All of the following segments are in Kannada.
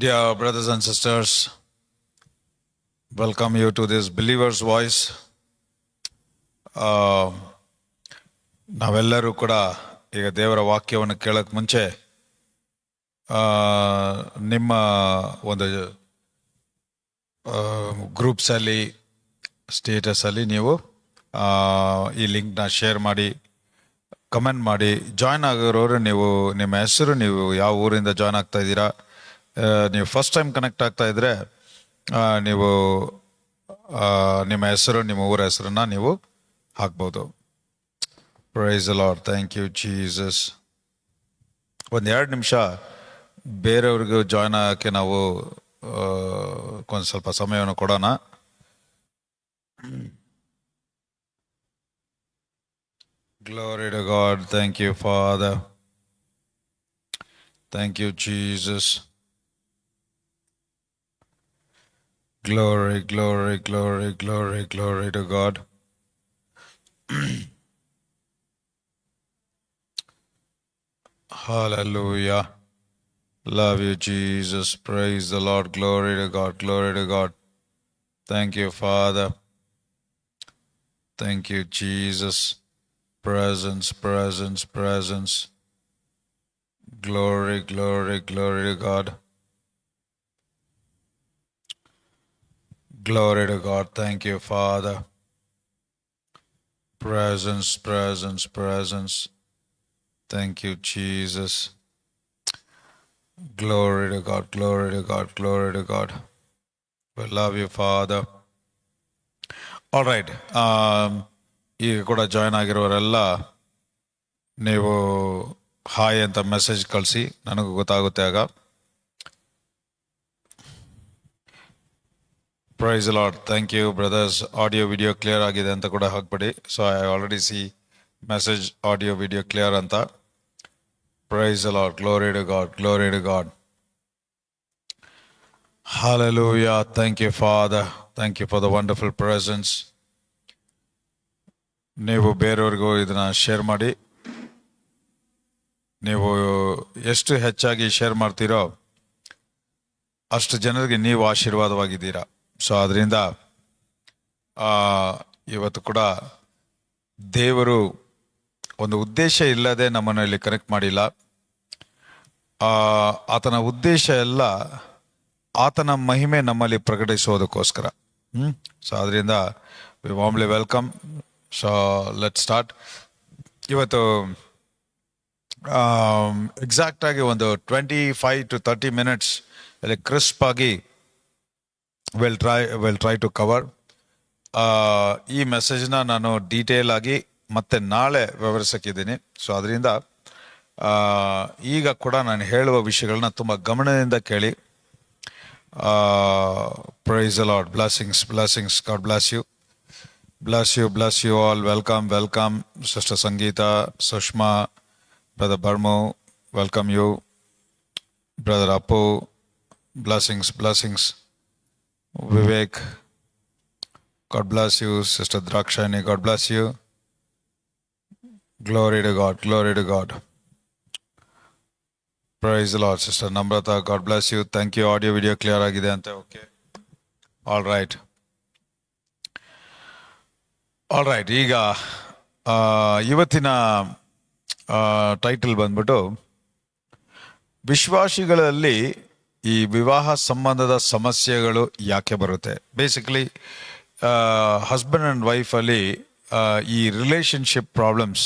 Dear brothers and sisters, welcome you to this Believer's Voice. ನಾವೆಲ್ಲರೂ ಕೂಡ ಈಗ ದೇವರ ವಾಕ್ಯವನ್ನು ಕೇಳಕ್ಕೆ ಮುಂಚೆ ನಿಮ್ಮ ಒಂದು ಗ್ರೂಪ್ಸಲ್ಲಿ ಸ್ಟೇಟಸಲ್ಲಿ ನೀವು ಈ ಲಿಂಕ್ನ ಶೇರ್ ಮಾಡಿ ಕಮೆಂಟ್ ಮಾಡಿ ಜಾಯ್ನ್ ಆಗಿರೋರು ನೀವು ನಿಮ್ಮ ಹೆಸರು, ನೀವು ಯಾವ ಊರಿಂದ ಜಾಯ್ನ್ ಆಗ್ತಾ ಇದ್ದೀರಾ, ನೀವು ಫಸ್ಟ್ ಟೈಮ್ ಕನೆಕ್ಟ್ ಆಗ್ತಾ ಇದ್ರೆ ನೀವು ನಿಮ್ಮ ಹೆಸರು, ನಿಮ್ಮ ಊರ ಹೆಸರನ್ನ ನೀವು ಹಾಕ್ಬೋದು. Praise the Lord. Thank you Jesus. ಒಂದು 2 ನಿಮಿಷ ಬೇರೆಯವ್ರಿಗೂ ಜಾಯ್ನ್ ಆಗೋಕ್ಕೆ ನಾವು ಒಂದು ಸ್ವಲ್ಪ ಸಮಯವನ್ನು ಕೊಡೋಣ. Glory to God. Thank you, Father. Thank you, Jesus. Glory, glory, glory, glory, glory to God. Hallelujah. Love you, Jesus. Praise the Lord. Glory to God. Glory to God. Thank you, Father. Thank you, Jesus. Presence, presence, presence. Glory, glory, glory to God. Glory to God. Thank you, Father. Presence, presence, presence. Thank you, Jesus. Glory to God, glory to God, glory to God. We love you, Father. All right. ಈಗ ಕೂಡ ಜಾಯ್ನ್ ಆಗಿರೋರೆಲ್ಲ ನೀವು ಹಾಯ್ ಅಂತ ಮೆಸೇಜ್ ಕಳಿಸಿ, ನನಗೂ ಗೊತ್ತಾಗುತ್ತೆ ಆಗ. Praise the Lord. Thank you brothers. Audio video clear ಆಗಿದೆ ಅಂತ ಕೂಡ ಹಾಕ್ಬಿಡಿ. So I already see message audio video clear ಅಂತ. Praise the Lord. Glory to God, glory to God. Hallelujah. Thank you, Father. Thank you for the wonderful presence. ನೀವು ಬೇರೆಯವ್ರಿಗೂ ಇದನ್ನ ಶೇರ್ ಮಾಡಿ. ನೀವು ಎಷ್ಟು ಹೆಚ್ಚಾಗಿ ಶೇರ್ ಮಾಡ್ತೀರೋ ಅಷ್ಟು ಜನರಿಗೆ ನೀವು ಆಶೀರ್ವಾದವಾಗಿದ್ದೀರಾ. ಸೊ ಅದರಿಂದ ಇವತ್ತು ಕೂಡ ದೇವರು ಒಂದು ಉದ್ದೇಶ ಇಲ್ಲದೆ ನಮ್ಮನ್ನು ಇಲ್ಲಿ ಕನೆಕ್ಟ್ ಮಾಡಿಲ್ಲ. ಆತನ ಉದ್ದೇಶ ಎಲ್ಲ ಆತನ ಮಹಿಮೆ ನಮ್ಮಲ್ಲಿ ಪ್ರಕಟಿಸೋದಕ್ಕೋಸ್ಕರ. ಸೊ ಅದರಿಂದ we warmly welcome. So let start. ಇವತ್ತು ಎಕ್ಸಾಕ್ಟ್ ಆಗಿ ಒಂದು 25 to 30 minutes ಅಲ್ಲಿ ಕ್ರಿಸ್ಪ್ ಆಗಿ ವಿಲ್ ಟ್ರೈ ಟು ಕವರ್. ಈ ಮೆಸೇಜ್ನ ನಾನು ಡೀಟೇಲ್ ಆಗಿ ಮತ್ತೆ ನಾಳೆ ವಿವರಿಸಕ್ಕಿದ್ದೀನಿ. ಸೊ ಅದರಿಂದ ಈಗ ಕೂಡ ನಾನು ಹೇಳುವ ವಿಷಯಗಳನ್ನ ತುಂಬ ಗಮನದಿಂದ ಕೇಳಿ. Praise the Lord. Blessings, blessings. God bless you. Bless you, bless you all. Welcome, welcome. Sister Sangeeta, Sushma, Brother Barmu, welcome you. Brother Appu, blessings, blessings. Vivek, God bless you. Sister Drakshani, God bless you. Glory to God, glory to God. Praise the Lord. Sister Namrata, God bless you. Thank you. Audio video clear agide ante. Okay. All right. All right. ಈಗ ಇವತ್ತಿನ ಟೈಟಲ್ ಬಂದ್ಬಿಟ್ಟು ವಿಶ್ವಾಸಿಗಳಲ್ಲಿ ಈ ವಿವಾಹ ಸಂಬಂಧದ ಸಮಸ್ಯೆಗಳು ಯಾಕೆ ಬರುತ್ತೆ. ಬೇಸಿಕಲಿ ಹಸ್ಬೆಂಡ್ ಆ್ಯಂಡ್ ವೈಫಲ್ಲಿ ಈ ರಿಲೇಷನ್ಶಿಪ್ ಪ್ರಾಬ್ಲಮ್ಸ್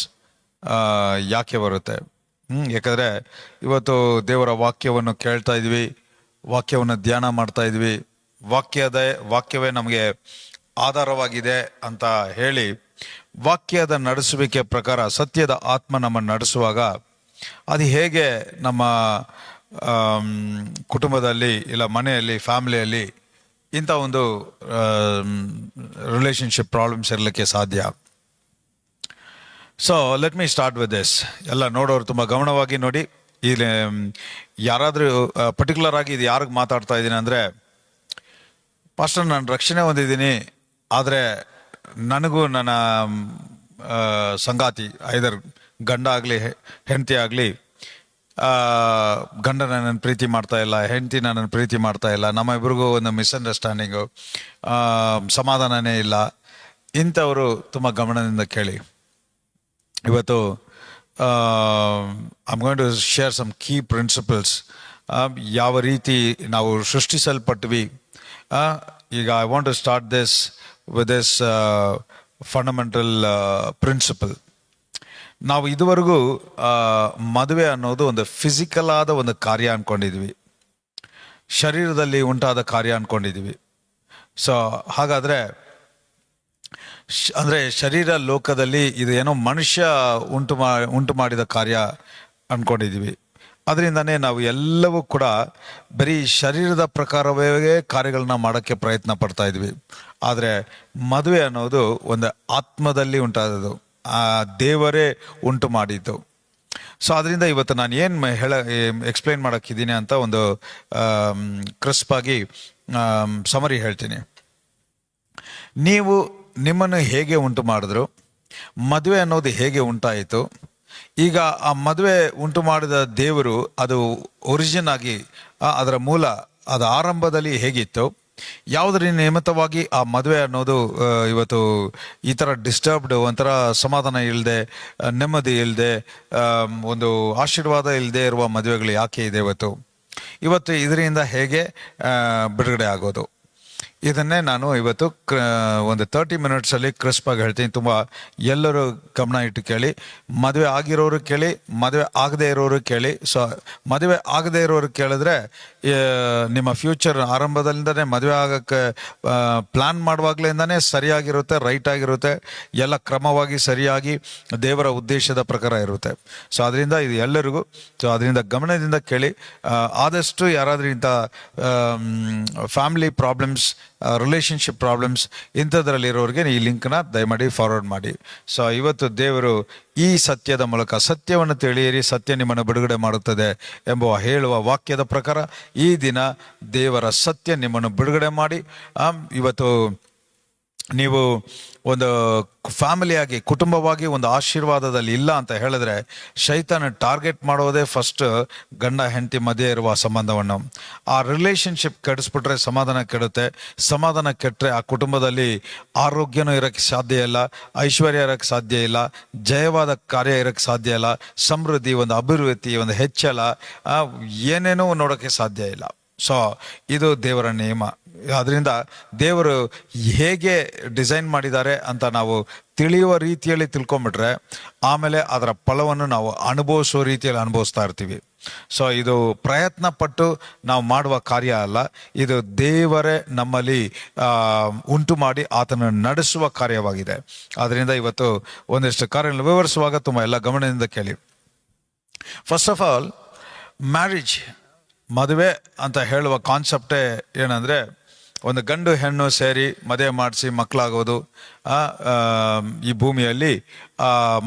ಯಾಕೆ ಬರುತ್ತೆ. ಯಾಕಂದರೆ ಇವತ್ತು ದೇವರ ವಾಕ್ಯವನ್ನು ಕೇಳ್ತಾ ಇದ್ವಿ, ವಾಕ್ಯವನ್ನು ಧ್ಯಾನ ಮಾಡ್ತಾ ಇದ್ವಿ. ವಾಕ್ಯವೇ ನಮಗೆ ಆಧಾರವಾಗಿದೆ ಅಂತ ಹೇಳಿ ವಾಕ್ಯದ ನಡೆಸುವಿಕೆ ಪ್ರಕಾರ ಸತ್ಯದ ಆತ್ಮ ನಮ್ಮನ್ನು ನಡೆಸುವಾಗ ಅದು ಹೇಗೆ ನಮ್ಮ ಕುಟುಂಬದಲ್ಲಿ ಇಲ್ಲ ಮನೆಯಲ್ಲಿ ಫ್ಯಾಮಿಲಿಯಲ್ಲಿ ಇಂಥ ಒಂದು ರಿಲೇಷನ್ಶಿಪ್ ಪ್ರಾಬ್ಲಮ್ಸ್ ಇರಲಿಕ್ಕೆ ಸಾಧ್ಯ. So let me start with this. ಎಲ್ಲ ನೋಡೋರು ತುಂಬ ಗಮನವಾಗಿ ನೋಡಿ. ಇಲ್ಲಿ ಯಾರಾದರೂ ಪರ್ಟಿಕ್ಯುಲರ್ ಆಗಿ ಇದು ಯಾರಿಗೆ ಮಾತಾಡ್ತಾ ಇದ್ದೀನಿ ಅಂದರೆ, ಪಾಸ್ಟರ್ ನಾನು ರಕ್ಷಣೆ ಹೊಂದಿದ್ದೀನಿ, ಆದರೆ ನನಗೂ ನನ್ನ ಸಂಗಾತಿ ಐದರ್ ಗಂಡ ಆಗಲಿ ಹೆಂಡತಿ ಆಗಲಿ ಗಂಡ ನನ್ನನ್ನು ಪ್ರೀತಿ ಮಾಡ್ತಾ ಇಲ್ಲ, ಹೆಂಡತಿ ನನ್ನನ್ನು ಪ್ರೀತಿ ಮಾಡ್ತಾ ಇಲ್ಲ, ನಮ್ಮ ಇಬ್ಬರಿಗೂ ಒಂದು ಮಿಸ್ಅಂಡರ್ಸ್ಟ್ಯಾಂಡಿಂಗು, ಸಮಾಧಾನನೇ ಇಲ್ಲ, ಇಂಥವರು ತುಂಬ ಗಮನದಿಂದ ಕೇಳಿ. ಇವತ್ತು I am going to share some key principles. ಯಾವ ರೀತಿ ನಾವು ಸೃಷ್ಟಿಸಲ್ಪಟ್ವಿ. ಈಗ I want to start this with this fundamental principle. ನಾವು ಇದುವರೆಗೂ ಮದುವೆ ಅನ್ನೋದು ಒಂದು ಫಿಸಿಕಲ್ ಆದ ಒಂದು ಕಾರ್ಯ ಅಂದ್ಕೊಂಡಿದ್ವಿ, ಶರೀರದಲ್ಲಿ ಉಂಟಾದ ಕಾರ್ಯ ಅಂದ್ಕೊಂಡಿದ್ವಿ. ಸೊ ಹಾಗಾದರೆ ಅಂದರೆ ಶರೀರ ಲೋಕದಲ್ಲಿ ಇದು ಏನೋ ಮನುಷ್ಯ ಉಂಟು ಮಾಡಿದ ಕಾರ್ಯ ಅಂದ್ಕೊಂಡಿದ್ವಿ. ಅದರಿಂದನೇ ನಾವು ಎಲ್ಲವೂ ಕೂಡ ಬರೀ ಶರೀರದ ಪ್ರಕಾರವೇ ಕಾರ್ಯಗಳನ್ನ ಮಾಡೋಕ್ಕೆ ಪ್ರಯತ್ನ ಪಡ್ತಾ ಇದ್ವಿ. ಆದರೆ ಮದುವೆ ಅನ್ನೋದು ಒಂದು ಆತ್ಮದಲ್ಲಿ ಉಂಟಾದದ್ದು, ಆ ದೇವರೇ ಉಂಟು ಮಾಡಿದ್ದು. ಸೊ ಅದರಿಂದ ಇವತ್ತು ನಾನು ಏನು ಎಕ್ಸ್ಪ್ಲೈನ್ ಮಾಡೋಕ್ಕಿದ್ದೀನಿ ಅಂತ ಒಂದು ಕ್ರಿಸ್ಪಾಗಿ ಸಮರಿ ಹೇಳ್ತೀನಿ. ನೀವು ನಿಮ್ಮನ್ನು ಹೇಗೆ ಉಂಟು ಮಾಡಿದ್ರು, ಮದುವೆ ಅನ್ನೋದು ಹೇಗೆ ಉಂಟಾಯಿತು, ಈಗ ಆ ಮದುವೆ ಉಂಟು ಮಾಡಿದ ದೇವರು ಅದು ಒರಿಜಿನ್ ಆಗಿ ಅದರ ಮೂಲ ಅದು ಆರಂಭದಲ್ಲಿ ಹೇಗಿತ್ತು, ಯಾವುದರ ನಿಮಿತ್ತವಾಗಿ ಆ ಮದುವೆ ಅನ್ನೋದು ಇವತ್ತು ಈ ಥರ ಡಿಸ್ಟರ್ಬ್ಡ್, ಒಂಥರ ಸಮಾಧಾನ ಇಲ್ಲದೆ, ನೆಮ್ಮದಿ ಇಲ್ಲದೆ, ಒಂದು ಆಶೀರ್ವಾದ ಇಲ್ಲದೆ ಇರುವ ಮದುವೆಗಳು ಯಾಕೆ ಇದೆ ಇವತ್ತು ಇದರಿಂದ ಹೇಗೆ ಬಿಡುಗಡೆ ಆಗೋದು, ಇದನ್ನೇ ನಾನು ಇವತ್ತು ಒಂದು 30 ಮಿನಿಟ್ಸಲ್ಲಿ ಕ್ರಿಸ್ಪಾಗಿ ಹೇಳ್ತೀನಿ. ತುಂಬ ಎಲ್ಲರೂ ಗಮನ ಇಟ್ಟು ಕೇಳಿ. ಮದುವೆ ಆಗಿರೋರು ಕೇಳಿ, ಮದುವೆ ಆಗದೆ ಇರೋರು ಕೇಳಿ. ಸೊ ಮದುವೆ ಆಗದೆ ಇರೋರು ಕೇಳಿದ್ರೆ ನಿಮ್ಮ ಫ್ಯೂಚರ್ ಆರಂಭದಲ್ಲಿಂದನೇ ಮದುವೆ ಆಗೋಕ್ಕೆ ಪ್ಲ್ಯಾನ್ ಮಾಡುವಾಗಲಿಂದನೇ ಸರಿಯಾಗಿರುತ್ತೆ, ರೈಟ್ ಆಗಿರುತ್ತೆ, ಎಲ್ಲ ಕ್ರಮವಾಗಿ ಸರಿಯಾಗಿ ದೇವರ ಉದ್ದೇಶದ ಪ್ರಕಾರ ಇರುತ್ತೆ. ಸೊ ಅದರಿಂದ ಇದು ಎಲ್ಲರಿಗೂ, ಸೊ ಅದರಿಂದ ಗಮನದಿಂದ ಕೇಳಿ. ಆದಷ್ಟು ಯಾರಾದರೂ ಇಂಥ ಫ್ಯಾಮಿಲಿ ಪ್ರಾಬ್ಲಮ್ಸ್, ರಿಲೇಷನ್ಶಿಪ್ ಪ್ರಾಬ್ಲಮ್ಸ್ ಇಂಥದ್ರಲ್ಲಿರೋರಿಗೆ ಈ ಲಿಂಕ್ನ ದಯಮಾಡಿ ಫಾರ್ವರ್ಡ್ ಮಾಡಿ. ಸೊ ಇವತ್ತು ದೇವರು ಈ ಸತ್ಯದ ಮೂಲಕ, ಸತ್ಯವನ್ನು ತಿಳಿಯಿರಿ, ಸತ್ಯ ನಿಮ್ಮನ್ನು ಬಿಡುಗಡೆ ಮಾಡುತ್ತದೆ ಎಂಬ ಹೇಳುವ ವಾಕ್ಯದ ಪ್ರಕಾರ ಈ ದಿನ ದೇವರ ಸತ್ಯ ನಿಮ್ಮನ್ನು ಬಿಡುಗಡೆ ಮಾಡಿ ಇವತ್ತು ನೀವು ಒಂದು ಫ್ಯಾಮಿಲಿಯಾಗಿ, ಕುಟುಂಬವಾಗಿ ಒಂದು ಆಶೀರ್ವಾದದಲ್ಲಿ ಇಲ್ಲ ಅಂತ ಹೇಳಿದ್ರೆ, ಶೈತಾನ ಟಾರ್ಗೆಟ್ ಮಾಡೋದೇ ಫಸ್ಟ್ ಗಂಡ ಹೆಂಡತಿ ಮಧ್ಯೆ ಇರುವ ಸಂಬಂಧವನ್ನು. ಆ ರಿಲೇಷನ್ಶಿಪ್ ಕೆಡಿಸ್ಬಿಟ್ರೆ ಸಮಾಧಾನ ಕೆಡುತ್ತೆ, ಸಮಾಧಾನ ಕೆಟ್ಟರೆ ಆ ಕುಟುಂಬದಲ್ಲಿ ಆರೋಗ್ಯನೂ ಇರೋಕ್ಕೆ ಸಾಧ್ಯ ಇಲ್ಲ, ಐಶ್ವರ್ಯ ಇರೋಕ್ಕೆ ಸಾಧ್ಯ ಇಲ್ಲ, ಜಯವಾದ ಕಾರ್ಯ ಇರೋಕ್ಕೆ ಸಾಧ್ಯ ಇಲ್ಲ, ಸಮೃದ್ಧಿ, ಒಂದು ಅಭಿವೃದ್ಧಿ, ಒಂದು ಹೆಚ್ಚಳ, ಏನೇನೂ ನೋಡೋಕ್ಕೆ ಸಾಧ್ಯ ಇಲ್ಲ. ಸೊ ಇದು ದೇವರ ನಿಯಮ. ಅದರಿಂದ ದೇವರು ಹೇಗೆ ಡಿಸೈನ್ ಮಾಡಿದ್ದಾರೆ ಅಂತ ನಾವು ತಿಳಿಯುವ ರೀತಿಯಲ್ಲಿ ತಿಳ್ಕೊಂಬಿಟ್ರೆ ಆಮೇಲೆ ಅದರ ಫಲವನ್ನು ನಾವು ಅನುಭವಿಸೋ ರೀತಿಯಲ್ಲಿ ಅನುಭವಿಸ್ತಾ ಇರ್ತೀವಿ. ಸೊ ಇದು ಪ್ರಯತ್ನ ಪಟ್ಟು ನಾವು ಮಾಡುವ ಕಾರ್ಯ ಅಲ್ಲ, ಇದು ದೇವರೇ ನಮ್ಮಲ್ಲಿ ಉಂಟು ಮಾಡಿ ಆತನ ನಡೆಸುವ ಕಾರ್ಯವಾಗಿದೆ. ಅದರಿಂದ ಇವತ್ತು ಒಂದಿಷ್ಟು ಕಾರ್ಯಗಳನ್ನು ವಿವರಿಸುವಾಗ ತುಂಬ ಎಲ್ಲ ಗಮನದಿಂದ ಕೇಳಿ. ಫಸ್ಟ್ ಆಫ್ ಆಲ್, ಮ್ಯಾರೇಜ್, ಮದುವೆ ಅಂತ ಹೇಳುವ ಕಾನ್ಸೆಪ್ಟೇ ಏನಂದರೆ, ಒಂದು ಗಂಡು ಹೆಣ್ಣು ಸೇರಿ ಮದುವೆ ಮಾಡಿಸಿ ಮಕ್ಕಳಾಗೋದು, ಈ ಭೂಮಿಯಲ್ಲಿ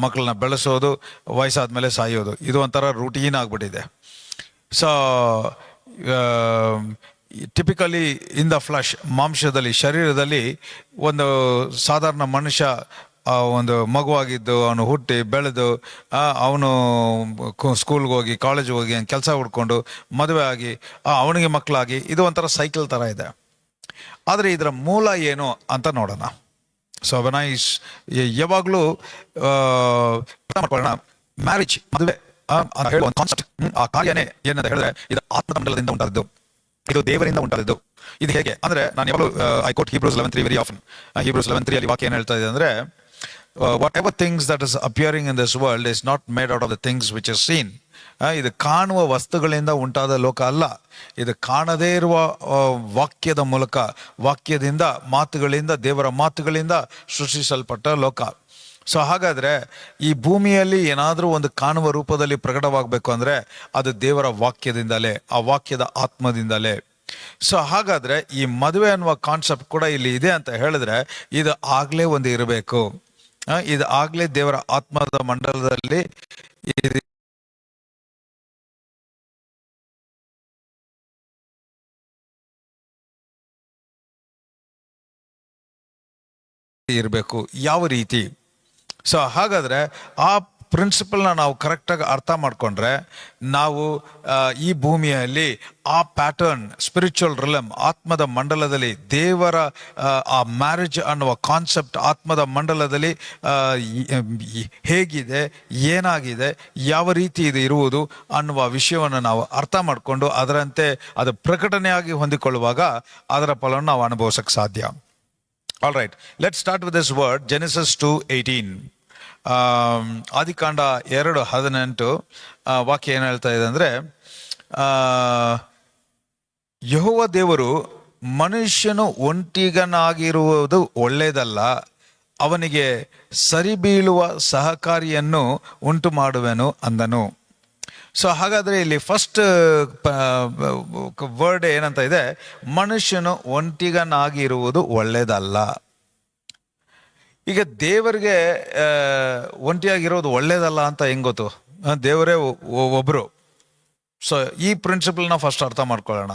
ಮಕ್ಕಳನ್ನ ಬೆಳೆಸೋದು, ವಯಸ್ಸಾದ ಮೇಲೆ ಸಾಯೋದು, ಇದು ಒಂಥರ ರೂಟೀನ್ ಆಗಿಬಿಟ್ಟಿದೆ. So typically in the flush, ಮಾಂಸದಲ್ಲಿ, ಶರೀರದಲ್ಲಿ ಒಂದು ಸಾಧಾರಣ ಮನುಷ್ಯ ಒಂದು ಮಗುವಾಗಿದ್ದು ಅವನು ಹುಟ್ಟಿ ಬೆಳೆದು ಅವನು ಸ್ಕೂಲ್ಗೆ ಹೋಗಿ, ಕಾಲೇಜ್ಗೆ ಹೋಗಿ, ಕೆಲಸ ಹುಡ್ಕೊಂಡು ಮದುವೆ ಆಗಿ ಅವನಿಗೆ ಮಕ್ಕಳಾಗಿ, ಇದು ಒಂಥರ ಸೈಕಲ್ ಥರ ಇದೆ. ಆದರೆ ಇದರ ಮೂಲ ಏನು ಅಂತ ನೋಡೋಣ. ಸೊ ಯಾವಾಗಲೂ ಮ್ಯಾರೇಜ್, ಮದುವೆ ಹೇಳುವ ಕಾನ್ಸೆಪ್ಟ್, ಆ ಕಾರ್ಯನೇ ಏನಂತ ಹೇಳಿದ್ರೆ ಇದು ಆತ್ಮಮಂಡಲದಿಂದ ಉಂಟಾದದ್ದು, ಇದು ದೇವರಿಂದ ಉಂಟಾದದ್ದು. ಇದು ಹೇಗೆ ಅಂದರೆ, ನಾನು ಯಾವಾಗಲೂ I quote Hebrews 11:3 very often. Hebrews 11:3 ಅಲ್ಲಿ ವಾಕ್ಯ ಏನು ಹೇಳ್ತಾ ಇದೆ ಅಂದರೆ, whatever things that is appearing in this world is not made out of the things which are seen. ಇದು ಕಾಣುವ ವಸ್ತುಗಳಿಂದ ಉಂಟಾದ ಲೋಕ ಅಲ್ಲ, ಇದು ಕಾಣದೇ ಇರುವ ವಾಕ್ಯದ ಮೂಲಕ, ವಾಕ್ಯದಿಂದ, ಮಾತುಗಳಿಂದ, ದೇವರ ಮಾತುಗಳಿಂದ ಸೃಷ್ಟಿಸಲ್ಪಟ್ಟ ಲೋಕ. ಸೊ ಹಾಗಾದರೆ ಈ ಭೂಮಿಯಲ್ಲಿ ಏನಾದರೂ ಒಂದು ಕಾಣುವ ರೂಪದಲ್ಲಿ ಪ್ರಕಟವಾಗಬೇಕು ಅಂದರೆ ಅದು ದೇವರ ವಾಕ್ಯದಿಂದಲೇ, ಆ ವಾಕ್ಯದ ಆತ್ಮದಿಂದಲೇ. ಸೊ ಹಾಗಾದರೆ ಈ ಮದುವೆ ಅನ್ನುವ ಕಾನ್ಸೆಪ್ಟ್ ಕೂಡ ಇಲ್ಲಿ ಇದೆ ಅಂತ ಹೇಳಿದ್ರೆ ಇದು ಆಗಲೇ ಒಂದು ಇರಬೇಕು, ಇದು ಆಗಲೇ ದೇವರ ಆತ್ಮದ ಮಂಡಲದಲ್ಲಿ ಇರಬೇಕು. ಯಾವ ರೀತಿ? ಸೊ ಹಾಗಾದರೆ ಆ ಪ್ರಿನ್ಸಿಪಲ್ನ ನಾವು ಕರೆಕ್ಟಾಗಿ ಅರ್ಥ ಮಾಡಿಕೊಂಡ್ರೆ ನಾವು ಈ ಭೂಮಿಯಲ್ಲಿ ಆ ಪ್ಯಾಟರ್ನ್ ಸ್ಪಿರಿಚುವಲ್ ರಿಲಮ್ ಆತ್ಮದ ಮಂಡಲದಲ್ಲಿ ದೇವರ ಆ ಮ್ಯಾರೇಜ್ ಅನ್ನುವ ಕಾನ್ಸೆಪ್ಟ್ ಆತ್ಮದ ಮಂಡಲದಲ್ಲಿ ಹೇಗಿದೆ, ಏನಾಗಿದೆ, ಯಾವ ರೀತಿ ಇದು ಇರುವುದು ಅನ್ನುವ ವಿಷಯವನ್ನು ನಾವು ಅರ್ಥ ಮಾಡಿಕೊಂಡು ಅದರಂತೆ ಅದು ಪ್ರಕಟಣೆಯಾಗಿ ಹೊಂದಿಕೊಳ್ಳುವಾಗ ಅದರ ಫಲವನ್ನು ನಾವು ಅನುಭವಿಸಕ್ಕೆ ಸಾಧ್ಯ. All right, let start with this word. Genesis 2:18. ಆದಿಕಾಂಡ 2:18 ವಾಕ್ಯ ಏನು ಹೇಳ್ತಾ ಇದೆ ಅಂದರೆ, ಯೆಹೋವ ದೇವರು ಮನುಷ್ಯನು ಒಂಟಿಗನಾಗಿರುವುದು ಒಳ್ಳೆಯದಲ್ಲ, ಅವನಿಗೆ ಸರಿಬೀಳುವ ಸಹಕಾರಿಯನ್ನು ಉಂಟು ಮಾಡುವೆನು ಅಂದನು. ಸೊ ಹಾಗಾದರೆ ಇಲ್ಲಿ ಫಸ್ಟ್ ವರ್ಡ್ ಏನಂತ ಇದೆ, ಮನುಷ್ಯನು ಒಂಟಿಗನಾಗಿರುವುದು ಒಳ್ಳೆಯದಲ್ಲ. ಈಗ ದೇವರಿಗೆ ಒಂಟಿಯಾಗಿರೋದು ಒಳ್ಳೇದಲ್ಲ ಅಂತ ಹೆಂಗ್ ಗೊತ್ತು? ದೇವರೇ ಒಬ್ರು. ಸೊ ಈ ಪ್ರಿನ್ಸಿಪಲ್ನ ಫಸ್ಟ್ ಅರ್ಥ ಮಾಡ್ಕೊಳ್ಳೋಣ.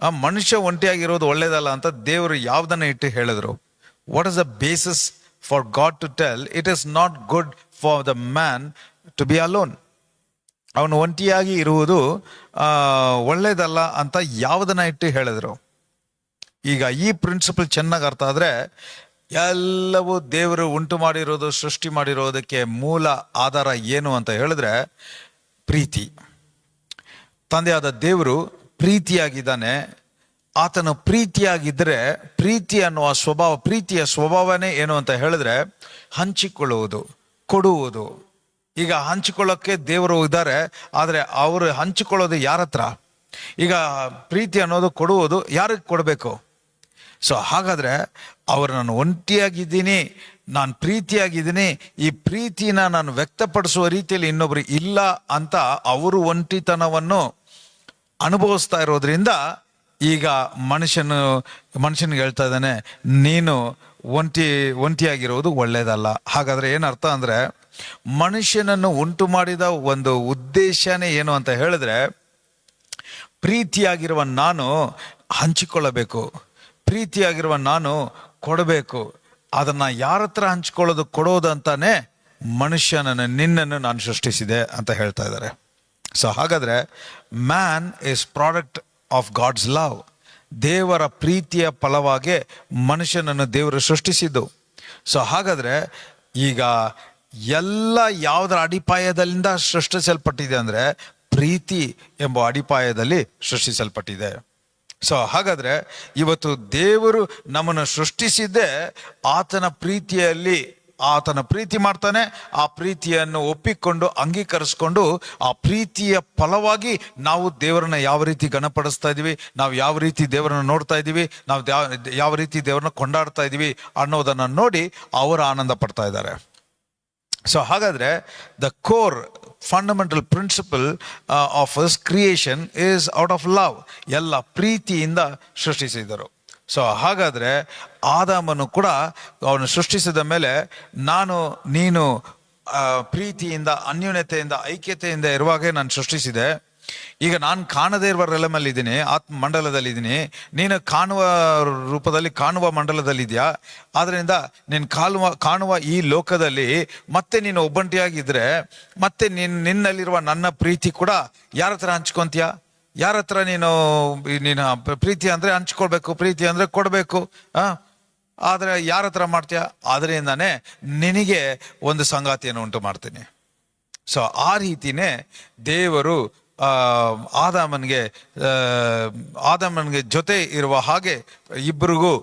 ಆ ಮನುಷ್ಯ ಒಂಟಿಯಾಗಿರೋದು ಒಳ್ಳೇದಲ್ಲ ಅಂತ ದೇವರು ಯಾವುದನ್ನ ಇಟ್ಟು ಹೇಳಿದ್ರು? What is the basis for God to tell it is not good for the man to be alone? ಅವನು ಒಂಟಿಯಾಗಿ ಇರುವುದು ಒಳ್ಳೇದಲ್ಲ ಅಂತ ಯಾವುದನ್ನ ಇಟ್ಟು ಹೇಳಿದ್ರು? ಈಗ ಈ ಪ್ರಿನ್ಸಿಪಲ್ ಚೆನ್ನಾಗಿ ಅರ್ಥ ಆದರೆ ಎಲ್ಲವೂ ದೇವರು ಉಂಟು ಮಾಡಿರೋದು, ಸೃಷ್ಟಿ ಮಾಡಿರೋದಕ್ಕೆ ಮೂಲ ಆಧಾರ ಏನು ಅಂತ ಹೇಳಿದ್ರೆ ಪ್ರೀತಿ. ತಂದೆಯಾದ ದೇವರು ಪ್ರೀತಿಯಾಗಿದ್ದಾನೆ. ಆತನು ಪ್ರೀತಿಯಾಗಿದ್ದರೆ ಪ್ರೀತಿ ಅನ್ನುವ ಸ್ವಭಾವ, ಪ್ರೀತಿಯ ಸ್ವಭಾವನೇ ಏನು ಅಂತ ಹೇಳಿದ್ರೆ ಹಂಚಿಕೊಳ್ಳುವುದು, ಕೊಡುವುದು. ಈಗ ಹಂಚಿಕೊಳ್ಳೋಕ್ಕೆ ದೇವರು ಇದ್ದಾರೆ, ಆದರೆ ಅವರು ಹಂಚಿಕೊಳ್ಳೋದು ಯಾರ ಹತ್ರ? ಈಗ ಪ್ರೀತಿ ಅನ್ನೋದು ಕೊಡುವುದು ಯಾರಿಗೆ ಕೊಡಬೇಕು? ಸೊ ಹಾಗಾದ್ರೆ ಅವರು ನಾನು ಒಂಟಿಯಾಗಿದ್ದೀನಿ, ನಾನು ಪ್ರೀತಿಯಾಗಿದ್ದೀನಿ, ಈ ಪ್ರೀತಿನ ನಾನು ವ್ಯಕ್ತಪಡಿಸುವ ರೀತಿಯಲ್ಲಿ ಇನ್ನೊಬ್ರು ಇಲ್ಲ ಅಂತ ಅವರು ಅನುಭವಿಸ್ತಾ ಇರೋದ್ರಿಂದ ಈಗ ಮನುಷ್ಯನಿಗೆ ಹೇಳ್ತಾ ಇದ್ದಾನೆ, ನೀನು ಒಂಟಿಯಾಗಿರೋದು ಒಳ್ಳೇದಲ್ಲ. ಹಾಗಾದ್ರೆ ಏನರ್ಥ ಅಂದ್ರೆ, ಮನುಷ್ಯನನ್ನು ಉಂಟು ಮಾಡಿದ ಒಂದು ಉದ್ದೇಶನೇ ಏನು ಅಂತ ಹೇಳಿದ್ರೆ, ಪ್ರೀತಿಯಾಗಿರುವ ನಾನು ಹಂಚಿಕೊಳ್ಳಬೇಕು, ಪ್ರೀತಿಯಾಗಿರುವ ನಾನು ಕೊಡಬೇಕು. ಅದನ್ನ ಯಾರ ಹತ್ರ ಹಂಚ್ಕೊಳ್ಳೋದು, ಕೊಡೋದು ಅಂತಾನೆ ನಿನ್ನನ್ನು ನಾನು ಸೃಷ್ಟಿಸಿದೆ ಅಂತ ಹೇಳ್ತಾ ಇದ್ದಾರೆ. ಸೊ ಹಾಗಾದ್ರೆ man is product of God's love. ದೇವರ ಪ್ರೀತಿಯ ಫಲವಾಗಿ ಮನುಷ್ಯನನ್ನು ದೇವರು ಸೃಷ್ಟಿಸಿದ್ದು. ಸೊ ಹಾಗಾದ್ರೆ ಈಗ ಎಲ್ಲ ಯಾವುದರ ಅಡಿಪಾಯದಿಂದ ಸೃಷ್ಟಿಸಲ್ಪಟ್ಟಿದೆ ಅಂದ್ರೆ ಪ್ರೀತಿ ಎಂಬ ಅಡಿಪಾಯದಲ್ಲಿ ಸೃಷ್ಟಿಸಲ್ಪಟ್ಟಿದೆ. ಸೊ ಹಾಗಾದ್ರೆ ಇವತ್ತು ದೇವರು ನಮ್ಮನ್ನು ಸೃಷ್ಟಿಸಿದ್ದೇ ಆತನ ಪ್ರೀತಿಯಲ್ಲಿ. ಆತನ ಪ್ರೀತಿ ಮಾಡ್ತಾನೆ, ಆ ಪ್ರೀತಿಯನ್ನು ಒಪ್ಪಿಕೊಂಡು ಅಂಗೀಕರಿಸ್ಕೊಂಡು ಆ ಪ್ರೀತಿಯ ಫಲವಾಗಿ ನಾವು ದೇವರನ್ನ ಯಾವ ರೀತಿ ಗಣಪಡಿಸ್ತಾ ಇದೀವಿ, ನಾವು ಯಾವ ರೀತಿ ದೇವರನ್ನ ನೋಡ್ತಾ ಇದೀವಿ, ನಾವು ಯಾವ ರೀತಿ ದೇವರನ್ನ ಕೊಂಡಾಡ್ತಾ ಇದೀವಿ ಅನ್ನೋದನ್ನ ನೋಡಿ ಅವರು ಆನಂದ ಪಡ್ತಾ ಇದ್ದಾರೆ. ಸೊ ಹಾಗಾದ್ರೆ the core fundamental principle of his creation is out of love. ಎಲ್ಲ ಪ್ರೀತಿಯಿಂದ ಸೃಷ್ಟಿಸಿದರು. ಸೊ ಹಾಗಾದ್ರೆ ಆದಾಮನು ಕೂಡ ಅವನು ಸೃಷ್ಟಿಸಿದ ಮೇಲೆ ನೀನು ಪ್ರೀತಿಯಿಂದ, ಅನ್ಯೋನ್ಯತೆಯಿಂದ, ಐಕ್ಯತೆಯಿಂದ ಇರುವಾಗೆ ನಾನು ಸೃಷ್ಟಿಸಿದೆ. ಈಗ ನಾನು ಕಾಣದೇ ಇರುವ ರೆಲಮಲ್ಲಿ ಇದ್ದೀನಿ, ಆತ್ಮ ಮಂಡಲದಲ್ಲಿ ಇದ್ದೀನಿ, ನೀನು ಕಾಣುವ ರೂಪದಲ್ಲಿ ಕಾಣುವ ಮಂಡಲದಲ್ಲಿದ್ಯಾ. ಆದ್ರಿಂದ ನೀನು ಕಾಣುವ ಈ ಲೋಕದಲ್ಲಿ ಮತ್ತೆ ನೀನು ಒಬ್ಬಂಟಿಯಾಗಿದ್ರೆ ಮತ್ತೆ ನಿನ್ನಲ್ಲಿರುವ ನನ್ನ ಪ್ರೀತಿ ಕೂಡ ಯಾರ ಹತ್ರ ಹಂಚ್ಕೊಂತೀಯ? ಯಾರ ಹತ್ರ ನೀನು ಪ್ರೀತಿ ಅಂದ್ರೆ ಹಂಚ್ಕೊಳ್ಬೇಕು, ಪ್ರೀತಿ ಅಂದ್ರೆ ಕೊಡ್ಬೇಕು. ಆದ್ರೆ ಯಾರ ಹತ್ರ ಮಾಡ್ತೀಯ? ಆದ್ರಿಂದಾನೆ ನಿನಗೆ ಒಂದು ಸಂಗಾತಿಯನ್ನು ಉಂಟು ಮಾಡ್ತೀನಿ. ಸೊ ಆ ರೀತಿನೇ ದೇವರು ಆದಾಮನಿಗೆ ಜೊತೆ ಇರುವ ಹಾಗೆ ಇಬ್ಬರಿಗೂ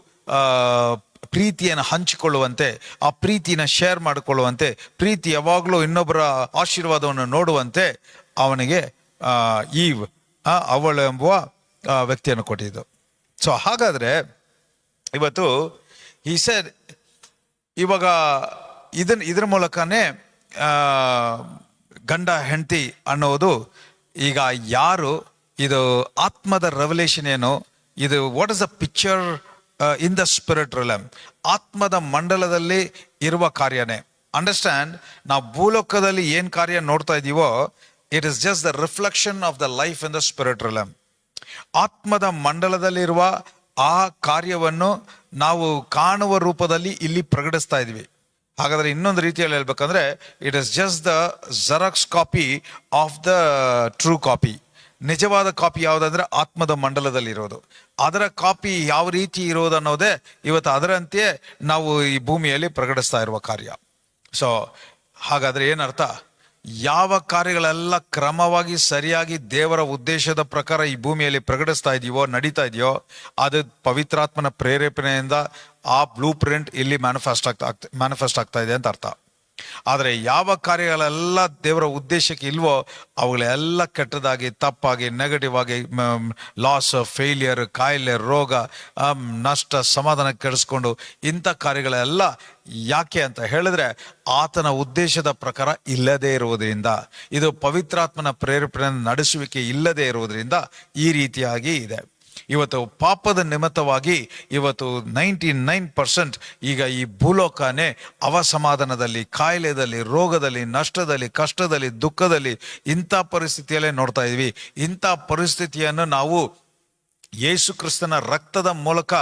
ಪ್ರೀತಿಯನ್ನು ಹಂಚಿಕೊಳ್ಳುವಂತೆ, ಆ ಪ್ರೀತಿನ ಶೇರ್ ಮಾಡಿಕೊಳ್ಳುವಂತೆ, ಪ್ರೀತಿ ಯಾವಾಗಲೂ ಇನ್ನೊಬ್ಬರ ಆಶೀರ್ವಾದವನ್ನು ನೋಡುವಂತೆ ಅವನಿಗೆ ಈವ್ ಅವಳು ಎಂಬುವ ವ್ಯಕ್ತಿಯನ್ನು ಕೊಟ್ಟಿದ್ದು. ಸೊ ಹಾಗಾದ್ರೆ ಇವತ್ತು ಈ ಸರ್ ಇವಾಗ ಇದ್ರ ಮೂಲಕನೇ ಗಂಡ ಹೆಂಡತಿ ಅನ್ನೋದು ಈಗ ಯಾರು, ಇದು ಆತ್ಮದ ರೆವಲ್ಯೂಷನ್ ಏನು, ಇದು what is the picture in the spirit realm, ಆತ್ಮದ ಮಂಡಲದಲ್ಲಿ ಇರುವ ಕಾರ್ಯನೇ. ಅಂಡರ್ಸ್ಟ್ಯಾಂಡ್, ನಾವು ಭೂಲೋಕದಲ್ಲಿ ಏನ್ ಕಾರ್ಯ ನೋಡ್ತಾ ಇದೀವೋ it is just the reflection of the life in the spirit realm. ಆತ್ಮದ ಮಂಡಲದಲ್ಲಿರುವ ಆ ಕಾರ್ಯವನ್ನು ನಾವು ಕಾಣುವ ರೂಪದಲ್ಲಿ ಇಲ್ಲಿ ಪ್ರಕಟಿಸ್ತಾ ಇದೀವಿ. ಹಾಗಾದ್ರೆ ಇನ್ನೊಂದು ರೀತಿಯಲ್ಲಿ ಹೇಳ್ಬೇಕಂದ್ರೆ it is just the Xerox copy of the true copy. ನಿಜವಾದ ಕಾಪಿ ಯಾವುದಂದ್ರೆ ಆತ್ಮದ ಮಂಡಲದಲ್ಲಿರೋದು. ಅದರ ಕಾಪಿ ಯಾವ ರೀತಿ ಇರೋದು ಅನ್ನೋದೇ ಇವತ್ತು ಅದರಂತೆಯೇ ನಾವು ಈ ಭೂಮಿಯಲ್ಲಿ ಪ್ರಕಟಿಸ್ತಾ ಇರುವ ಕಾರ್ಯ. ಸೊ ಹಾಗಾದ್ರೆ ಏನರ್ಥ? ಯಾವ ಕಾರ್ಯಗಳೆಲ್ಲ ಕ್ರಮವಾಗಿ ಸರಿಯಾಗಿ ದೇವರ ಉದ್ದೇಶದ ಪ್ರಕಾರ ಈ ಭೂಮಿಯಲ್ಲಿ ಪ್ರಕಟಿಸ್ತಾ ಇದೆಯೋ, ನಡೀತಾ ಇದೆಯೋ, ಅದು ಪವಿತ್ರಾತ್ಮನ ಪ್ರೇರೇಪಣೆಯಿಂದ ಆ ಬ್ಲೂ ಪ್ರಿಂಟ್ ಇಲ್ಲಿ ಮ್ಯಾನಿಫೆಸ್ಟ್ ಆಗ್ತಾ ಇದೆ ಅಂತ ಅರ್ಥ. ಆದರೆ ಯಾವ ಕಾರ್ಯಗಳೆಲ್ಲ ದೇವರ ಉದ್ದೇಶಕ್ಕೆ ಇಲ್ವೋ ಅವುಗಳೆಲ್ಲ ಕೆಟ್ಟದಾಗಿ, ತಪ್ಪಾಗಿ, ನೆಗೆಟಿವ್ ಆಗಿ, ಲಾಸ್, ಫೇಲಿಯರ್, ಕಾಯಿಲೆ, ರೋಗ, ನಷ್ಟ, ಸಮಾಧಾನ ಕೆಡಿಸ್ಕೊಂಡು ಇಂಥ ಕಾರ್ಯಗಳೆಲ್ಲ ಯಾಕೆ ಅಂತ ಹೇಳಿದ್ರೆ ಆತನ ಉದ್ದೇಶದ ಪ್ರಕಾರ ಇಲ್ಲದೆ ಇರುವುದರಿಂದ, ಇದು ಪವಿತ್ರಾತ್ಮನ ಪ್ರೇರೇಪಣೆ ನಡೆಸುವಿಕೆ ಇಲ್ಲದೆ ಇರುವುದರಿಂದ ಈ ರೀತಿಯಾಗಿ ಇದೆ. ಇವತ್ತು ಪಾಪದ ನಿಮಿತ್ತವಾಗಿ ಇವತ್ತು 99% ಈಗ ಈ ಭೂಲೋಕನೇ ಅವಸಮಾಧಾನದಲ್ಲಿ, ಕಾಯಿಲೆದಲ್ಲಿ, ರೋಗದಲ್ಲಿ, ನಷ್ಟದಲ್ಲಿ, ಕಷ್ಟದಲ್ಲಿ, ದುಃಖದಲ್ಲಿ ಇಂಥ ಪರಿಸ್ಥಿತಿಯಲ್ಲೇ ನೋಡ್ತಾ ಇದ್ವಿ. ಇಂಥ ಪರಿಸ್ಥಿತಿಯನ್ನು ನಾವು ಯೇಸು ಕ್ರಿಸ್ತನ ರಕ್ತದ ಮೂಲಕ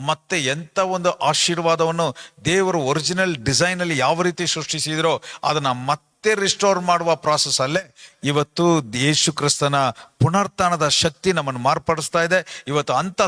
ಮತ್ತೆ ಎಂಥ ಒಂದು ಆಶೀರ್ವಾದವನ್ನು ದೇವರು ಒರಿಜಿನಲ್ ಡಿಸೈನಲ್ಲಿ ಯಾವ ರೀತಿ ಸೃಷ್ಟಿಸಿದ್ರೋ ಅದನ್ನು ಮತ್ತೆ ರಿಸ್ಟೋರ್ ಮಾಡುವ ಪ್ರಾಸೆಸ್ ಅಲ್ಲೇ ಇವತ್ತು ಯೇಸು ಕ್ರಿಸ್ತನ ಪುನರುತ್ಥಾನದ ಶಕ್ತಿ ನಮ್ಮನ್ನು ಮಾರ್ಪಡಿಸ್ತಾ ಇದೆ. ಇವತ್ತು ಅಂಥ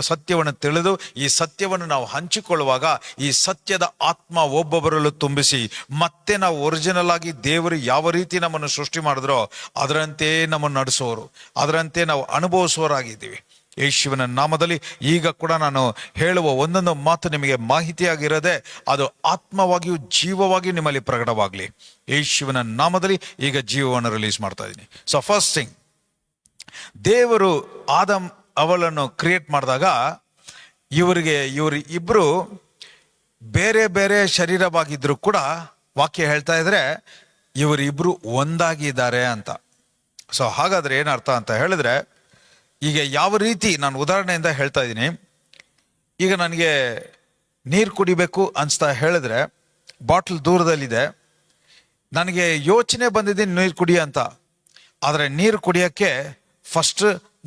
ಸತ್ಯವನ್ನು ತಿಳಿದು ಈ ಸತ್ಯವನ್ನು ನಾವು ಹಂಚಿಕೊಳ್ಳುವಾಗ ಈ ಸತ್ಯದ ಆತ್ಮ ಒಬ್ಬೊಬ್ಬರಲ್ಲೂ ತುಂಬಿಸಿ ಮತ್ತೆ ನಾವು ಒರಿಜಿನಲ್ ಆಗಿ ದೇವರು ಯಾವ ರೀತಿ ನಮ್ಮನ್ನು ಸೃಷ್ಟಿ ಮಾಡಿದ್ರೋ ಅದರಂತೆ ನಮ್ಮನ್ನು ನಡೆಸೋರು, ಅದರಂತೆ ನಾವು ಅನುಭವಿಸುವವರಾಗಿದ್ದೀವಿ. ಯೇಸುವಿನ ನಾಮದಲ್ಲಿ ಈಗ ಕೂಡ ನಾನು ಹೇಳುವ ಒಂದೊಂದು ಮಾತು ನಿಮಗೆ ಮಾಹಿತಿಯಾಗಿರದೆ ಅದು ಆತ್ಮವಾಗಿಯೂ ಜೀವವಾಗಿಯೂ ನಿಮ್ಮಲ್ಲಿ ಪ್ರಕಟವಾಗಲಿ. ಯೇಸುವಿನ ನಾಮದಲ್ಲಿ ಈಗ ಜೀವವನ್ನು ರಿಲೀಸ್ ಮಾಡ್ತಾ ಇದ್ದೀನಿ. ಸೊ ಫಸ್ಟ್ ಥಿಂಗ್, ದೇವರು ಆದಮ್ ಅವಳನ್ನು ಕ್ರಿಯೇಟ್ ಮಾಡಿದಾಗ ಇವರು ಇಬ್ರು ಬೇರೆ ಬೇರೆ ಶರೀರವಾಗಿದ್ರು ಕೂಡ ವಾಕ್ಯ ಹೇಳ್ತಾ ಇದ್ರೆ ಇವರಿಬ್ರು ಒಂದಾಗಿದ್ದಾರೆ ಅಂತ. ಸೊ ಹಾಗಾದ್ರೆ ಏನರ್ಥ ಅಂತ ಹೇಳಿದ್ರೆ, ಈಗ ಯಾವ ರೀತಿ ನಾನು ಉದಾಹರಣೆಯಿಂದ ಹೇಳ್ತಾ ಇದ್ದೀನಿ, ಈಗ ನನಗೆ ನೀರು ಕುಡಿಬೇಕು ಅನ್ಸ್ತಾ ಹೇಳಿದ್ರೆ ಬಾಟ್ಲ್ ದೂರದಲ್ಲಿದೆ, ನನಗೆ ಯೋಚನೆ ಬಂದಿದೆ ನೀರು ಕುಡಿಯ ಅಂತ. ಆದರೆ ನೀರು ಕುಡಿಯೋಕ್ಕೆ ಫಸ್ಟ್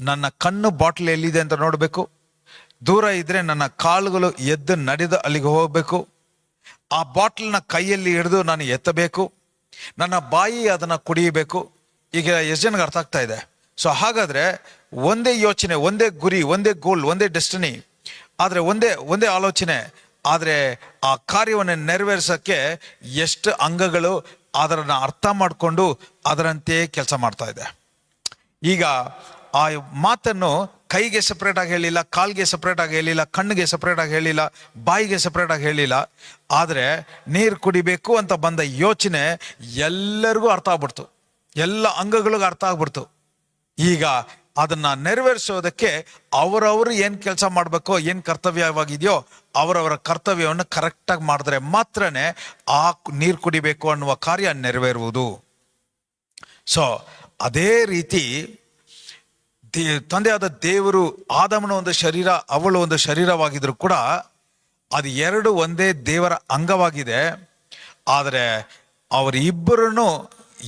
ನನ್ನ ಕಣ್ಣು ಬಾಟ್ಲ್ ಎಲ್ಲಿದೆ ಅಂತ ನೋಡಬೇಕು, ದೂರ ಇದ್ರೆ ನನ್ನ ಕಾಲುಗಳು ಎದ್ದು ನಡೆದು ಅಲ್ಲಿಗೆ ಹೋಗಬೇಕು, ಆ ಬಾಟ್ಲನ್ನ ಕೈಯಲ್ಲಿ ಹಿಡಿದು ನಾನು ಎತ್ತಬೇಕು, ನನ್ನ ಬಾಯಿ ಅದನ್ನು ಕುಡಿಯಬೇಕು. ಈಗ ಎಷ್ಟು ಜನಕ್ಕೆ ಅರ್ಥ ಆಗ್ತಾ ಇದೆ? ಸೊ ಹಾಗಾದ್ರೆ ಒಂದೇ ಯೋಚನೆ, ಒಂದೇ ಗುರಿ, ಒಂದೇ ಗೋಲ್, ಒಂದೇ ಡೆಸ್ಟಿನಿ, ಆದರೆ ಒಂದೇ ಆಲೋಚನೆ. ಆದರೆ ಆ ಕಾರ್ಯವನ್ನು ನೆರವೇರಿಸೋಕ್ಕೆ ಎಷ್ಟು ಅಂಗಗಳು ಅದರನ್ನು ಅರ್ಥ ಮಾಡಿಕೊಂಡು ಅದರಂತೆ ಕೆಲಸ ಮಾಡ್ತಾ ಇದೆ. ಈಗ ಆ ಮಾತನ್ನು ಕೈಗೆ ಸಪ್ರೇಟ್ ಆಗಿ ಹೇಳಿಲ್ಲ, ಕಾಲ್ಗೆ ಸಪ್ರೇಟ್ ಆಗಿ ಹೇಳಿಲ್ಲ, ಕಣ್ಣಿಗೆ ಸಪ್ರೇಟ್ ಆಗಿ ಹೇಳಿಲ್ಲ, ಬಾಯಿಗೆ ಸಪ್ರೇಟ್ ಆಗಿ ಹೇಳಿಲ್ಲ. ಆದರೆ ನೀರು ಕುಡಿಬೇಕು ಅಂತ ಬಂದ ಯೋಚನೆ ಎಲ್ಲರಿಗೂ ಅರ್ಥ ಆಗ್ಬಿಡ್ತು, ಎಲ್ಲ ಅಂಗಗಳಿಗೂ ಅರ್ಥ ಆಗ್ಬಿಡ್ತು. ಈಗ ಅದನ್ನ ನೆರವೇರಿಸೋದಕ್ಕೆ ಅವರವರು ಏನ್ ಕೆಲಸ ಮಾಡ್ಬೇಕೋ, ಏನ್ ಕರ್ತವ್ಯವಾಗಿದೆಯೋ ಅವರವರ ಕರ್ತವ್ಯವನ್ನು ಕರೆಕ್ಟಾಗಿ ಮಾಡಿದ್ರೆ ಮಾತ್ರನೇ ಆ ನೀರು ಕುಡಿಬೇಕು ಅನ್ನುವ ಕಾರ್ಯ ನೆರವೇರುವುದು. ಸೊ ಅದೇ ರೀತಿ ತಂದೆಯಾದ ದೇವರು ಆದಮನ ಒಂದು ಶರೀರ, ಅವಳು ಒಂದು ಶರೀರವಾಗಿದ್ರು ಕೂಡ ಅದು ಎರಡು ಒಂದೇ ದೇವರ ಅಂಗವಾಗಿದೆ. ಆದರೆ ಅವರಿಬ್ಬರನ್ನು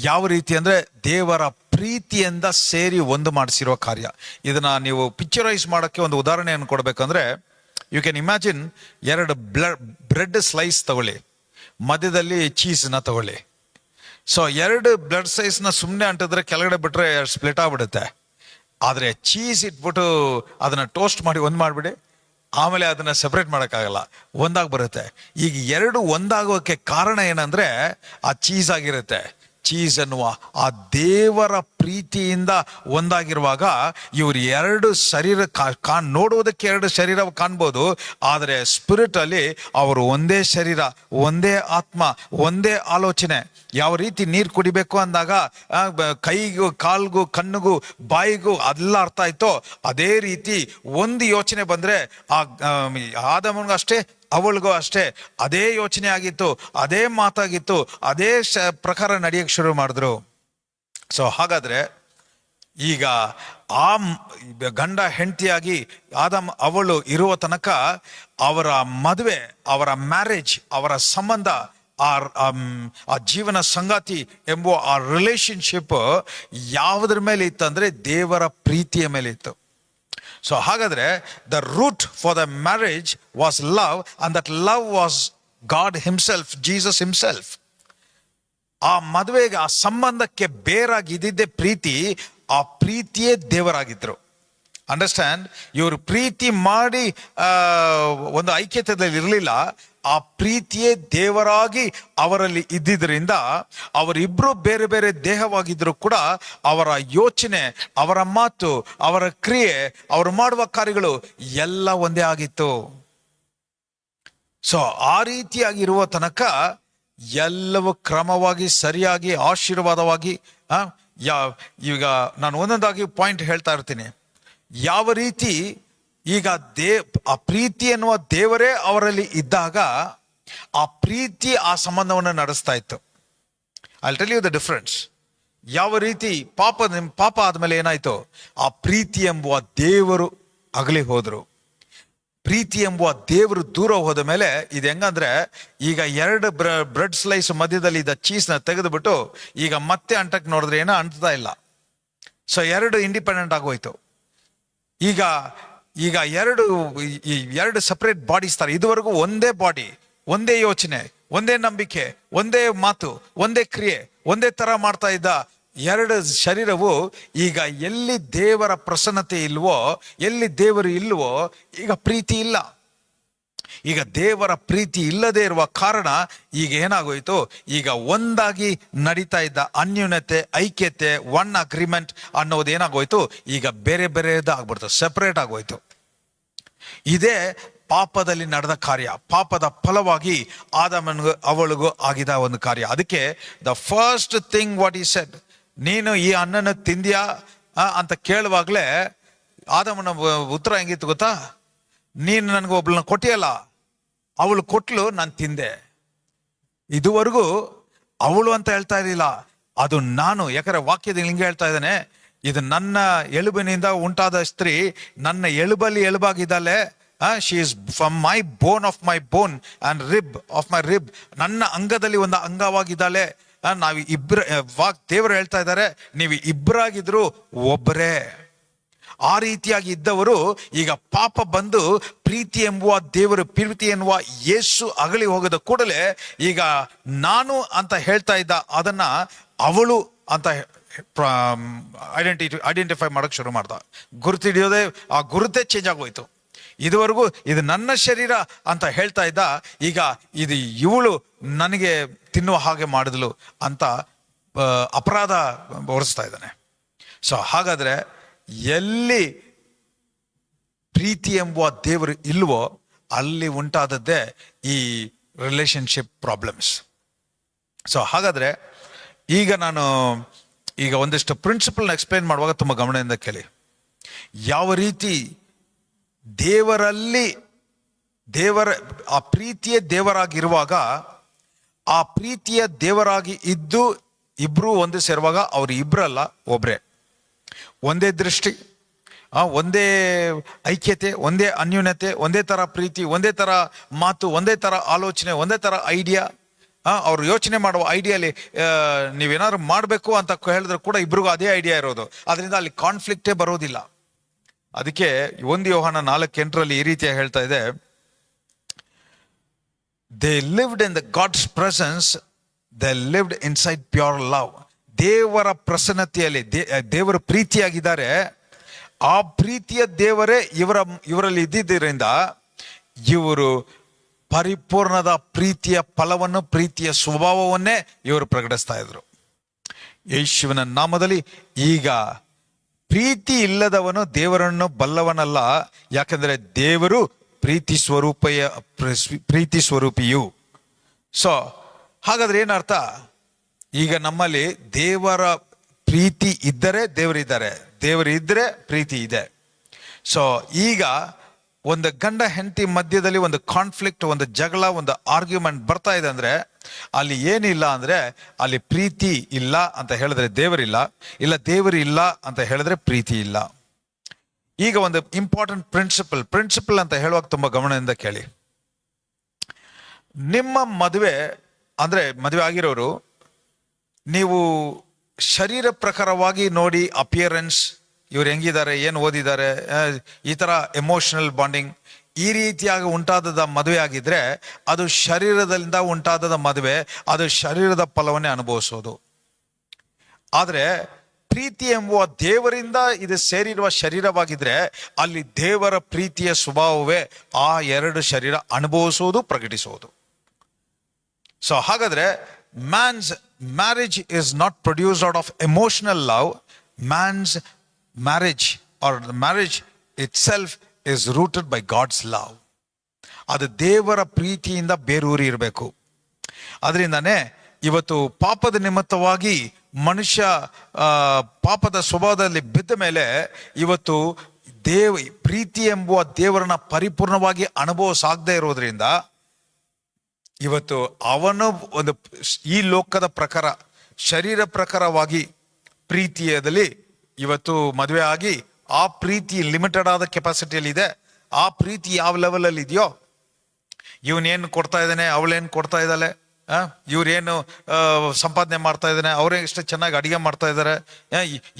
ಯಾವ ರೀತಿ ಅಂದ್ರೆ ದೇವರ ಪ್ರೀತಿಯಿಂದ ಸೇರಿ ಒಂದು ಮಾಡಿಸಿರುವ ಕಾರ್ಯ. ಇದನ್ನ ನೀವು ಪಿಕ್ಚರೈಸ್ ಮಾಡೋಕ್ಕೆ ಒಂದು ಉದಾಹರಣೆಯನ್ನು ಕೊಡ್ಬೇಕಂದ್ರೆ, ಯು ಕ್ಯಾನ್ ಇಮ್ಯಾಜಿನ್, ಎರಡು ಬ್ರೆಡ್ ಸ್ಲೈಸ್ ತಗೊಳ್ಳಿ, ಮಧ್ಯದಲ್ಲಿ ಚೀಸ್ನ ತಗೊಳ್ಳಿ. ಸೊ ಎರಡು ಬ್ರೆಡ್ ಸ್ಲೈಸ್ನ ಸುಮ್ಮನೆ ಅಂಟಿದ್ರೆ ಕೆಳಗಡೆ ಬಿಟ್ರೆ ಸ್ಪ್ಲಿಟ್ ಆಗ್ಬಿಡುತ್ತೆ. ಆದರೆ ಚೀಸ್ ಇಟ್ಬಿಟ್ಟು ಅದನ್ನ ಟೋಸ್ಟ್ ಮಾಡಿ ಒಂದು ಮಾಡಿಬಿಡಿ, ಆಮೇಲೆ ಅದನ್ನ ಸೆಪರೇಟ್ ಮಾಡೋಕ್ಕಾಗಲ್ಲ, ಒಂದಾಗಿ ಬರುತ್ತೆ. ಈಗ ಎರಡು ಒಂದಾಗೋಕ್ಕೆ ಕಾರಣ ಏನಂದ್ರೆ ಆ ಚೀಸ್ ಆಗಿರುತ್ತೆ. ಚೀಸ್ ಅನ್ನುವ ಆ ದೇವರ ಪ್ರೀತಿಯಿಂದ ಒಂದಾಗಿರುವಾಗ ಇವರು ಎರಡು ಶರೀರ ನೋಡುವುದಕ್ಕೆ ಎರಡು ಶರೀರ ಕಾಣ್ಬೋದು, ಆದರೆ ಸ್ಪಿರಿಟ್ ಅಲ್ಲಿ ಅವರು ಒಂದೇ ಶರೀರ, ಒಂದೇ ಆತ್ಮ, ಒಂದೇ ಆಲೋಚನೆ. ಯಾವ ರೀತಿ ನೀರು ಕುಡಿಬೇಕು ಅಂದಾಗ ಕೈಗೂ, ಕಾಲ್ಗೂ, ಕಣ್ಣಿಗೂ, ಬಾಯಿಗೂ ಅದೆಲ್ಲ ಅರ್ಥ ಆಯ್ತೋ, ಅದೇ ರೀತಿ ಒಂದು ಯೋಚನೆ ಬಂದ್ರೆ ಆ ಆದಮನಿಗೂ ಅಷ್ಟೇ, ಅವಳಿಗೂ ಅಷ್ಟೇ ಅದೇ ಯೋಚನೆ ಆಗಿತ್ತು, ಅದೇ ಮಾತಾಗಿತ್ತು, ಅದೇ ಪ್ರಕಾರ ನಡೆಯಕ್ಕೆ ಶುರು ಮಾಡಿದ್ರು. ಸೊ ಹಾಗಾದ್ರೆ ಈಗ ಆ ಗಂಡ ಹೆಂಡತಿಯಾಗಿ ಆದಮ್ ಅವಳು ಇರುವ ತನಕ ಅವರ ಮದುವೆ, ಅವರ ಮ್ಯಾರೇಜ್, ಅವರ ಸಂಬಂಧ, ಆ ಜೀವನ ಸಂಗಾತಿ ಎಂಬ ಆ ರಿಲೇಶನ್ಶಿಪ್ ಯಾವುದ್ರ ಮೇಲೆ ಇತ್ತು ಅಂದ್ರೆ ದೇವರ ಪ್ರೀತಿಯ ಮೇಲೆ ಇತ್ತು. ಸೊ ಹಾಗಾದ್ರೆ the root for the marriage was love, and that love was God himself, Jesus himself. ಆ ಮದುವೆಗೆ, ಆ ಸಂಬಂಧಕ್ಕೆ ಬೇರಾಗಿ ಇದ್ದಿದ್ದೇ ಪ್ರೀತಿ. ಆ ಪ್ರೀತಿಯೇ ದೇವರಾಗಿದ್ರು. ಅಂಡರ್ಸ್ಟ್ಯಾಂಡ್? ಇವರು ಪ್ರೀತಿ ಮಾಡಿ ಒಂದು ಐಕ್ಯತೆಯಲ್ಲಿ ಇರಲಿಲ್ಲ. ಆ ಪ್ರೀತಿಯೇ ದೇವರಾಗಿ ಅವರಲ್ಲಿ ಇದ್ದಿದ್ದರಿಂದ ಅವರಿಬ್ರು ಬೇರೆ ಬೇರೆ ದೇಹವಾಗಿದ್ರು ಕೂಡ ಅವರ ಯೋಚನೆ, ಅವರ ಮಾತು, ಅವರ ಕ್ರಿಯೆ, ಅವರು ಮಾಡುವ ಕಾರ್ಯಗಳು ಎಲ್ಲ ಒಂದೇ ಆಗಿತ್ತು. ಸೊ ಆ ರೀತಿಯಾಗಿರುವ ತನಕ ಎಲ್ಲವೂ ಕ್ರಮವಾಗಿ, ಸರಿಯಾಗಿ, ಆಶೀರ್ವಾದವಾಗಿ. ಈಗ ನಾನು ಒಂದೊಂದಾಗಿ ಪಾಯಿಂಟ್ ಹೇಳ್ತಾ ಇರ್ತೀನಿ. ಯಾವ ರೀತಿ ಈಗ ಆ ಪ್ರೀತಿ ಎನ್ನುವ ದೇವರೇ ಅವರಲ್ಲಿ ಇದ್ದಾಗ ಆ ಪ್ರೀತಿ ಆ ಸಂಬಂಧವನ್ನು ನಡೆಸ್ತಾ ಇತ್ತು. I tell you the difference. ಯಾವ ರೀತಿ ಪಾಪ ಆದ್ಮೇಲೆ ಏನಾಯ್ತು, ಆ ಪ್ರೀತಿ ಎಂಬುವ ದೇವರು ಅಗಲಿ ಹೋದ್ರು. ಪ್ರೀತಿ ಎಂಬುವ ದೇವರು ದೂರ ಹೋದ ಮೇಲೆ ಇದು ಹೆಂಗಂದ್ರೆ, ಈಗ 2 ಬ್ರೆಡ್ ಸ್ಲೈಸ್ ಮಧ್ಯದಲ್ಲಿ ಇದ್ದ ಚೀಸ್ನ ತೆಗೆದುಬಿಟ್ಟು ಈಗ ಮತ್ತೆ ಅಂಟಕ್ಕೆ ನೋಡಿದ್ರೆ ಏನೋ ಅಂಟ್ತಾ ಇಲ್ಲ. ಸೊ 2 ಇಂಡಿಪೆಂಡೆಂಟ್ ಆಗೋಯ್ತು. ಈಗ ಎರಡು ಸಪರೇಟ್ ಬಾಡೀಸ್ ತರ. ಇದುವರೆಗೂ ಒಂದೇ ಬಾಡಿ, ಒಂದೇ ಯೋಚನೆ, ಒಂದೇ ನಂಬಿಕೆ, ಒಂದೇ ಮಾತು, ಒಂದೇ ಕ್ರಿಯೆ, ಒಂದೇ ತರ ಮಾಡ್ತಾ ಇದ್ದ 2 ಶರೀರವು ಈಗ ಎಲ್ಲಿ ದೇವರ ಪ್ರಸನ್ನತೆ ಇಲ್ವೋ, ಎಲ್ಲಿ ದೇವರು ಇಲ್ವೋ, ಈಗ ಪ್ರೀತಿ ಇಲ್ಲ. ಈಗ ದೇವರ ಪ್ರೀತಿ ಇಲ್ಲದೆ ಇರುವ ಕಾರಣ ಈಗ ಏನಾಗೋಯ್ತು, ಈಗ ಒಂದಾಗಿ ನಡೀತಾ ಇದ್ದ ಅನ್ಯೂನ್ಯತೆ, ಐಕ್ಯತೆ, ಒನ್ ಅಗ್ರಿಮೆಂಟ್ ಅನ್ನೋದು ಏನಾಗೋಯ್ತು, ಈಗ ಬೇರೆ ಬೇರೆದಾಗ್ಬಿಡ್ತು, ಸೆಪರೇಟ್ ಆಗೋಯ್ತು. ಇದೇ ಪಾಪದಲ್ಲಿ ನಡೆದ ಕಾರ್ಯ. ಪಾಪದ ಫಲವಾಗಿ ಆದಾಮನಿಗೂ ಅವಳಿಗೂ ಆಗಿದ ಒಂದು ಕಾರ್ಯ. ಅದಕ್ಕೆ the first thing what he said, ನೀನು ಈ ಹಣ್ಣನ್ನು ತಿಂದ್ಯಾ ಅಂತ ಕೇಳುವಾಗ್ಲೇ ಆದಾಮನ ಉತ್ತರ ಹೆಂಗಿತ್ತು ಗೊತ್ತಾ? ನೀನು ನನಗೆ ಒಬ್ಳನ್ನ ಕೊಟ್ಟಿಯಲ್ಲ, ಅವಳು ಕೊಟ್ಲು, ನಾನು ತಿಂದೆ. ಇದುವರೆಗೂ ಅವಳು ಅಂತ ಹೇಳ್ತಾ ಇರಲಿಲ್ಲ, ಅದು ನಾನು. ಯಾಕಂದ್ರೆ ವಾಕ್ಯದಲ್ಲಿ ಹಿಂಗೆ ಹೇಳ್ತಾ ಇದ್ದಾನೆ, ಇದು ನನ್ನ ಎಲುಬಿನಿಂದ ಉಂಟಾದ ಸ್ತ್ರೀ, ನನ್ನ ಎಲುಬಲ್ಲಿ ಎಲುಬಾಗಿದ್ದಾಳೆ. She is from my bone of my bone and rib of my rib. ನನ್ನ ಅಂಗದಲ್ಲಿ ಒಂದು ಅಂಗವಾಗಿದ್ದಾಳೆ. ನಾವು ದೇವರು ಹೇಳ್ತಾ ಇದ್ದಾರೆ, ನೀವು ಇಬ್ಬರಾಗಿದ್ರು ಒಬ್ಬರೇ. ಆ ರೀತಿಯಾಗಿ ಇದ್ದವರು ಈಗ ಪಾಪ ಬಂದು ಪ್ರೀತಿ ಎಂಬುವ ದೇವರು, ಪ್ರೀತಿ ಎನ್ನುವ ಯೇಸು ಅಗಲಿ ಹೋಗದ ಕೂಡಲೇ ಈಗ ನಾನು ಅಂತ ಹೇಳ್ತಾ ಇದ್ದ ಅದನ್ನ ಅವಳು ಅಂತ ಐಡೆಂಟಿಫೈ ಮಾಡಕ್ ಶುರು ಮಾಡ್ದ. ಗುರುತಿಡಿಯೋದೇ, ಆ ಗುರುತೇ ಚೇಂಜ್ ಆಗೋಯ್ತು. ಇದುವರೆಗೂ ಇದು ನನ್ನ ಶರೀರ ಅಂತ ಹೇಳ್ತಾ ಇದ್ದ, ಈಗ ಇದು ಇವಳು ನನಗೆ ತಿನ್ನುವ ಹಾಗೆ ಮಾಡಿದ್ಲು ಅಂತ ಅಪರಾಧ ಹೊರಿಸ್ತಾ ಇದ್ದಾನೆ. ಸೊ ಹಾಗಾದ್ರೆ ಎಲ್ಲಿ ಪ್ರೀತಿ ಎಂಬುವ ದೇವರು ಇಲ್ವೋ ಅಲ್ಲಿ ಉಂಟಾದದ್ದೇ ಈ ರಿಲೇಶನ್ಶಿಪ್ ಪ್ರಾಬ್ಲಮ್ಸ್. ಸೊ ಹಾಗಾದ್ರೆ ಈಗ ಒಂದಿಷ್ಟು ಪ್ರಿನ್ಸಿಪಲ್ನ ಎಕ್ಸ್ಪ್ಲೇನ್ ಮಾಡುವಾಗ ತುಂಬ ಗಮನದಿಂದ ಕೇಳಿ. ಯಾವ ರೀತಿ ದೇವರ ಆ ಪ್ರೀತಿಯೇ ದೇವರಾಗಿರುವಾಗ, ಆ ಪ್ರೀತಿಯ ದೇವರಾಗಿ ಇದ್ದು ಇಬ್ರು ಒಂದು ಸೇರುವಾಗ ಅವ್ರು ಇಬ್ರಲ್ಲ, ಒಬ್ರೇ. ಒಂದೇ ದೃಷ್ಟಿ, ಒಂದೇ ಐಕ್ಯತೆ, ಒಂದೇ ಅನ್ಯೂನ್ಯತೆ, ಒಂದೇ ತರ ಪ್ರೀತಿ, ಒಂದೇ ತರ ಮಾತು, ಒಂದೇ ತರ ಆಲೋಚನೆ, ಒಂದೇ ತರ ಐಡಿಯಾ. ಅವ್ರು ಯೋಚನೆ ಮಾಡುವ ಐಡಿಯಲ್ಲಿ ನೀವೇನಾದ್ರು ಮಾಡಬೇಕು ಅಂತ ಹೇಳಿದ್ರು ಕೂಡ ಇಬ್ರಿಗೂ ಅದೇ ಐಡಿಯಾ ಇರೋದು. ಅದರಿಂದ ಅಲ್ಲಿ ಕಾನ್ಫ್ಲಿಕ್ಟೇ ಬರೋದಿಲ್ಲ. ಅದಕ್ಕೆ 1 ಯೋಹಾನ 4:8 ಈ ರೀತಿಯಾಗಿ ಹೇಳ್ತಾ ಇದೆ, they lived in the God's presence, they lived inside pure love. ದೇವರ ಪ್ರಸನ್ನತೆಯಲ್ಲಿ ದೇವರ ಪ್ರೀತಿಯಾಗಿದ್ದಾರೆ. ಆ ಪ್ರೀತಿಯ ದೇವರೇ ಇವರಲ್ಲಿ ಇದ್ದಿದ್ದರಿಂದ ಇವರು ಪರಿಪೂರ್ಣದ ಪ್ರೀತಿಯ ಫಲವನ್ನು, ಪ್ರೀತಿಯ ಸ್ವಭಾವವನ್ನೇ ಇವರು ಪ್ರಕಟಿಸ್ತಾ ಇದ್ರು. ಯೇಸುವಿನ ನಾಮದಲ್ಲಿ ಈಗ ಪ್ರೀತಿ ಇಲ್ಲದವನು ದೇವರನ್ನು ಬಲ್ಲವನಲ್ಲ, ಯಾಕಂದ್ರೆ ದೇವರು ಪ್ರೀತಿ ಸ್ವರೂಪಿಯು. ಸೊ ಹಾಗಾದ್ರೆ ಏನರ್ಥ? ಈಗ ನಮ್ಮಲ್ಲಿ ದೇವರ ಪ್ರೀತಿ ಇದ್ದರೆ ದೇವರಿದ್ದಾರೆ, ದೇವರು ಇದ್ರೆ ಪ್ರೀತಿ ಇದೆ. ಸೊ ಈಗ ಒಂದು ಗಂಡ ಹೆಂಡತಿ ಮಧ್ಯದಲ್ಲಿ ಒಂದು ಕಾನ್ಫ್ಲಿಕ್ಟ್, ಒಂದು ಜಗಳ, ಒಂದು ಆರ್ಗ್ಯುಮೆಂಟ್ ಬರ್ತಾ ಇದೆ ಅಂದ್ರೆ ಅಲ್ಲಿ ಏನಿಲ್ಲ ಅಂದ್ರೆ ಅಲ್ಲಿ ಪ್ರೀತಿ ಇಲ್ಲ ಅಂತ ಹೇಳಿದ್ರೆ ದೇವರಿಲ್ಲ, ಇಲ್ಲ ದೇವರು ಇಲ್ಲ ಅಂತ ಹೇಳಿದ್ರೆ ಪ್ರೀತಿ ಇಲ್ಲ. ಈಗ ಒಂದು ಇಂಪಾರ್ಟೆಂಟ್ ಪ್ರಿನ್ಸಿಪಲ್ ಅಂತ ಹೇಳುವಾಗ ತುಂಬಾ ಗಮನದಿಂದ ಕೇಳಿ. ನಿಮ್ಮ ಮದುವೆ ಆಗಿರೋರು, ನೀವು ಶರೀರ ಪ್ರಕಾರವಾಗಿ ನೋಡಿ, ಅಪಿಯರೆನ್ಸ್, ಇವ್ರು ಹೆಂಗಿದ್ದಾರೆ, ಏನು ಓದಿದ್ದಾರೆ, ಈ ತರ ಎಮೋಷನಲ್ ಬಾಂಡಿಂಗ್, ಈ ರೀತಿಯಾಗಿ ಉಂಟಾದ ಮದುವೆ ಆಗಿದ್ರೆ ಅದು ಶರೀರದಿಂದ ಉಂಟಾದ ಮದುವೆ, ಅದು ಶರೀರದ ಫಲವನ್ನೇ ಅನುಭವಿಸೋದು. ಆದರೆ ಪ್ರೀತಿ ಎಂಬುವ ದೇವರಿಂದ ಇದು ಸೇರಿರುವ ಶರೀರವಾಗಿದ್ರೆ ಅಲ್ಲಿ ದೇವರ ಪ್ರೀತಿಯ ಸ್ವಭಾವವೇ ಆ ಎರಡು ಶರೀರ ಅನುಭವಿಸುವುದು, ಪ್ರಕಟಿಸುವುದು. ಸೊ ಹಾಗಾದ್ರೆ man's marriage is not produced out of emotional love. Man's marriage or marriage itself is rooted by God's love. ಅದು ದೇವರ ಪ್ರೀತಿಯಿಂದ ಬೇರೂರಿ ಇರಬೇಕು. ಅದರಿಂದಾನೇ ಇವತ್ತು ಪಾಪದ ನಿಮಿತ್ತವಾಗಿ ಮನುಷ್ಯ ಪಾಪದ ಸ್ವಭಾವದಲ್ಲಿ ಬಿದ್ದ ಮೇಲೆ ಇವತ್ತು ಪ್ರೀತಿ ಎಂಬುವ ದೇವರನ್ನ ಪರಿಪೂರ್ಣವಾಗಿ ಅನುಭವಿಸಾಗದೇ ಇರೋದ್ರಿಂದ ಇವತ್ತು ಅವನು ಒಂದು ಈ ಲೋಕದ ಪ್ರಕಾರ ಶರೀರ ಪ್ರಕಾರವಾಗಿ ಪ್ರೀತಿಯದಲ್ಲಿ ಇವತ್ತು ಮದುವೆ ಆಗಿ ಆ ಪ್ರೀತಿ ಲಿಮಿಟೆಡ್ ಆದ ಕೆಪಾಸಿಟಿಯಲ್ಲಿ ಇದೆ. ಆ ಪ್ರೀತಿ ಯಾವ ಲೆವೆಲ್ ಅಲ್ಲಿ ಇದೆಯೋ, ಇವನೇನು ಕೊಡ್ತಾ ಇದ್ದಾನೆ, ಅವಳೇನು ಕೊಡ್ತಾ ಇದ್ದಾಳೆ, ಇವ್ರೇನು ಸಂಪಾದನೆ ಮಾಡ್ತಾ ಇದ್ದಾನೆ, ಅವರೇ ಎಷ್ಟು ಚೆನ್ನಾಗಿ ಅಡಿಗೆ ಮಾಡ್ತಾ ಇದ್ದಾರೆ,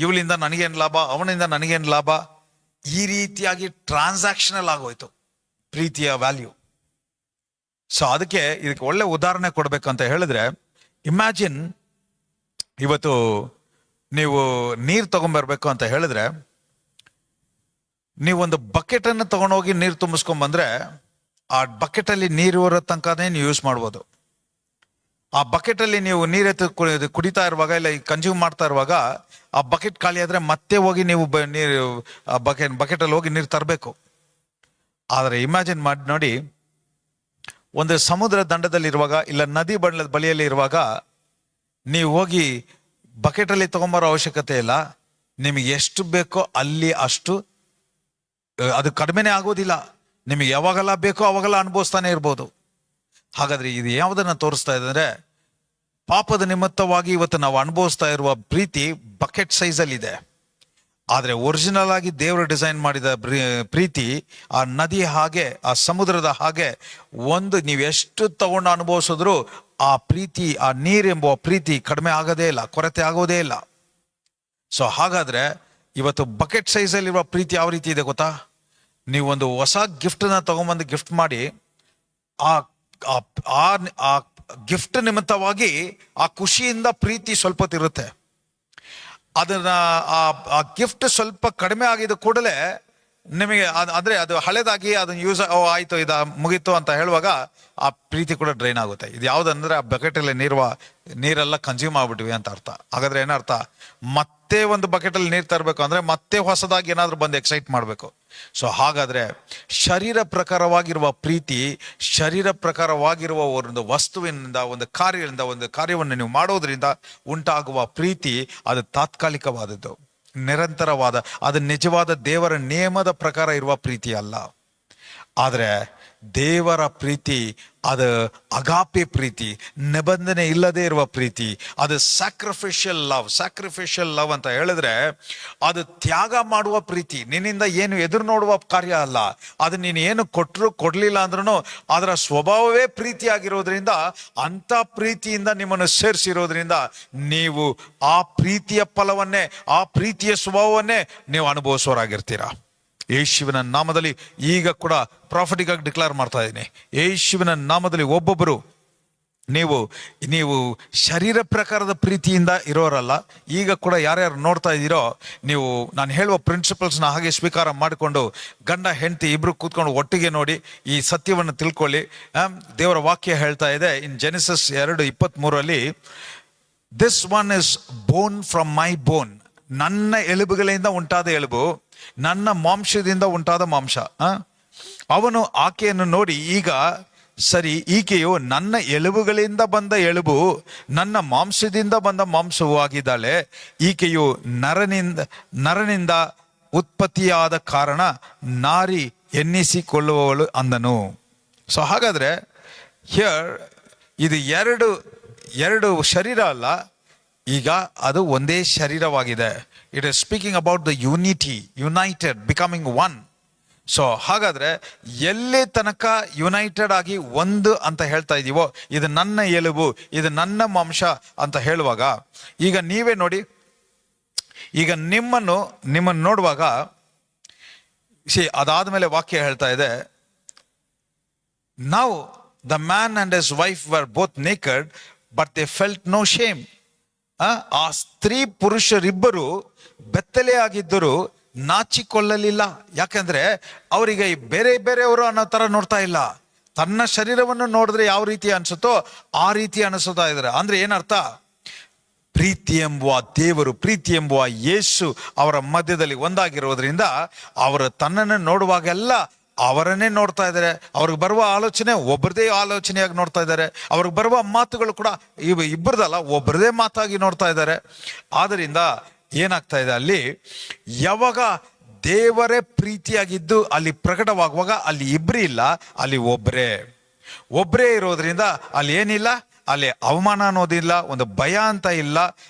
ಇವಳಿಂದ ನನಗೇನು ಲಾಭ, ಅವನಿಂದ ನನಗೇನು ಲಾಭ, ಈ ರೀತಿಯಾಗಿ ಟ್ರಾನ್ಸಾಕ್ಷನಲ್ ಆಗೋಯ್ತು ಪ್ರೀತಿಯ ವ್ಯಾಲ್ಯೂ. ಸೊ ಅದಕ್ಕೆ ಇದಕ್ಕೆ ಒಳ್ಳೆ ಉದಾಹರಣೆ ಕೊಡ್ಬೇಕಂತ ಹೇಳಿದ್ರೆ, ಇಮ್ಯಾಜಿನ್ ಇವತ್ತು ನೀವು ನೀರು ತಗೊಂಡ್ಬರ್ಬೇಕು ಅಂತ ಹೇಳಿದ್ರೆ, ನೀವೊಂದು ಬಕೆಟ್ ಅನ್ನು ತಗೊಂಡೋಗಿ ನೀರು ತುಂಬಿಸ್ಕೊಂಡ್ ಬಂದ್ರೆ ಆ ಬಕೆಟ್ ಅಲ್ಲಿ ನೀರು ಇರೋ ತನಕನೇ ನೀವು ಯೂಸ್ ಮಾಡ್ಬೋದು. ಆ ಬಕೆಟ್ ಅಲ್ಲಿ ನೀವು ನೀರೆತ್ತು ಕುಡಿತಾ ಇರುವಾಗ ಇಲ್ಲ ಕನ್ಸ್ಯೂಮ್ ಮಾಡ್ತಾ ಇರುವಾಗ ಆ ಬಕೆಟ್ ಖಾಲಿ ಆದ್ರೆ ಮತ್ತೆ ಹೋಗಿ ನೀವು ನೀರು ಬಕೆಟ್ ಅಲ್ಲಿ ಹೋಗಿ ನೀರು ತರಬೇಕು. ಆದರೆ ಇಮ್ಯಾಜಿನ್ ಮಾಡಿ ನೋಡಿ, ಒಂದು ಸಮುದ್ರ ದಂಡದಲ್ಲಿರುವಾಗ ಇಲ್ಲ ನದಿ ಬಳಿಯಲ್ಲಿ ಇರುವಾಗ ನೀವು ಹೋಗಿ ಬಕೆಟ್ ಅಲ್ಲಿ ತಗೊಂಬರೋ ಅವಶ್ಯಕತೆ ಇಲ್ಲ. ನಿಮಗೆ ಎಷ್ಟು ಬೇಕೋ ಅಲ್ಲಿ ಅಷ್ಟು, ಅದು ಕಡಿಮೆನೇ ಆಗೋದಿಲ್ಲ. ನಿಮಗೆ ಯಾವಾಗೆಲ್ಲ ಬೇಕೋ ಅವಾಗೆಲ್ಲ ಅನುಭವಿಸ್ತಾನೆ ಇರ್ಬೋದು. ಹಾಗಾದ್ರೆ ಇದು ಯಾವುದನ್ನ ತೋರಿಸ್ತಾ ಇದೆ ಅಂದ್ರೆ, ಪಾಪದ ನಿಮಿತ್ತವಾಗಿ ಇವತ್ತು ನಾವು ಅನುಭವಿಸ್ತಾ ಇರುವ ಪ್ರೀತಿ ಬಕೆಟ್ ಸೈಜಲ್ಲಿ ಇದೆ. ಆದರೆ ಒರಿಜಿನಲ್ ಆಗಿ ದೇವರು ಡಿಸೈನ್ ಮಾಡಿದ ಪ್ರೀತಿ ಆ ನದಿ ಹಾಗೆ, ಆ ಸಮುದ್ರದ ಹಾಗೆ, ಒಂದು ನೀವು ಎಷ್ಟು ತಗೊಂಡು ಅನುಭವಿಸಿದ್ರು ಆ ಪ್ರೀತಿ, ಆ ನೀರೆಂಬುವ ಪ್ರೀತಿ ಕಡಿಮೆ ಆಗೋದೇ ಇಲ್ಲ, ಕೊರತೆ ಆಗೋದೇ ಇಲ್ಲ. ಸೊ ಹಾಗಾದ್ರೆ ಇವತ್ತು ಬಕೆಟ್ ಸೈಜಲ್ಲಿರುವ ಪ್ರೀತಿ ಯಾವ ರೀತಿ ಇದೆ ಗೊತ್ತಾ? ನೀವು ಒಂದು ಹೊಸ ಗಿಫ್ಟನ್ನ ತಗೊಂಬಂದು ಗಿಫ್ಟ್ ಮಾಡಿ ಆ ಗಿಫ್ಟ್ ನಿಮಿತ್ತವಾಗಿ ಆ ಖುಷಿಯಿಂದ ಪ್ರೀತಿ ಸ್ವಲ್ಪ ಇರುತ್ತೆ. ಅದನ್ನ ಆ ಗಿಫ್ಟ್ ಸ್ವಲ್ಪ ಕಡಿಮೆ ಆಗಿದ ಕೂಡಲೇ ನಿಮಗೆ ಅಂದ್ರೆ ಅದು ಹಳೇದಾಗಿ ಅದನ್ನ ಯೂಸ್ ಆಯ್ತು, ಇದು ಮುಗೀತು ಅಂತ ಹೇಳುವಾಗ ಆ ಪ್ರೀತಿ ಕೂಡ ಡ್ರೈನ್ ಆಗುತ್ತೆ. ಇದು ಯಾವ್ದಂದ್ರೆ ಆ ಬಕೆಟ್ ಅಲ್ಲಿ ನೀರೆಲ್ಲ ಕನ್ಸ್ಯೂಮ್ ಆಗ್ಬಿಟ್ವಿ ಅಂತ ಅರ್ಥ. ಹಾಗಾದ್ರೆ ಏನರ್ಥ? ಮತ್ತೆ ಒಂದು ಬಕೆಟ್ ಅಲ್ಲಿ ನೀರು ತರಬೇಕು ಅಂದ್ರೆ ಮತ್ತೆ ಹೊಸದಾಗಿ ಏನಾದ್ರು ಬಂದು ಎಕ್ಸೈಟ್ ಮಾಡಬೇಕು. ಸೊ ಹಾಗಾದ್ರೆ ಶರೀರ ಪ್ರಕಾರವಾಗಿರುವ ಪ್ರೀತಿ, ಶರೀರ ಪ್ರಕಾರವಾಗಿರುವ ಒಂದು ವಸ್ತುವಿನಿಂದ, ಒಂದು ಕಾರ್ಯವನ್ನು ನೀವು ಮಾಡೋದ್ರಿಂದ ಉಂಟಾಗುವ ಪ್ರೀತಿ ಅದು ತಾತ್ಕಾಲಿಕವಾದದ್ದು, ನಿರಂತರವಾದ, ಅದು ನಿಜವಾದ ದೇವರ ನಿಯಮದ ಪ್ರಕಾರ ಇರುವ ಪ್ರೀತಿ ಅಲ್ಲ. ಆದರೆ ದೇವರ ಪ್ರೀತಿ ಅದು ಅಗಾಪೆ ಪ್ರೀತಿ, ನಿಬಂಧನೆ ಇಲ್ಲದೆ ಇರುವ ಪ್ರೀತಿ, ಅದು ಸ್ಯಾಕ್ರಿಫಿಷಿಯಲ್ ಲವ್ ಅಂತ ಹೇಳಿದ್ರೆ ಅದು ತ್ಯಾಗ ಮಾಡುವ ಪ್ರೀತಿ. ನಿನ್ನಿಂದ ಏನು ಎದುರು ನೋಡುವ ಕಾರ್ಯ ಅಲ್ಲ. ಅದು ನೀನು ಏನು ಕೊಟ್ಟರು ಕೊಡ್ಲಿಲ್ಲ ಅಂದ್ರೂ ಅದರ ಸ್ವಭಾವವೇ ಪ್ರೀತಿಯಾಗಿರೋದ್ರಿಂದ, ಅಂತ ಪ್ರೀತಿಯಿಂದ ನಿಮ್ಮನ್ನು ಸೇರಿಸಿರೋದ್ರಿಂದ ನೀವು ಆ ಪ್ರೀತಿಯ ಫಲವನ್ನೇ, ಆ ಪ್ರೀತಿಯ ಸ್ವಭಾವವನ್ನೇ ನೀವು ಅನುಭವಿಸೋರಾಗಿರ್ತೀರಾ. ಯೇಸುವಿನ ನಾಮದಲ್ಲಿ ಈಗ ಕೂಡ ಪ್ರಾಫಿಟಿಕ್ ಆಗಿ ಡಿಕ್ಲೇರ್ ಮಾಡ್ತಾ ಇದ್ದೀನಿ, ಯೇಸುವಿನ ನಾಮದಲ್ಲಿ ಒಬ್ಬೊಬ್ಬರು ನೀವು ಶರೀರ ಪ್ರಕಾರದ ಪ್ರೀತಿಯಿಂದ ಇರೋರಲ್ಲ. ಈಗ ಕೂಡ ಯಾರ್ಯಾರು ನೋಡ್ತಾ ಇದ್ದೀರೋ, ನೀವು ನಾನು ಹೇಳುವ ಪ್ರಿನ್ಸಿಪಲ್ಸ್ನ ಹಾಗೆ ಸ್ವೀಕಾರ ಮಾಡಿಕೊಂಡು ಗಂಡ ಹೆಂಡತಿ ಇಬ್ರು ಕೂತ್ಕೊಂಡು ಒಟ್ಟಿಗೆ ನೋಡಿ ಈ ಸತ್ಯವನ್ನು ತಿಳ್ಕೊಳ್ಳಿ. ದೇವರ ವಾಕ್ಯ ಹೇಳ್ತಾ ಇದೆ in Genesis 2:23, this one is bone from my bone, ನನ್ನ ಎಲುಬುಗಳಿಂದ ಉಂಟಾದ ಎಲುಬು, ನನ್ನ ಮಾಂಸದಿಂದ ಉಂಟಾದ ಮಾಂಸ. ಅವನು ಆಕೆಯನ್ನು ನೋಡಿ, ಈಗ ಸರಿ, ಈಕೆಯು ನನ್ನ ಎಲುಬುಗಳಿಂದ ಬಂದ ಎಲುಬು, ನನ್ನ ಮಾಂಸದಿಂದ ಬಂದ ಮಾಂಸವೂ ಆಗಿದ್ದಾಳೆ. ಈಕೆಯು ನರನಿಂದ ಉತ್ಪತ್ತಿಯಾದ ಕಾರಣ ನಾರಿ ಎನ್ನಿಸಿಕೊಳ್ಳುವವಳು ಅಂದನು. ಸೊ ಹಾಗಾದ್ರೆ ಹಿಯರ್ ಇದು ಎರಡು ಶರೀರ ಅಲ್ಲ, ಈಗ ಅದು ಒಂದೇ ಶರೀರವಾಗಿದೆ. It is speaking about the united becoming one. So ಹಾಗಾದ್ರೆ ಎಲ್ಲಿ ತನಕ ಯುನೈಟೆಡ್ ಆಗಿ ಒಂದು ಅಂತ ಹೇಳ್ತಾ ಇದೀವೋ, ಇದು ನನ್ನ ಎಲುಬು, ಇದು ನನ್ನ ಮಾಂಸ ಅಂತ ಹೇಳುವಾಗ, ಈಗ ನೀವೇ ನೋಡಿ, ಈಗ ನಿಮ್ಮನ್ನು ನೋಡುವಾಗ ಅದಾದ್ಮೇಲೆ ವಾಕ್ಯ ಹೇಳ್ತಾ ಇದೆ, Now the man and his wife were both naked, but they felt no shame. ಆ ಸ್ತ್ರೀ ಪುರುಷರಿಬ್ಬರು ಬೆತ್ತಲೆ ಆಗಿದ್ದರು, ನಾಚಿಕೊಳ್ಳಲಿಲ್ಲ. ಯಾಕಂದ್ರೆ ಅವರಿಗೆ ಬೇರೆ ಬೇರೆಯವರು ಅನ್ನೋ ತರ ನೋಡ್ತಾ ಇಲ್ಲ. ತನ್ನ ಶರೀರವನ್ನು ನೋಡಿದ್ರೆ ಯಾವ ರೀತಿ ಅನ್ಸುತ್ತೋ ಆ ರೀತಿ ಅನಿಸ್ತಾ ಇದ್ದಾರೆ. ಅಂದ್ರೆ ಏನರ್ಥ? ಪ್ರೀತಿ ಎಂಬುವ ದೇವರು, ಪ್ರೀತಿ ಎಂಬುವ ಯೇಸು ಅವರ ಮಧ್ಯದಲ್ಲಿ ಒಂದಾಗಿರೋದ್ರಿಂದ ಅವರು ತನ್ನನ್ನು ನೋಡುವಾಗೆಲ್ಲ ಅವರನ್ನೇ ನೋಡ್ತಾ ಇದ್ದಾರೆ. ಅವ್ರಿಗೆ ಬರುವ ಆಲೋಚನೆ ಒಬ್ಬರದೇ ಆಲೋಚನೆಯಾಗಿ ನೋಡ್ತಾ ಇದ್ದಾರೆ. ಅವ್ರಿಗೆ ಬರುವ ಮಾತುಗಳು ಕೂಡ ಇಬ್ಬರದಲ್ಲ, ಒಬ್ಬರದೇ ಮಾತಾಗಿ ನೋಡ್ತಾ ಇದ್ದಾರೆ. ಆದ್ದರಿಂದ ಏನಾಗ್ತಾ ಇದೆ, ಅಲ್ಲಿ ಯಾವಾಗ ದೇವರೇ ಪ್ರೀತಿಯಾಗಿದ್ದು ಅಲ್ಲಿ ಪ್ರಕಟವಾಗುವಾಗ ಅಲ್ಲಿ ಇಬ್ಬರೇ ಇಲ್ಲ, ಅಲ್ಲಿ ಒಬ್ಬರೇ ಇರೋದ್ರಿಂದ ಅಲ್ಲಿ ಏನಿಲ್ಲ, ಅಲ್ಲಿ ಅವಮಾನ ಅನ್ನೋದಿಲ್ಲ, ಒಂದು ಭಯ ಅಂತ ಇಲ್ಲ,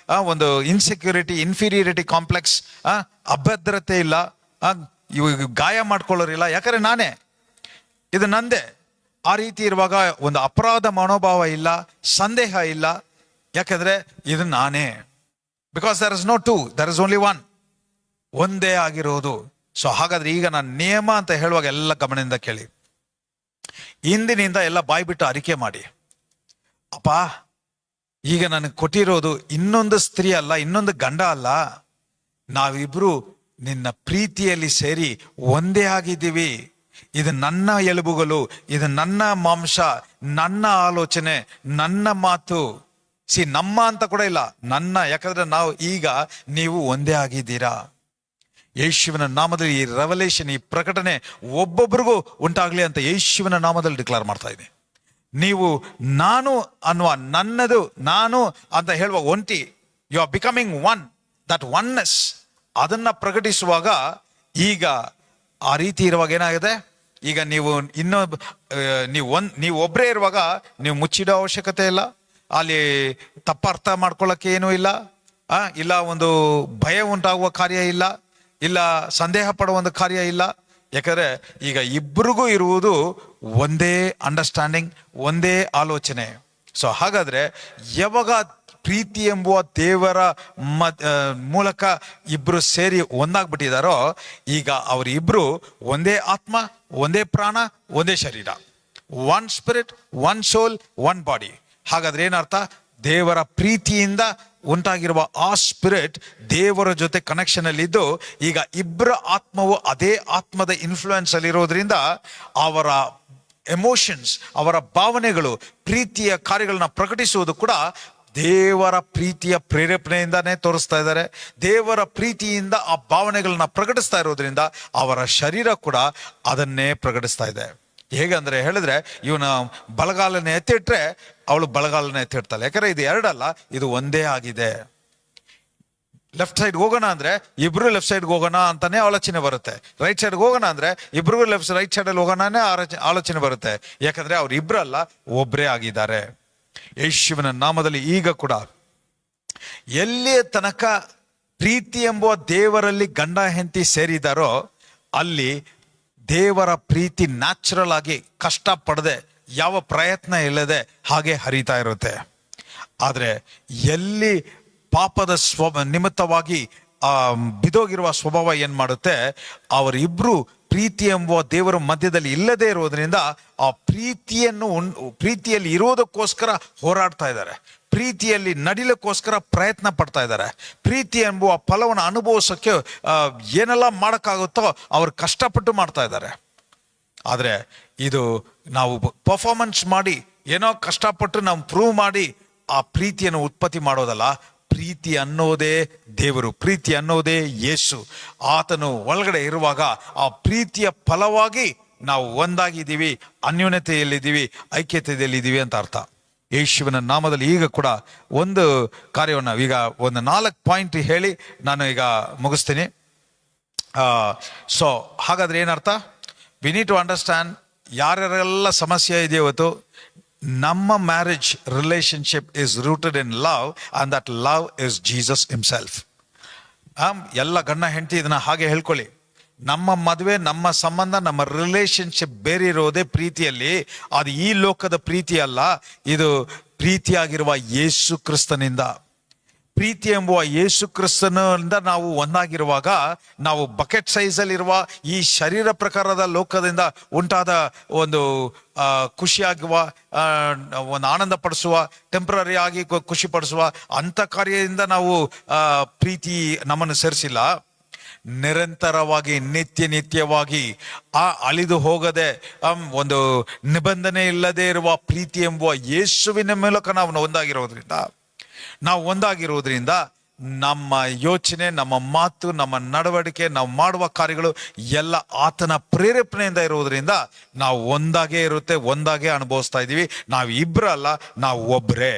ಒಂದು ಇನ್ಸೆಕ್ಯೂರಿಟಿ, ಇನ್ಫೀರಿಯರಿಟಿ ಕಾಂಪ್ಲೆಕ್ಸ್, ಅಭದ್ರತೆ ಇಲ್ಲ, ಇವಾಗ ಗಾಯ ಮಾಡ್ಕೊಳ್ಳೋರಿಲ್ಲ. ಯಾಕಂದ್ರೆ ನಾನೇ, ಇದು ನಂದೇ. ಆ ರೀತಿ ಇರುವಾಗ ಒಂದು ಅಪರಾಧ ಮನೋಭಾವ ಇಲ್ಲ, ಸಂದೇಹ ಇಲ್ಲ. ಯಾಕಂದ್ರೆ ಇದು ನಾನೇ. Because there is no two, there is only one. ಒಂದೇ ಆಗಿರೋದು. ಸೊ ಹಾಗಾದ್ರೆ ಈಗ ನಾನು ನಿಯಮ ಅಂತ ಹೇಳುವಾಗ ಎಲ್ಲ ಗಮನದಿಂದ ಕೇಳಿ. ಇಂದಿನಿಂದ ಎಲ್ಲ ಬಾಯ್ಬಿಟ್ಟು ಅರಿಕೆ ಮಾಡಿ, ಅಪ್ಪ ಈಗ ನನಗೆ ಕೊಟ್ಟಿರೋದು ಇನ್ನೊಂದು ಸ್ತ್ರೀ ಅಲ್ಲ, ಇನ್ನೊಂದು ಗಂಡ ಅಲ್ಲ, ನಾವಿಬ್ರು ನಿನ್ನ ಪ್ರೀತಿಯಲ್ಲಿ ಸೇರಿ ಒಂದೇ ಆಗಿದ್ದೀವಿ. ಇದು ನನ್ನ ಎಲುಬುಗಳು, ಇದು ನನ್ನ ಮಾಂಸ, ನನ್ನ ಆಲೋಚನೆ, ನನ್ನ ಮಾತು. ನಮ್ಮ ಅಂತ ಕೂಡ ಇಲ್ಲ, ನನ್ನ. ಯಾಕಂದ್ರೆ ನೀವು ಒಂದೇ ಆಗಿದ್ದೀರಾ. ಯೇಸುವಿನ ನಾಮದಲ್ಲಿ ಈ ರೆವಲೇಷನ್, ಈ ಪ್ರಕಟಣೆ ಒಬ್ಬೊಬ್ಬರಿಗೂ ಉಂಟಾಗ್ಲಿ ಅಂತ ಯೇಸುವಿನ ನಾಮದಲ್ಲಿ ಡಿಕ್ಲೇರ್ ಮಾಡ್ತಾ ಇದೆ. ನೀವು ನಾನು ಅನ್ನುವ, ನನ್ನದು ನಾನು ಅಂತ ಹೇಳುವ ಒಂಟಿ, you are becoming one. That oneness ಅದನ್ನ ಪ್ರಕಟಿಸುವಾಗ ಈಗ ಆ ರೀತಿ ಇರುವಾಗ ಏನಾಗಿದೆ, ಈಗ ನೀವು ನೀವು ಒಬ್ಬರೇ ಇರುವಾಗ ನೀವು ಮುಚ್ಚಿಡೋ ಅವಶ್ಯಕತೆ ಇಲ್ಲ, ಅಲ್ಲಿ ತಪ್ಪರ್ಥ ಮಾಡ್ಕೊಳ್ಳೋಕೆ ಏನೂ ಇಲ್ಲ, ಇಲ್ಲ ಒಂದು ಭಯ ಉಂಟಾಗುವ ಕಾರ್ಯ ಇಲ್ಲ, ಇಲ್ಲ ಸಂದೇಹ ಪಡುವ ಒಂದು ಕಾರ್ಯ ಇಲ್ಲ. ಯಾಕಂದ್ರೆ ಈಗ ಇಬ್ಬರಿಗೂ ಇರುವುದು ಒಂದೇ ಅಂಡರ್ಸ್ಟ್ಯಾಂಡಿಂಗ್, ಒಂದೇ ಆಲೋಚನೆ. ಸೊ ಹಾಗಾದ್ರೆ ಯಾವಾಗ ಪ್ರೀತಿ ಎಂಬುವ ದೇವರ ಮೂಲಕ ಇಬ್ರು ಸೇರಿ ಒಂದಾಗ್ಬಿಟ್ಟಿದಾರೋ, ಈಗ ಅವರಿಬ್ರು ಒಂದೇ ಆತ್ಮ, ಒಂದೇ ಪ್ರಾಣ, ಒಂದೇ ಶರೀರ. ಒನ್ ಸ್ಪಿರಿಟ್, ಒನ್ ಸೋಲ್, ಒನ್ ಬಾಡಿ. ಹಾಗಾದ್ರೆ ಏನರ್ಥ? ದೇವರ ಪ್ರೀತಿಯಿಂದ ಉಂಟಾಗಿರುವ ಆ ಸ್ಪಿರಿಟ್ ದೇವರ ಜೊತೆ ಕನೆಕ್ಷನ್ ಅಲ್ಲಿ ಇದ್ದು, ಈಗ ಇಬ್ಬರ ಆತ್ಮವು ಅದೇ ಆತ್ಮದ ಇನ್ಫ್ಲೂಯೆನ್ಸ್ ಅಲ್ಲಿ ಇರೋದ್ರಿಂದ ಅವರ ಎಮೋಷನ್ಸ್, ಅವರ ಭಾವನೆಗಳು, ಪ್ರೀತಿಯ ಕಾರ್ಯಗಳನ್ನ ಪ್ರಕಟಿಸುವುದು ಕೂಡ ದೇವರ ಪ್ರೀತಿಯ ಪ್ರೇರೇಪಣೆಯಿಂದಾನೇ ತೋರಿಸ್ತಾ ಇದ್ದಾರೆ. ದೇವರ ಪ್ರೀತಿಯಿಂದ ಆ ಭಾವನೆಗಳನ್ನ ಪ್ರಕಟಿಸ್ತಾ ಇರೋದ್ರಿಂದ ಅವರ ಶರೀರ ಕೂಡ ಅದನ್ನೇ ಪ್ರಕಟಿಸ್ತಾ ಇದೆ. ಹೇಗಂದ್ರೆ ಹೇಳಿದ್ರೆ, ಇವನ ಬಲಗಾಲನೆ ಎತ್ತಿಟ್ರೆ ಅವಳು ಬಲಗಾಲನೆ ಎತ್ತಿಡ್ತಾಳೆ. ಯಾಕಂದ್ರೆ ಇದು ಎರಡಲ್ಲ, ಇದು ಒಂದೇ ಆಗಿದೆ. ಲೆಫ್ಟ್ ಸೈಡ್ ಹೋಗೋಣ ಅಂದ್ರೆ ಇಬ್ರು ಲೆಫ್ಟ್ ಸೈಡ್ ಹೋಗೋಣ ಅಂತಾನೆ ಆಲೋಚನೆ ಬರುತ್ತೆ. ರೈಟ್ ಸೈಡ್ ಹೋಗೋಣ ಅಂದ್ರೆ ಇಬ್ರಿಗೂ ರೈಟ್ ಸೈಡ್ ಅಲ್ಲಿ ಹೋಗೋಣನೇ ಆಲೋಚನೆ ಬರುತ್ತೆ. ಯಾಕಂದ್ರೆ ಅವ್ರು ಇಬ್ರಲ್ಲ, ಒಬ್ಬರೇ ಆಗಿದ್ದಾರೆ. ಯೇಸುವಿನ ನಾಮದಲ್ಲಿ ಈಗ ಕೂಡ ಎಲ್ಲಿಯ ತನಕ ಪ್ರೀತಿ ಎಂಬುವ ದೇವರಲ್ಲಿ ಗಂಡ ಹೆಂಡತಿ ಸೇರಿದಾರೋ ಅಲ್ಲಿ ದೇವರ ಪ್ರೀತಿ ನ್ಯಾಚುರಲ್ ಆಗಿ ಕಷ್ಟ ಪಡದೆ, ಯಾವ ಪ್ರಯತ್ನ ಇಲ್ಲದೆ ಹಾಗೆ ಹರಿತಾ ಇರುತ್ತೆ. ಆದ್ರೆ ಎಲ್ಲಿ ಪಾಪದ ನಿಮಿತ್ತವಾಗಿ ಬಿದೋಗಿರುವ ಸ್ವಭಾವ ಏನ್ ಮಾಡುತ್ತೆ, ಅವರಿಬ್ರು ಪ್ರೀತಿ ಎಂಬುವ ದೇವರ ಮಧ್ಯದಲ್ಲಿ ಇಲ್ಲದೆ ಇರೋದ್ರಿಂದ ಆ ಪ್ರೀತಿಯಲ್ಲಿ ಇರೋದಕ್ಕೋಸ್ಕರ ಹೋರಾಡ್ತಾ ಇದ್ದಾರೆ, ಪ್ರೀತಿಯಲ್ಲಿ ನಡಿಲಕ್ಕೋಸ್ಕರ ಪ್ರಯತ್ನ ಪಡ್ತಾ ಇದ್ದಾರೆ, ಪ್ರೀತಿ ಎಂಬುವ ಫಲವನ್ನು ಅನುಭವಿಸೋಕೆ ಏನೆಲ್ಲ ಮಾಡೋಕ್ಕಾಗುತ್ತೋ ಅವ್ರು ಕಷ್ಟಪಟ್ಟು ಮಾಡ್ತಾ ಇದ್ದಾರೆ. ಆದ್ರೆ ಇದು ನಾವು ಪರ್ಫಾರ್ಮೆನ್ಸ್ ಮಾಡಿ ಏನೋ ಕಷ್ಟಪಟ್ಟು ನಾವು ಪ್ರೂವ್ ಮಾಡಿ ಆ ಪ್ರೀತಿಯನ್ನು ಉತ್ಪತ್ತಿ ಮಾಡೋದಲ್ಲ. ಪ್ರೀತಿ ಅನ್ನೋದೇ ದೇವರು, ಪ್ರೀತಿ ಅನ್ನೋದೇ ಯೇಸು. ಆತನು ಒಳಗಡೆ ಇರುವಾಗ ಆ ಪ್ರೀತಿಯ ಫಲವಾಗಿ ನಾವು ಒಂದಾಗಿದ್ದೀವಿ, ಅನ್ಯೋನ್ಯತೆಯಲ್ಲಿದ್ದೀವಿ, ಐಕ್ಯತೆಯಲ್ಲಿದ್ದೀವಿ ಅಂತ ಅರ್ಥ. ಯೇಸುವಿನ ನಾಮದಲ್ಲಿ ಈಗ ಕೂಡ ಒಂದು ಕಾರ್ಯವನ್ನು ಈಗ ಒಂದು 4 ಪಾಯಿಂಟ್ ಹೇಳಿ ನಾನು ಈಗ ಮುಗಿಸ್ತೀನಿ. ಸೊ ಹಾಗಾದ್ರೆ ಏನರ್ಥ? ವಿ ನೀಡ್ ಟು ಅಂಡರ್ಸ್ಟ್ಯಾಂಡ್ ಯಾರ್ಯಾರೆಲ್ಲ ಸಮಸ್ಯೆ ಇದೆ ಇವತ್ತು. ನಮ್ಮ marriage relationship is rooted in love, and that love is Jesus himself. ಎಲ್ಲ ಗಂಡ ಹೆಂಡತಿ ಇದನ್ನ ಹಾಗೆ ಹೇಳ್ಕೊಳ್ಳಿ. ನಮ್ಮ ಮದುವೆ, ನಮ್ಮ ಸಂಬಂಧ, ನಮ್ಮ ರಿಲೇಶನ್ಶಿಪ್ ಬೇರೆ ಇರೋದೇ ಪ್ರೀತಿಯಲ್ಲಿ. ಅದು ಈ ಲೋಕದ ಪ್ರೀತಿ ಅಲ್ಲ, ಇದು ಪ್ರೀತಿಯಾಗಿರುವ ಯೇಸು ಕ್ರಿಸ್ತನಿಂದ. ಪ್ರೀತಿ ಎಂಬುವ ಯೇಸು ಕ್ರಿಸ್ತನಿಂದ ನಾವು ಒಂದಾಗಿರುವಾಗ, ನಾವು ಬಕೆಟ್ ಸೈಜಲ್ಲಿ ಇರುವ ಈ ಶರೀರ ಪ್ರಕಾರದ ಲೋಕದಿಂದ ಉಂಟಾದ ಒಂದು ಖುಷಿಯಾಗುವ, ಒಂದು ಆನಂದ ಪಡಿಸುವ, ಟೆಂಪ್ರರಿ ಆಗಿ ಖುಷಿ ಪಡಿಸುವ ಅಂಥ ಕಾರ್ಯದಿಂದ ನಾವು ಪ್ರೀತಿ ನಮ್ಮನ್ನು ಸೇರಿಸಿಲ್ಲ. ನಿರಂತರವಾಗಿ ನಿತ್ಯವಾಗಿ ಅಳಿದು ಹೋಗದೆ ಒಂದು ನಿಬಂಧನೆ ಇಲ್ಲದೆ ಇರುವ ಪ್ರೀತಿ ಎಂಬುವ ಯೇಸುವಿನ ಮೂಲಕ ನಾವು ಒಂದಾಗಿರುವುದರಿಂದ ನಮ್ಮ ಯೋಚನೆ, ನಮ್ಮ ಮಾತು, ನಮ್ಮ ನಡವಳಿಕೆ, ನಾವು ಮಾಡುವ ಕಾರ್ಯಗಳು ಎಲ್ಲ ಆತನ ಪ್ರೇರೇಪಣೆಯಿಂದ ಇರುವುದರಿಂದ ನಾವು ಒಂದಾಗೇ ಅನುಭವಿಸ್ತಾ ಇದ್ದೀವಿ. ನಾವು ಇಬ್ಬರಲ್ಲ, ನಾವು ಒಬ್ಬರೇ.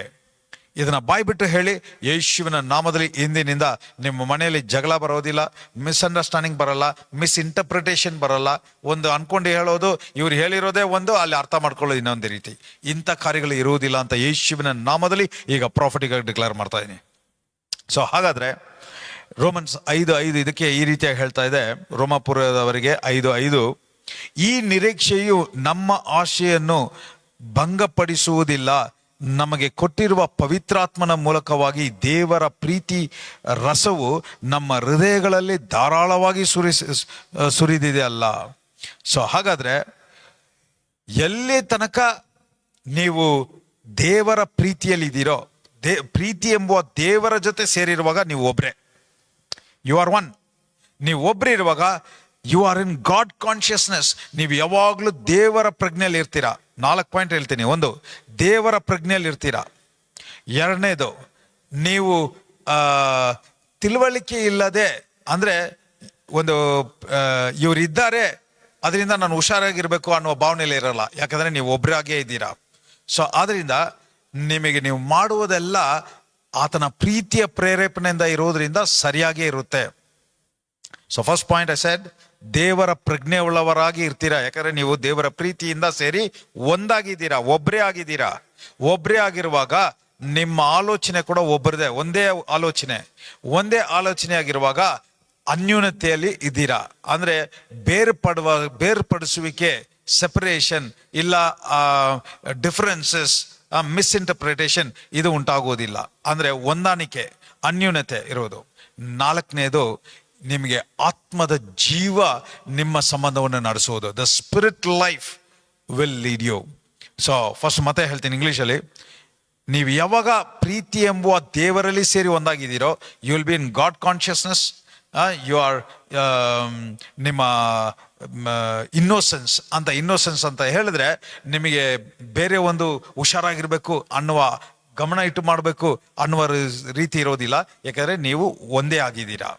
ಇದನ್ನ ಬಾಯ್ಬಿಟ್ಟು ಹೇಳಿ, ಯೇಸುವಿನ ನಾಮದಲ್ಲಿ ಇಂದಿನಿಂದ ನಿಮ್ಮ ಮನೆಯಲ್ಲಿ ಜಗಳ ಬರೋದಿಲ್ಲ, ಮಿಸ್ಅಂಡರ್ಸ್ಟ್ಯಾಂಡಿಂಗ್ ಬರಲ್ಲ, ಮಿಸ್ಇಂಟರ್ಪ್ರಿಟೇಷನ್ ಬರಲ್ಲ. ಒಂದು ಅನ್ಕೊಂಡು ಹೇಳೋದು, ಇವ್ರು ಹೇಳಿರೋದೇ ಒಂದು, ಅಲ್ಲಿ ಅರ್ಥ ಮಾಡ್ಕೊಳ್ಳೋದು ಇನ್ನೊಂದು ರೀತಿ. ಇಂಥ ಕಾರ್ಯಗಳು ಇರುವುದಿಲ್ಲ ಅಂತ ಯೇಸುವಿನ ನಾಮದಲ್ಲಿ ಈಗ ಪ್ರಾಫಿಟಿಕ್ ಆಗಿ ಡಿಕ್ಲೇರ್ ಮಾಡ್ತಾ ಇದ್ದೀನಿ. ಸೊ ಹಾಗಾದ್ರೆ ರೋಮನ್ಸ್ 5:5 ಇದಕ್ಕೆ ಈ ರೀತಿಯಾಗಿ ಹೇಳ್ತಾ ಇದೆ. ರೋಮಾಪುರದವರಿಗೆ 5:5, ಈ ನಿರೀಕ್ಷೆಯು ನಮ್ಮ ಆಶೆಯನ್ನು ಭಂಗಪಡಿಸುವುದಿಲ್ಲ, ನಮಗೆ ಕೊಟ್ಟಿರುವ ಪವಿತ್ರಾತ್ಮನ ಮೂಲಕವಾಗಿ ದೇವರ ಪ್ರೀತಿ ರಸವು ನಮ್ಮ ಹೃದಯಗಳಲ್ಲಿ ಧಾರಾಳವಾಗಿ ಸುರಿದಿದೆ ಅಲ್ಲ. ಸೊ ಹಾಗಾದ್ರೆ ಎಲ್ಲಿ ತನಕ ನೀವು ದೇವರ ಪ್ರೀತಿಯಲ್ಲಿ ಇದ್ದೀರೋ, ಪ್ರೀತಿ ಎಂಬುವ ದೇವರ ಜೊತೆ ಸೇರಿರುವಾಗ ನೀವು ಒಬ್ರೆ, ಯು ಆರ್ ಒನ್. ನೀವು ಒಬ್ರು ಇರುವಾಗ you are in God consciousness. ನೀವು ಯಾವಾಗಲೂ ದೇವರ ಪ್ರಜ್ಞೆಯಲ್ಲಿ ಇರ್ತೀರಾ. 4 ಪಾಯಿಂಟ್ ಹೇಳ್ತೀನಿ. 1, ದೇವರ ಪ್ರಜ್ಞೆಯಲ್ಲಿ ಇರ್ತೀರಾ. 2ನೇದು, ನೀವು ತಿಳುವಳಿಕೆ ಇಲ್ಲದೆ, ಅಂದ್ರೆ ಒಂದು ಇವರಿದ್ದಾರೆ ಅದರಿಂದ ನಾನು ಹುಷಾರಾಗಿರ್ಬೇಕು ಅನ್ನುವ ಭಾವನೆಯಲ್ಲಿ ಇರಲ್ಲ, ಯಾಕಂದ್ರೆ ನೀವು ಒಬ್ಬರಾಗೇ ಇದ್ದೀರಾ. ಸೊ ಆದ್ರಿಂದ ನಿಮಗೆ ನೀವು ಮಾಡುವುದೆಲ್ಲ ಆತನ ಪ್ರೀತಿಯ ಪ್ರೇರೇಪಣೆಯಿಂದ ಇರೋದ್ರಿಂದ ಸರಿಯಾಗೇ ಇರುತ್ತೆ. So first point I said, ದೇವರ ಪ್ರಜ್ಞೆ ಉಳ್ಳವರಾಗಿ ಇರ್ತೀರಾ, ಯಾಕಂದ್ರೆ ನೀವು ದೇವರ ಪ್ರೀತಿಯಿಂದ ಸೇರಿ ಒಂದಾಗಿದ್ದೀರಾ, ಒಬ್ಬರೇ ಆಗಿದ್ದೀರಾ. ಒಬ್ಬರೇ ಆಗಿರುವಾಗ ನಿಮ್ಮ ಆಲೋಚನೆ ಕೂಡ ಒಬ್ಬರದೇ, ಒಂದೇ ಆಲೋಚನೆ ಆಗಿರುವಾಗ ಅನ್ಯೂನತೆಯಲ್ಲಿ ಇದ್ದೀರಾ. ಅಂದ್ರೆ ಬೇರ್ಪಡಿಸುವಿಕೆ, ಸೆಪರೇಷನ್ ಇಲ್ಲ, ಡಿಫರೆನ್ಸಸ್, ಮಿಸ್ಇಂಟರ್ಪ್ರಿಟೇಷನ್ ಇದು ಉಂಟಾಗುವುದಿಲ್ಲ. ಅಂದ್ರೆ ಹೊಂದಾಣಿಕೆ, ಅನ್ಯೂನತೆ ಇರೋದು. 4ನೇದು, ನಿಮಗೆ ಆತ್ಮದ ಜೀವ ನಿಮ್ಮ ಸಂಬಂಧವನ್ನು ನಡೆಸುವುದು. The spirit life will lead you. So first ಮತ್ತೆ ಹೇಳ್ತೀನಿ ಇಂಗ್ಲೀಷಲ್ಲಿ. ನೀವು ಯಾವಾಗ ಪ್ರೀತಿ ಎಂಬುವ ದೇವರಲ್ಲಿ ಸೇರಿ ಒಂದಾಗಿದ್ದೀರೋ, you will be in God consciousness. You are ನಿಮ್ಮ ಇನ್ನೋಸೆನ್ಸ್ ಅಂತ ಹೇಳಿದ್ರೆ, ನಿಮಗೆ ಬೇರೆ ಒಂದು ಹುಷಾರಾಗಿರ್ಬೇಕು ಅನ್ನುವ, ಗಮನ ಇಟ್ಟು ಮಾಡಬೇಕು ಅನ್ನುವ ರೀತಿ ಇರೋದಿಲ್ಲ, ಯಾಕಂದ್ರೆ ನೀವು ಒಂದೇ ಆಗಿದ್ದೀರಾ.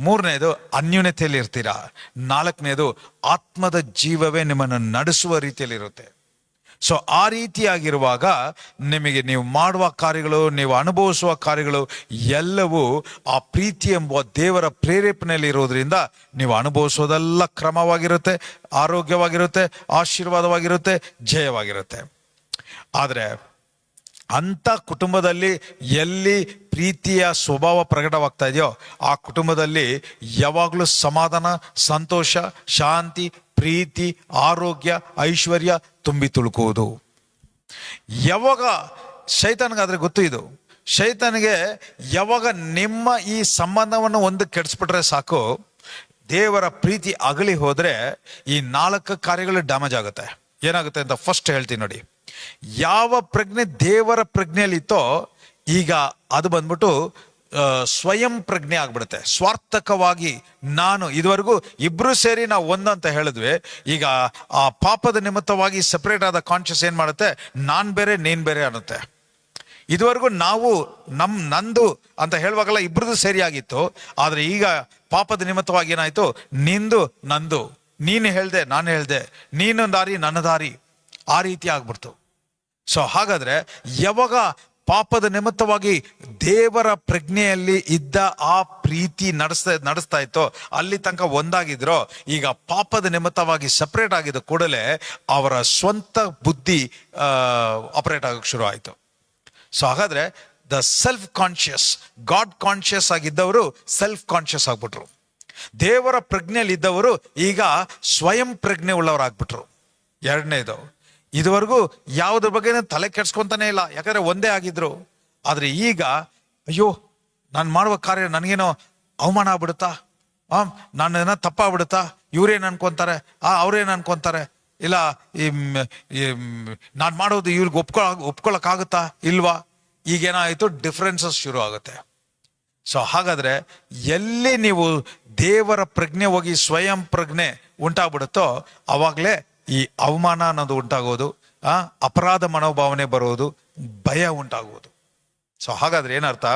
3ನೇದು, ಅನ್ಯೂನತೆಯಲ್ಲಿ ಇರ್ತೀರಾ. 4ನೇದು, ಆತ್ಮದ ಜೀವವೇ ನಿಮ್ಮನ್ನು ನಡೆಸುವ ರೀತಿಯಲ್ಲಿ ಇರುತ್ತೆ. ಸೊ ಆ ರೀತಿಯಾಗಿರುವಾಗ ನಿಮಗೆ ನೀವು ಮಾಡುವ ಕಾರ್ಯಗಳು, ನೀವು ಅನುಭವಿಸುವ ಕಾರ್ಯಗಳು ಎಲ್ಲವೂ ಆ ಪ್ರೀತಿ ಎಂಬುವ ದೇವರ ಪ್ರೇರೇಪಣೆಯಲ್ಲಿ ಇರೋದ್ರಿಂದ ನೀವು ಅನುಭವಿಸೋದೆಲ್ಲ ಕ್ರಮವಾಗಿರುತ್ತೆ, ಆರೋಗ್ಯವಾಗಿರುತ್ತೆ, ಆಶೀರ್ವಾದವಾಗಿರುತ್ತೆ, ಜಯವಾಗಿರುತ್ತೆ. ಆದರೆ ಅಂಥ ಕುಟುಂಬದಲ್ಲಿ ಎಲ್ಲಿ ಪ್ರೀತಿಯ ಸ್ವಭಾವ ಪ್ರಕಟವಾಗ್ತಾ ಇದೆಯೋ ಆ ಕುಟುಂಬದಲ್ಲಿ ಯಾವಾಗಲೂ ಸಮಾಧಾನ, ಸಂತೋಷ, ಶಾಂತಿ, ಪ್ರೀತಿ, ಆರೋಗ್ಯ, ಐಶ್ವರ್ಯ ತುಂಬಿ ತುಳುಕುವುದು. ಯಾವಾಗ ಶೈತಾನಿಗಾದ್ರೆ ಗೊತ್ತು ಇದು, ಶೈತಾನಿಗೆ ಯಾವಾಗ ನಿಮ್ಮ ಈ ಸಂಬಂಧವನ್ನು ಒಂದು ಕೆಡಿಸ್ಬಿಟ್ರೆ ಸಾಕು, ದೇವರ ಪ್ರೀತಿ ಅಗಲಿ ಹೋದ್ರೆ ಈ 4 ಕಾರ್ಯಗಳು ಡ್ಯಾಮೇಜ್ ಆಗುತ್ತೆ. ಏನಾಗುತ್ತೆ ಅಂತ ಫಸ್ಟ್ ಹೇಳ್ತೀನಿ ನೋಡಿ. ಯಾವ ಪ್ರಜ್ಞೆ ದೇವರ ಪ್ರಜ್ಞೆಯಲ್ಲಿತ್ತೋ ಈಗ ಅದು ಬಂದ್ಬಿಟ್ಟು ಸ್ವಯಂ ಪ್ರಜ್ಞೆ ಆಗ್ಬಿಡುತ್ತೆ. ಸ್ವಾರ್ಥಕವಾಗಿ ನಾನು, ಇದುವರೆಗೂ ಇಬ್ರು ಸೇರಿ ನಾವು ಒಂದಂತ ಹೇಳಿದ್ವಿ, ಈಗ ಆ ಪಾಪದ ನಿಮಿತ್ತವಾಗಿ ಸೆಪರೇಟ್ ಆದ ಕಾನ್ಶಿಯಸ್ ಏನ್ ಮಾಡುತ್ತೆ, ನಾನ್ ಬೇರೆ ನೀನ್ ಬೇರೆ ಅನ್ನುತ್ತೆ. ಇದುವರೆಗೂ ನಾವು ನಂದು ಅಂತ ಹೇಳುವಾಗಲ್ಲ ಇಬ್ರದ್ದು ಸೇರಿ ಆಗಿತ್ತು. ಆದ್ರೆ ಈಗ ಪಾಪದ ನಿಮಿತ್ತವಾಗಿ ಏನಾಯ್ತು, ನಿಂದು ನಂದು, ನೀನು ಹೇಳ್ದೆ ನಾನು ಹೇಳ್ದೆ, ನೀನು ದಾರಿ ನನ್ನ ದಾರಿ, ಆ ರೀತಿ ಆಗ್ಬಿಡ್ತು. ಸೊ ಹಾಗಾದ್ರೆ ಯಾವಾಗ ಪಾಪದ ನಿಮಿತ್ತವಾಗಿ ದೇವರ ಪ್ರಜ್ಞೆಯಲ್ಲಿ ಇದ್ದ ಆ ಪ್ರೀತಿ ನಡೆಸ್ತಾ ಇತ್ತೋ, ಅಲ್ಲಿ ತನಕ ಒಂದಾಗಿದ್ರೋ, ಈಗ ಪಾಪದ ನಿಮಿತ್ತವಾಗಿ ಸಪರೇಟ್ ಆಗಿದ್ದ ಕೂಡಲೇ ಅವರ ಸ್ವಂತ ಬುದ್ಧಿ ಆಪರೇಟ್ ಆಗಕ್ಕೆ ಶುರು ಆಯಿತು. ಸೊ ಹಾಗಾದ್ರೆ the self conscious, God conscious ಆಗಿದ್ದವರು ಸೆಲ್ಫ್ ಕಾನ್ಶಿಯಸ್ ಆಗ್ಬಿಟ್ರು. ದೇವರ ಪ್ರಜ್ಞೆಯಲ್ಲಿ ಇದ್ದವರು ಈಗ ಸ್ವಯಂ ಪ್ರಜ್ಞೆ ಉಳ್ಳವರಾಗ್ಬಿಟ್ರು. 2ನೇದು, ಇದುವರೆಗೂ ಯಾವುದ್ರ ಬಗ್ಗೆ ತಲೆ ಕೆಡ್ಸ್ಕೊಂತಾನೆ ಇಲ್ಲ, ಯಾಕಂದ್ರೆ ಒಂದೇ ಆಗಿದ್ರು. ಆದ್ರೆ ಈಗ ಅಯ್ಯೋ ನಾನು ಮಾಡುವ ಕಾರ್ಯ ನನಗೇನೋ ಅವಮಾನ ಆಗ್ಬಿಡುತ್ತಾ, ನಾನೇನೋ ತಪ್ಪಾಗ್ಬಿಡುತ್ತಾ, ಇವ್ರೇನು ಅನ್ಕೊಂತಾರೆ, ಅವ್ರೇನು ಅನ್ಕೊಂತಾರೆ, ಇಲ್ಲ ನಾನು ಮಾಡೋದು ಇವ್ರಿಗೆ ಒಪ್ಕೊಳಕ್ಕಾಗುತ್ತಾ ಇಲ್ವಾ, ಈಗೇನಾಯಿತು ಡಿಫ್ರೆನ್ಸಸ್ ಶುರು ಆಗುತ್ತೆ. ಸೊ ಹಾಗಾದ್ರೆ ಎಲ್ಲಿ ನೀವು ದೇವರ ಪ್ರಜ್ಞೆ ಹೋಗಿ ಸ್ವಯಂ ಪ್ರಜ್ಞೆ ಉಂಟಾಗ್ಬಿಡುತ್ತೋ ಅವಾಗಲೇ ಈ ಅವಮಾನ ಅನ್ನೋದು ಉಂಟಾಗೋದು, ಅಪರಾಧ ಮನೋಭಾವನೆ ಬರೋದು, ಭಯ ಉಂಟಾಗುವುದು. ಸೊ ಹಾಗಾದ್ರೆ ಏನರ್ಥ,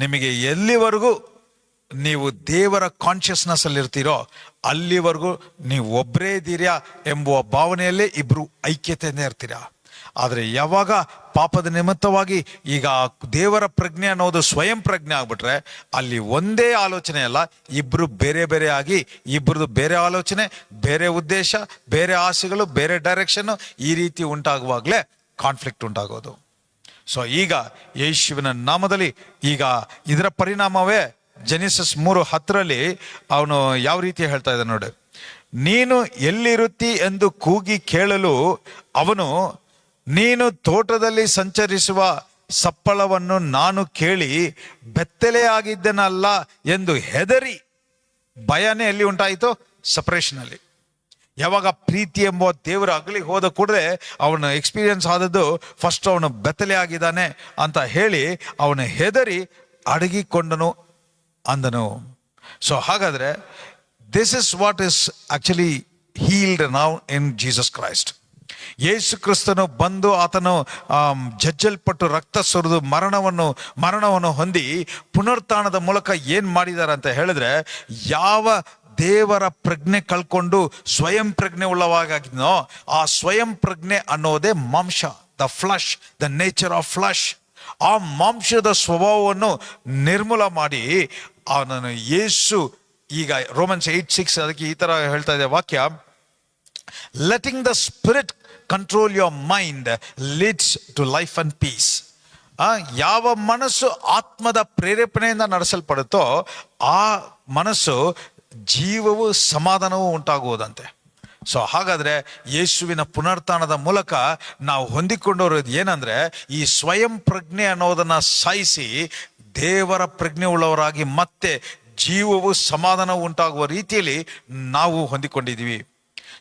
ನಿಮಗೆ ಎಲ್ಲಿವರೆಗೂ ನೀವು ದೇವರ ಕಾನ್ಷಿಯಸ್ನೆಸ್ ಅಲ್ಲಿ ಇರ್ತೀರೋ ಅಲ್ಲಿವರೆಗೂ ನೀವು ಒಬ್ಬರೇ ಇದ್ದೀರಾ ಎಂಬುವ ಭಾವನೆಯಲ್ಲೇ ಇಬ್ರು ಐಕ್ಯತೆಯಿಂದ ಇರ್ತೀರಾ. ಆದರೆ ಯಾವಾಗ ಪಾಪದ ನಿಮಿತ್ತವಾಗಿ ಈಗ ದೇವರ ಪ್ರಜ್ಞೆ ಅನ್ನೋದು ಸ್ವಯಂ ಪ್ರಜ್ಞೆ ಆಗ್ಬಿಟ್ರೆ ಅಲ್ಲಿ ಒಂದೇ ಆಲೋಚನೆ ಅಲ್ಲ, ಇಬ್ರು ಬೇರೆ ಬೇರೆ ಆಗಿ, ಇಬ್ರದ್ದು ಬೇರೆ ಆಲೋಚನೆ, ಬೇರೆ ಉದ್ದೇಶ, ಬೇರೆ ಆಸೆಗಳು, ಬೇರೆ ಡೈರೆಕ್ಷನ್, ಈ ರೀತಿ ಉಂಟಾಗುವಾಗಲೇ ಕಾನ್ಫ್ಲಿಕ್ಟ್ ಉಂಟಾಗೋದು. ಸೊ ಈಗ ಯೇಸುವಿನ ನಾಮದಲ್ಲಿ ಈಗ ಇದರ ಪರಿಣಾಮವೇ ಜೆನಿಸಿಸ್ 3:10 ಅವನು ಯಾವ ರೀತಿ ಹೇಳ್ತಾ ಇದ್ದಾನೆ ನೋಡಿ, ನೀನು ಎಲ್ಲಿರುತ್ತಿ ಎಂದು ಕೂಗಿ ಕೇಳಲು ಅವನು, ನೀನು ತೋಟದಲ್ಲಿ ಸಂಚರಿಸುವ ಸಪ್ಪಳವನ್ನು ನಾನು ಕೇಳಿ ಬೆತ್ತಲೆ ಆಗಿದ್ದನಲ್ಲ ಎಂದು ಹೆದರಿ. ಭಯನೇ ಎಲ್ಲಿ ಉಂಟಾಯಿತು? ಸಪರೇಷನ್ ಅಲ್ಲಿ. ಯಾವಾಗ ಪ್ರೀತಿ ಎಂಬ ದೇವರ ಅಗಲಿ ಹೋದ ಕೂಡಲೇ ಅವನ ಎಕ್ಸ್ಪೀರಿಯನ್ಸ್ ಆದದ್ದು ಫಸ್ಟ್ ಅವನು ಬೆತ್ತಲೆ ಆಗಿದ್ದಾನೆ ಅಂತ ಹೇಳಿ ಅವನು ಹೆದರಿ ಅಡಗಿಕೊಂಡನು ಅಂದನು. ಸೊ ಹಾಗಾದ್ರೆ this is what is actually healed now in Jesus Christ. Yesu ಕ್ರಿಸ್ತನು ಬಂದು ಆತನು ಜಜ್ಜಲ್ಪಟ್ಟು ರಕ್ತ ಸುರಿದು ಮರಣವನ್ನು ಹೊಂದಿ ಪುನರುತ್ಥಾನದ ಮೂಲಕ ಏನ್ ಮಾಡಿದ್ದಾರೆ ಅಂತ ಹೇಳಿದ್ರೆ, ಯಾವ ದೇವರ ಪ್ರಜ್ಞೆ ಕಳ್ಕೊಂಡು ಸ್ವಯಂ ಪ್ರಜ್ಞೆ ಉಳ್ಳವಾಗಿದ್ನೋ ಆ ಸ್ವಯಂ ಪ್ರಜ್ಞೆ ಅನ್ನೋದೇ ಮಾಂಸ, the flush, the nature of flush. ಆ ಮಾಂಸದ ಸ್ವಭಾವವನ್ನು ನಿರ್ಮೂಲ ಮಾಡಿ ಅವನನ್ನು ಯೇಸು ಈಗ ರೋಮನ್ಸ್ 8:6 ಅದಕ್ಕೆ ಈ ತರ ಹೇಳ್ತಾ ಇದೆ ವಾಕ್ಯ, letting the spirit control your mind leads to life and peace. ಯಾವ ಮನಸ್ಸು ಆತ್ಮದ ಪ್ರೇರೇಪಣೆಯಿಂದ ನಡೆಸಲ್ಪಡುತ್ತೋ ಆ ಮನಸ್ಸು ಜೀವವು ಸಮಾಧಾನವೂ ಉಂಟಾಗುವುದಂತೆ. ಸೊ ಹಾಗಾದ್ರೆ ಯೇಸುವಿನ ಪುನರುತ್ಥಾನದ ಮೂಲಕ ನಾವು ಹೊಂದಿಕೊಂಡವರು ಏನಂದ್ರೆ, ಈ ಸ್ವಯಂ ಪ್ರಜ್ಞೆ ಅನ್ನೋದನ್ನ ಸಾಯಿಸಿ ದೇವರ ಪ್ರಜ್ಞೆ ಉಳ್ಳವರಾಗಿ ಮತ್ತೆ ಜೀವವು ಸಮಾಧಾನ ಉಂಟಾಗುವ ರೀತಿಯಲ್ಲಿ ನಾವು ಹೊಂದಿಕೊಂಡಿದ್ದೀವಿ.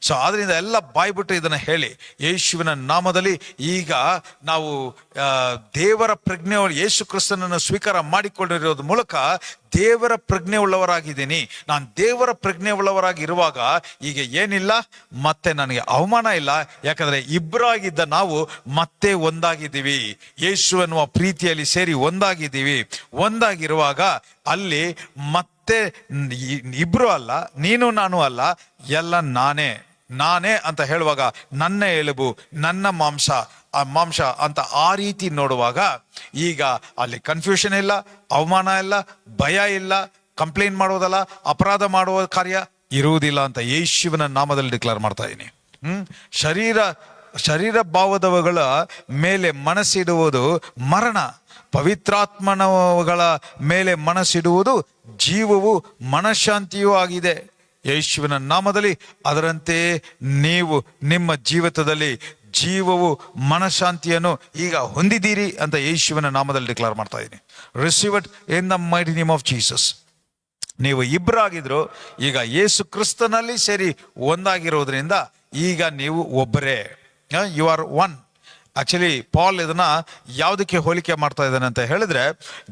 ಸೊ ಆದ್ರಿಂದ ಎಲ್ಲ ಬಾಯ್ಬಿಟ್ಟು ಇದನ್ನ ಹೇಳಿ, ಯೇಸುವಿನ ನಾಮದಲ್ಲಿ ಈಗ ನಾವು ದೇವರ ಪ್ರಜ್ಞೆ, ಯೇಸು ಕ್ರಿಸ್ತನನ್ನು ಸ್ವೀಕಾರ ಮಾಡಿಕೊಂಡಿರೋದ್ರ ಮೂಲಕ ದೇವರ ಪ್ರಜ್ಞೆ ಉಳ್ಳವರಾಗಿದ್ದೀನಿ. ನಾನು ದೇವರ ಪ್ರಜ್ಞೆ ಉಳ್ಳವರಾಗಿರುವಾಗ ಈಗ ಏನಿಲ್ಲ, ಮತ್ತೆ ನನಗೆ ಅವಮಾನ ಇಲ್ಲ. ಯಾಕಂದ್ರೆ ಇಬ್ಬರಾಗಿದ್ದ ನಾವು ಮತ್ತೆ ಒಂದಾಗಿದ್ದೀವಿ, ಯೇಸು ಅನ್ನುವ ಪ್ರೀತಿಯಲ್ಲಿ ಸೇರಿ ಒಂದಾಗಿದ್ದೀವಿ. ಒಂದಾಗಿರುವಾಗ ಅಲ್ಲಿ ಮತ್ತೆ ಇಬ್ರು ಅಲ್ಲ, ನೀನು ನಾನು ಅಲ್ಲ, ಎಲ್ಲ ನಾನೇ ಅಂತ ಹೇಳುವಾಗ ನನ್ನ ಎಲುಬು, ನನ್ನ ಮಾಂಸ ಅಂತ ಆ ರೀತಿ ನೋಡುವಾಗ ಈಗ ಅಲ್ಲಿ ಕನ್ಫ್ಯೂಷನ್ ಇಲ್ಲ, ಅವಮಾನ ಇಲ್ಲ, ಭಯ ಇಲ್ಲ, ಕಂಪ್ಲೇಂಟ್ ಮಾಡೋದಲ್ಲ, ಅಪರಾಧ ಮಾಡುವ ಕಾರ್ಯ ಇರುವುದಿಲ್ಲ ಅಂತ ಯೇಸುವಿನ ನಾಮದಲ್ಲಿ ಡಿಕ್ಲೇರ್ ಮಾಡ್ತಾ ಇದ್ದೀನಿ. ಶರೀರ ಭಾವದವುಗಳ ಮೇಲೆ ಮನಸ್ಸಿಡುವುದು ಮರಣ, ಪವಿತ್ರಾತ್ಮನವುಗಳ ಮೇಲೆ ಮನಸ್ಸಿಡುವುದು ಜೀವವು ಮನಃಶಾಂತಿಯೂ ಆಗಿದೆ. ಯೇಸುವಿನ ನಾಮದಲ್ಲಿ ಅದರಂತೆ ನೀವು ನಿಮ್ಮ ಜೀವಿತದಲ್ಲಿ ಜೀವವು ಮನಃಶಾಂತಿಯನ್ನು ಈಗ ಹೊಂದಿದ್ದೀರಿ ಅಂತ ಯೇಸುವಿನ ನಾಮದಲ್ಲಿ ಡಿಕ್ಲೇರ್ ಮಾಡ್ತಾ ಇದ್ದೀನಿ. Receive it in the mighty name of Jesus. ನೀವು ಇಬ್ಬರಾಗಿದ್ರು, ಈಗ ಯೇಸು ಕ್ರಿಸ್ತನಲ್ಲಿ ಸೇರಿ ಒಂದಾಗಿರೋದ್ರಿಂದ ಈಗ ನೀವು ಒಬ್ಬರೇ, you are one. Actually Paul ಇದನ್ನ ಯಾವುದಕ್ಕೆ ಹೋಲಿಕೆ ಮಾಡ್ತಾ ಇದ್ದಾನೆ ಅಂತ ಹೇಳಿದ್ರೆ,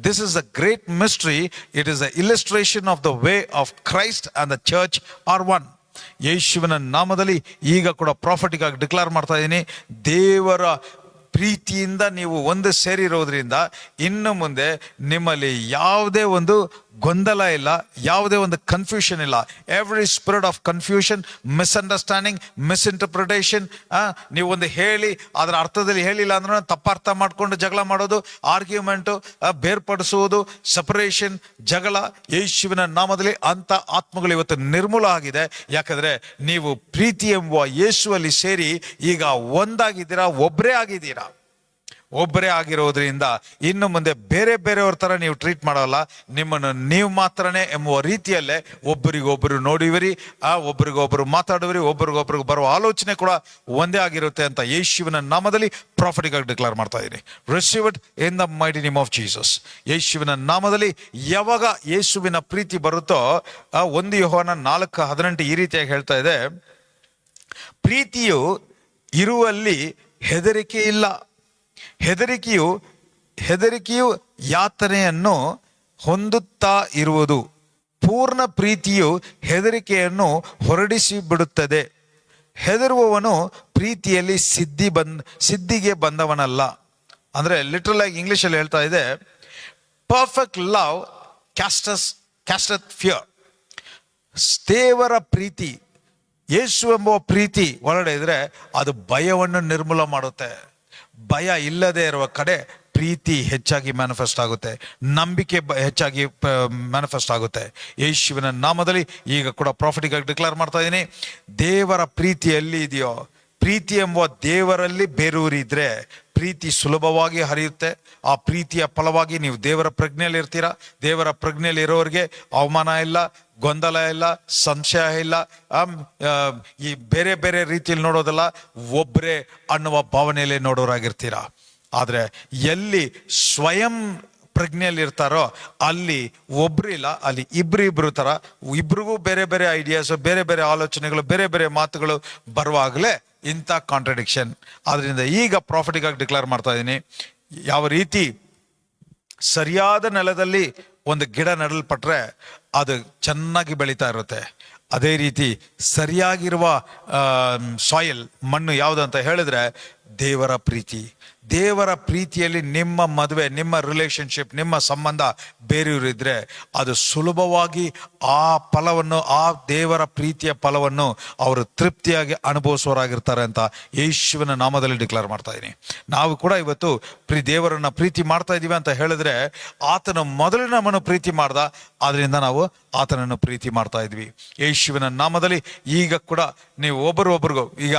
this is a great mystery. It is a illustration of the way of Christ and the church are one. ಯೇಸುವಿನ ನಾಮದಲ್ಲಿ ಈಗ ಕೂಡ ಪ್ರಾಫಿಟಿಕ್ ಆಗಿ ಡಿಕ್ಲೇರ್ ಮಾಡ್ತಾ ಇದ್ದೀನಿ, ದೇವರ ಪ್ರೀತಿಯಿಂದ ನೀವು ಒಂದು ಸೇರಿರೋದ್ರಿಂದ ಇನ್ನು ಮುಂದೆ ನಿಮ್ಮಲ್ಲಿ ಯಾವುದೇ ಒಂದು ಗೊಂದಲ ಇಲ್ಲ, ಯಾವುದೇ ಒಂದು ಕನ್ಫ್ಯೂಷನ್ ಇಲ್ಲ. Every spirit of confusion, misunderstanding, misinterpretation, ನೀವು ಒಂದು ಹೇಳಿ ಅದರ ಅರ್ಥದಲ್ಲಿ ಹೇಳಿಲ್ಲ ಅಂದ್ರೆ ತಪ್ಪರ್ಥ ಮಾಡ್ಕೊಂಡು ಜಗಳ ಮಾಡೋದು, ಆರ್ಗ್ಯುಮೆಂಟು, ಬೇರ್ಪಡಿಸುವುದು, ಸಪರೇಷನ್, ಜಗಳ, ಯೇಸುವಿನ ನಾಮದಲ್ಲಿ ಅಂತ ಆತ್ಮಗಳು ಇವತ್ತು ನಿರ್ಮೂಲ ಆಗಿದೆ. ಯಾಕಂದ್ರೆ ನೀವು ಪ್ರೀತಿ ಎಂಬುವ ಯೇಸುವಲ್ಲಿ ಸೇರಿ ಈಗ ಒಂದಾಗಿದ್ದೀರಾ, ಒಬ್ಬರೇ ಆಗಿದ್ದೀರಾ. ಒಬ್ಬರೇ ಆಗಿರೋದ್ರಿಂದ ಇನ್ನು ಮುಂದೆ ಬೇರೆ ಬೇರೆಯವ್ರ ತರ ನೀವು ಟ್ರೀಟ್ ಮಾಡೋಲ್ಲ, ನಿಮ್ಮನ್ನು ನೀವು ಮಾತ್ರನೇ ಎಂಬುವ ರೀತಿಯಲ್ಲೇ ಒಬ್ಬರಿಗೊಬ್ಬರು ನೋಡುವಿರಿ, ಒಬ್ಬರಿಗೊಬ್ಬರು ಮಾತಾಡುವಿರಿ, ಒಬ್ಬರಿಗೊಬ್ಬರಿಗೆ ಬರುವ ಆಲೋಚನೆ ಕೂಡ ಒಂದೇ ಆಗಿರುತ್ತೆ ಅಂತ ಯೇಸುವಿನ ನಾಮದಲ್ಲಿ ಪ್ರಾಫಿಟಿಕ್ ಆಗಿ ಡಿಕ್ಲೇರ್ ಮಾಡ್ತಾ ಇದ್ದೀನಿ. Receive it in the mighty name of Jesus. ಯೇಸುವಿನ ನಾಮದಲ್ಲಿ ಯಾವಾಗ ಯೇಸುವಿನ ಪ್ರೀತಿ ಬರುತ್ತೋ, 1 ಯೋಹಾನ 4:18 ಈ ರೀತಿಯಾಗಿ ಹೇಳ್ತಾ ಇದೆ, ಪ್ರೀತಿಯು ಇರುವಲ್ಲಿ ಹೆದರಿಕೆ ಇಲ್ಲ, ಹೆದರಿಕೆಯು ಯಾತನೆಯನ್ನು ಹೊಂದುತ್ತಾ ಇರುವುದು, ಪೂರ್ಣ ಪ್ರೀತಿಯು ಹೆದರಿಕೆಯನ್ನು ಹೊರಡಿಸಿ ಬಿಡುತ್ತದೆ, ಹೆದರುವವನು ಪ್ರೀತಿಯಲ್ಲಿ ಸಿದ್ಧಿಗೆ ಬಂದವನಲ್ಲ. ಅಂದ್ರೆ ಲಿಟರಲ್ ಆಗಿ ಇಂಗ್ಲಿಷ್ ಅಲ್ಲಿ ಹೇಳ್ತಾ ಇದೆ, ಪರ್ಫೆಕ್ಟ್ ಲವ್ ಕ್ಯಾಸ್ಟತ್ ಫಿಯರ್. ದೇವರ ಪ್ರೀತಿ, ಯೇಸು ಎಂಬ ಪ್ರೀತಿ ಒಳಗಡೆ ಇದ್ರೆ ಅದು ಭಯವನ್ನು ನಿರ್ಮೂಲ ಮಾಡುತ್ತೆ. ಭಯ ಇಲ್ಲದೆ ಇರುವ ಕಡೆ ಪ್ರೀತಿ ಹೆಚ್ಚಾಗಿ ಮ್ಯಾನಿಫೆಸ್ಟ್ ಆಗುತ್ತೆ, ನಂಬಿಕೆ ಹೆಚ್ಚಾಗಿ ಮ್ಯಾನಿಫೆಸ್ಟ್ ಆಗುತ್ತೆ. ಯೇಸುವಿನ ನಾಮದಲ್ಲಿ ಈಗ ಕೂಡ ಪ್ರಾಫಿಟಿಕ್ ಆಗಿ ಡಿಕ್ಲೇರ್ ಮಾಡ್ತಾ ಇದ್ದೀನಿ, ದೇವರ ಪ್ರೀತಿ ಎಲ್ಲಿ ಇದೆಯೋ, ಪ್ರೀತಿ ಎಂಬ ದೇವರಲ್ಲಿ ಬೇರೂರಿದ್ರೆ ಪ್ರೀತಿ ಸುಲಭವಾಗಿ ಹರಿಯುತ್ತೆ. ಆ ಪ್ರೀತಿಯ ಫಲವಾಗಿ ನೀವು ದೇವರ ಪ್ರಜ್ಞೆಯಲ್ಲಿ ಇರ್ತೀರಾ. ದೇವರ ಪ್ರಜ್ಞೆಯಲ್ಲಿ ಇರೋರಿಗೆ ಅವಮಾನ ಇಲ್ಲ, ಗೊಂದಲ ಇಲ್ಲ, ಸಂಶಯ ಇಲ್ಲ, ಈ ಬೇರೆ ಬೇರೆ ರೀತಿಯಲ್ಲಿ ನೋಡೋದಲ್ಲ, ಒಬ್ಬರೇ ಅನ್ನುವ ಭಾವನೆಯಲ್ಲಿ ನೋಡೋರಾಗಿರ್ತೀರಾ. ಆದ್ರೆ ಎಲ್ಲಿ ಸ್ವಯಂ ಪ್ರಜ್ಞೆಯಲ್ಲಿ ಇರ್ತಾರೋ ಅಲ್ಲಿ ಒಬ್ರು ಇಲ್ಲ, ಅಲ್ಲಿ ಇಬ್ರು ತರ, ಇಬ್ರಿಗೂ ಬೇರೆ ಬೇರೆ ಐಡಿಯಾಸ್, ಬೇರೆ ಬೇರೆ ಆಲೋಚನೆಗಳು, ಬೇರೆ ಬೇರೆ ಮಾತುಗಳು ಬರುವಾಗಲೇ ಇಂಥ ಕಾಂಟ್ರಡಿಕ್ಷನ್. ಆದ್ರಿಂದ ಈಗ ಪ್ರಾಫಿಟಿಕ್ ಆಗಿ ಡಿಕ್ಲೇರ್ ಮಾಡ್ತಾ ಇದ್ದೀನಿ, ಯಾವ ರೀತಿ ಸರಿಯಾದ ನೆಲದಲ್ಲಿ ಒಂದು ಗಿಡ ನೆಡಲ್ಪಟ್ರೆ ಅದು ಚೆನ್ನಾಗಿ ಬೆಳೀತಾ ಇರುತ್ತೆ, ಅದೇ ರೀತಿ ಸರಿಯಾಗಿರುವ ಸಾಯಿಲ್, ಮಣ್ಣು ಯಾವುದು ಅಂತ ಹೇಳಿದ್ರೆ ದೇವರ ಪ್ರೀತಿ. ದೇವರ ಪ್ರೀತಿಯಲ್ಲಿ ನಿಮ್ಮ ಮದುವೆ, ನಿಮ್ಮ ರಿಲೇಶನ್ಶಿಪ್, ನಿಮ್ಮ ಸಂಬಂಧ ಬೇರೆಯವರಿದ್ರೆ ಅದು ಸುಲಭವಾಗಿ ಆ ಫಲವನ್ನು, ಆ ದೇವರ ಪ್ರೀತಿಯ ಫಲವನ್ನು ಅವರು ತೃಪ್ತಿಯಾಗಿ ಅನುಭವಿಸೋರಾಗಿರ್ತಾರೆ ಅಂತ ಯೇಸುವಿನ ನಾಮದಲ್ಲಿ ಡಿಕ್ಲೇರ್ ಮಾಡ್ತಾ ಇದ್ದೀನಿ. ನಾವು ಕೂಡ ಇವತ್ತು ದೇವರನ್ನ ಪ್ರೀತಿ ಮಾಡ್ತಾ ಇದ್ದೀವಿ ಅಂತ ಹೇಳಿದ್ರೆ ಆತನ ಮೊದಲು ನಮ್ಮನ್ನು ಪ್ರೀತಿ ಮಾಡ್ದ, ಆದ್ರಿಂದ ನಾವು ಆತನನ್ನು ಪ್ರೀತಿ ಮಾಡ್ತಾ ಇದ್ವಿ. ಯೇಸುವಿನ ನಾಮದಲ್ಲಿ ಈಗ ಕೂಡ ನೀವು ಒಬ್ಬರಿಗೊಬ್ಬರಿಗೂ ಈಗ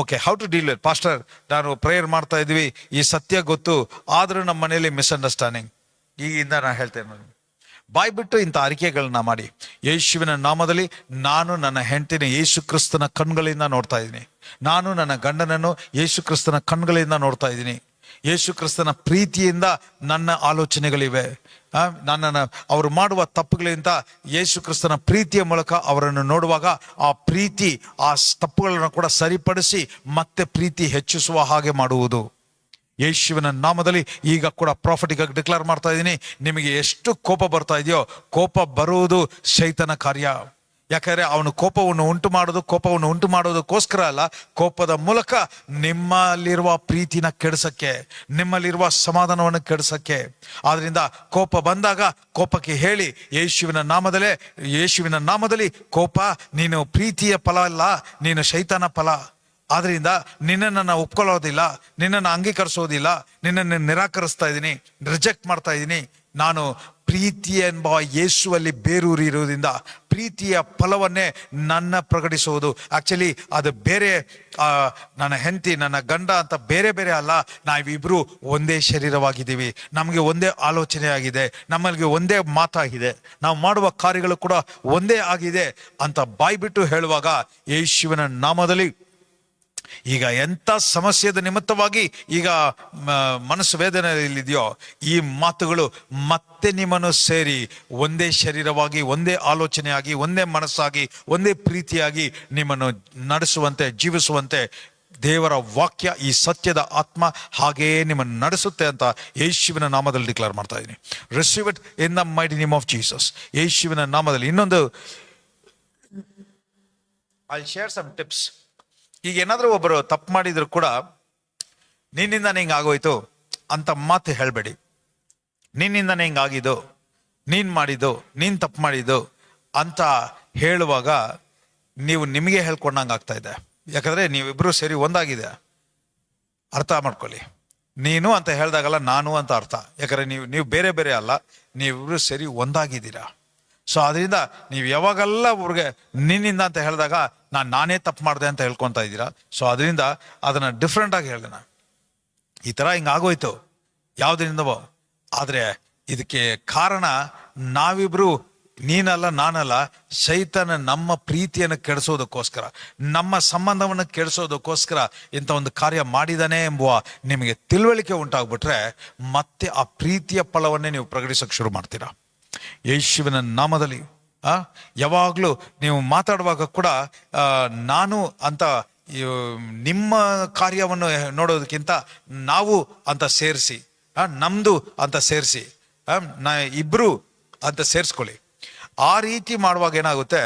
okay, how to deal with pastor, ನಾನು ಪ್ರೇಯರ್ ಮಾಡ್ತಾ ಇದ್ವಿ, ಈ ಸತ್ಯ ಗೊತ್ತು, ಆದ್ರೂ ನಮ್ಮ ಮನೆಯಲ್ಲಿ ಮಿಸ್ಅಂಡರ್ಸ್ಟ್ಯಾಂಡಿಂಗ್. ಈಗಿಂದ ನಾನು ಹೇಳ್ತೇನೆ, ಬಾಯ್ ಬಿಟ್ಟು ಇಂಥ ಅರಿಕೆಗಳನ್ನ ಮಾಡಿ, ಯೇಸುವಿನ ನಾಮದಲ್ಲಿ ನಾನು ನನ್ನ ಹೆಂಡತಿನ ಯೇಸು ಕ್ರಿಸ್ತನ ಕಣ್ಗಳಿಂದ ನೋಡ್ತಾ ಇದ್ದೀನಿ, ನಾನು ನನ್ನ ಗಂಡನನ್ನು ಯೇಸು ಕ್ರಿಸ್ತನ ಕಣ್ಗಳಿಂದ ನೋಡ್ತಾ ಇದ್ದೀನಿ, ಯೇಸು ಕ್ರಿಸ್ತನ ಪ್ರೀತಿಯಿಂದ ನನ್ನ ಆಲೋಚನೆಗಳಿವೆ, ನನ್ನನ್ನು ಅವರು ಮಾಡುವ ತಪ್ಪುಗಳಿಂದ ಯೇಸು ಕ್ರಿಸ್ತನ ಪ್ರೀತಿಯ ಮೂಲಕ ಅವರನ್ನು ನೋಡುವಾಗ ಆ ಪ್ರೀತಿ ಆ ತಪ್ಪುಗಳನ್ನು ಕೂಡ ಸರಿಪಡಿಸಿ ಮತ್ತೆ ಪ್ರೀತಿ ಹೆಚ್ಚಿಸುವ ಹಾಗೆ ಮಾಡುವುದು. ಯೇಸುವಿನ ನಾಮದಲ್ಲಿ ಈಗ ಕೂಡ ಪ್ರಾಫಿಟಿಕ್ ಆಗಿ ಡಿಕ್ಲೇರ್ ಮಾಡ್ತಾ ಇದ್ದೀನಿ, ನಿಮಗೆ ಎಷ್ಟು ಕೋಪ ಬರ್ತಾ ಇದೆಯೋ, ಕೋಪ ಬರುವುದು ಶೈತನ ಕಾರ್ಯ. ಯಾಕಂದ್ರೆ ಅವನು ಕೋಪವನ್ನು ಉಂಟು ಮಾಡೋದಕ್ಕೋಸ್ಕರ ಅಲ್ಲ, ಕೋಪದ ಮೂಲಕ ನಿಮ್ಮಲ್ಲಿರುವ ಪ್ರೀತಿನ ಕೆಡಿಸಕ್ಕೆ, ನಿಮ್ಮಲ್ಲಿರುವ ಸಮಾಧಾನವನ್ನು ಕೆಡಿಸಕ್ಕೆ. ಆದ್ರಿಂದ ಕೋಪ ಬಂದಾಗ ಕೋಪಕ್ಕೆ ಹೇಳಿ, ಯೇಸುವಿನ ನಾಮದಲ್ಲಿ ಕೋಪ ನೀನು ಪ್ರೀತಿಯ ಫಲ ಅಲ್ಲ, ನೀನು ಶೈತಾನ ಫಲ. ಆದ್ರಿಂದ ನಿನ್ನನ್ನು ನಾನು ಒಪ್ಕೊಳ್ಳೋದಿಲ್ಲ, ನಿನ್ನನ್ನು ಅಂಗೀಕರಿಸೋದಿಲ್ಲ, ನಿನ್ನನ್ನು ನಿರಾಕರಿಸ್ತಾ ಇದ್ದೀನಿ, ರಿಜೆಕ್ಟ್ ಮಾಡ್ತಾ ಇದ್ದೀನಿ. ನಾನು ಪ್ರೀತಿ ಎಂಬ ಯೇಸುವಲ್ಲಿ ಬೇರೂರಿ ಇರುವುದರಿಂದ ಪ್ರೀತಿಯ ಫಲವನ್ನೇ ನನ್ನ ಪ್ರಕಟಿಸುವುದು. ಆಕ್ಚುಲಿ ಅದು ಬೇರೆ, ನನ್ನ ಹೆಂಡತಿ ನನ್ನ ಗಂಡ ಅಂತ ಬೇರೆ ಬೇರೆ ಅಲ್ಲ, ನಾವಿಬ್ರು ಒಂದೇ ಶರೀರವಾಗಿದ್ದೀವಿ, ನಮಗೆ ಒಂದೇ ಆಲೋಚನೆ ಆಗಿದೆ, ನಮ್ಮಲ್ಲಿಗೆ ಒಂದೇ ಮಾತಾಗಿದೆ, ನಾವು ಮಾಡುವ ಕಾರ್ಯಗಳು ಕೂಡ ಒಂದೇ ಆಗಿದೆ ಅಂತ ಬಾಯ್ಬಿಟ್ಟು ಹೇಳುವಾಗ ಯೇಸುವಿನ ನಾಮದಲ್ಲಿ ಈಗ ಎಂಥ ಸಮಸ್ಯೆದ ನಿಮಿತ್ತವಾಗಿ ಈಗ ಮನಸ್ಸು ವೇದನೆಯಲ್ಲಿದೆಯೋ ಈ ಮಾತುಗಳು ಮತ್ತೆ ನಿಮ್ಮನ್ನು ಸೇರಿ ಒಂದೇ ಶರೀರವಾಗಿ, ಒಂದೇ ಆಲೋಚನೆಯಾಗಿ, ಒಂದೇ ಮನಸ್ಸಾಗಿ, ಒಂದೇ ಪ್ರೀತಿಯಾಗಿ ನಿಮ್ಮನ್ನು ನಡೆಸುವಂತೆ, ಜೀವಿಸುವಂತೆ ದೇವರ ವಾಕ್ಯ, ಈ ಸತ್ಯದ ಆತ್ಮ ಹಾಗೆಯೇ ನಿಮ್ಮನ್ನು ನಡೆಸುತ್ತೆ ಅಂತ ಯೇಸುವಿನ ನಾಮದಲ್ಲಿ ಡಿಕ್ಲೇರ್ ಮಾಡ್ತಾ ಇದ್ದೀನಿ. Receive it in the mighty name of Jesus. ಯೇಸುವಿನ ನಾಮದಲ್ಲಿ ಇನ್ನೊಂದು ಐ ಶೇರ್ ಸಮ್ ಟಿಪ್ಸ್. ಈಗ ಏನಾದರೂ ಒಬ್ಬರು ತಪ್ಪು ಮಾಡಿದ್ರು ಕೂಡ ನಿನ್ನಿಂದಾನೇ ಹಿಂಗೆ ಆಗೋಯ್ತು ಅಂತ ಮಾತು ಹೇಳಬೇಡಿ. ನಿನ್ನಿಂದಾನೇ ಹಿಂಗೆ ಆಗಿದ್ದು, ನೀನು ಮಾಡಿದ್ದು, ನೀನು ತಪ್ಪು ಮಾಡಿದ್ದು ಅಂತ ಹೇಳುವಾಗ ನೀವು ನಿಮಗೆ ಹೇಳ್ಕೊಂಡಂಗೆ ಆಗ್ತಾ ಇದೆ. ಯಾಕಂದರೆ ನೀವಿಬ್ಬರು ಸೇರಿ ಒಂದಾಗಿದೆ, ಅರ್ಥ ಮಾಡ್ಕೊಳ್ಳಿ. ನೀನು ಅಂತ ಹೇಳಿದಾಗಲ್ಲ ನಾನು ಅಂತ ಅರ್ಥ, ಯಾಕಂದರೆ ನೀವು ಬೇರೆ ಬೇರೆ ಅಲ್ಲ, ನೀವಿಬ್ಬರು ಸೇರಿ ಒಂದಾಗಿದ್ದೀರಾ. ಸೊ ಅದರಿಂದ ನೀವು ಯಾವಾಗೆಲ್ಲ ಅವ್ರಿಗೆ ನಿನ್ನಿಂದ ಅಂತ ಹೇಳಿದಾಗ ನಾನೇ ತಪ್ಪು ಮಾಡಿದೆ ಅಂತ ಹೇಳ್ಕೊತಾ ಇದ್ದೀರಾ. ಸೊ ಅದರಿಂದ ಅದನ್ನು ಡಿಫ್ರೆಂಟಾಗಿ ಹೇಳಿದೆ ನಾನು. ಈ ಥರ ಹಿಂಗಾಗೋಯ್ತು ಯಾವುದರಿಂದವೋ. ಆದರೆ ಇದಕ್ಕೆ ಕಾರಣ ನಾವಿಬ್ರು, ನೀನಲ್ಲ ನಾನಲ್ಲ, ಸೈತಾನ ನಮ್ಮ ಪ್ರೀತಿಯನ್ನು ಕೆಡಿಸೋದಕ್ಕೋಸ್ಕರ, ನಮ್ಮ ಸಂಬಂಧವನ್ನು ಕೆಡಿಸೋದಕ್ಕೋಸ್ಕರ ಇಂಥ ಒಂದು ಕಾರ್ಯ ಮಾಡಿದಾನೆ ಎಂಬುವ ನಿಮಗೆ ತಿಳುವಳಿಕೆ ಉಂಟಾಗ್ಬಿಟ್ರೆ ಮತ್ತೆ ಆ ಪ್ರೀತಿಯ ಫಲವನ್ನೇ ನೀವು ಪ್ರಕಟಿಸೋಕೆ ಶುರು ಮಾಡ್ತೀರಾ. ಯೇಸುವಿನ ನಾಮದಲ್ಲಿ ಯಾವಾಗಲೂ ನೀವು ಮಾತಾಡುವಾಗ ಕೂಡ ನಾನು ಅಂತ ನಿಮ್ಮ ಕಾರ್ಯವನ್ನು ನೋಡೋದಕ್ಕಿಂತ ನಾವು ಅಂತ ಸೇರಿಸಿ, ನಮ್ದು ಅಂತ ಸೇರಿಸಿ, ಇಬ್ರು ಅಂತ ಸೇರಿಸ್ಕೊಳ್ಳಿ. ಆ ರೀತಿ ಮಾಡುವಾಗ ಏನಾಗುತ್ತೆ,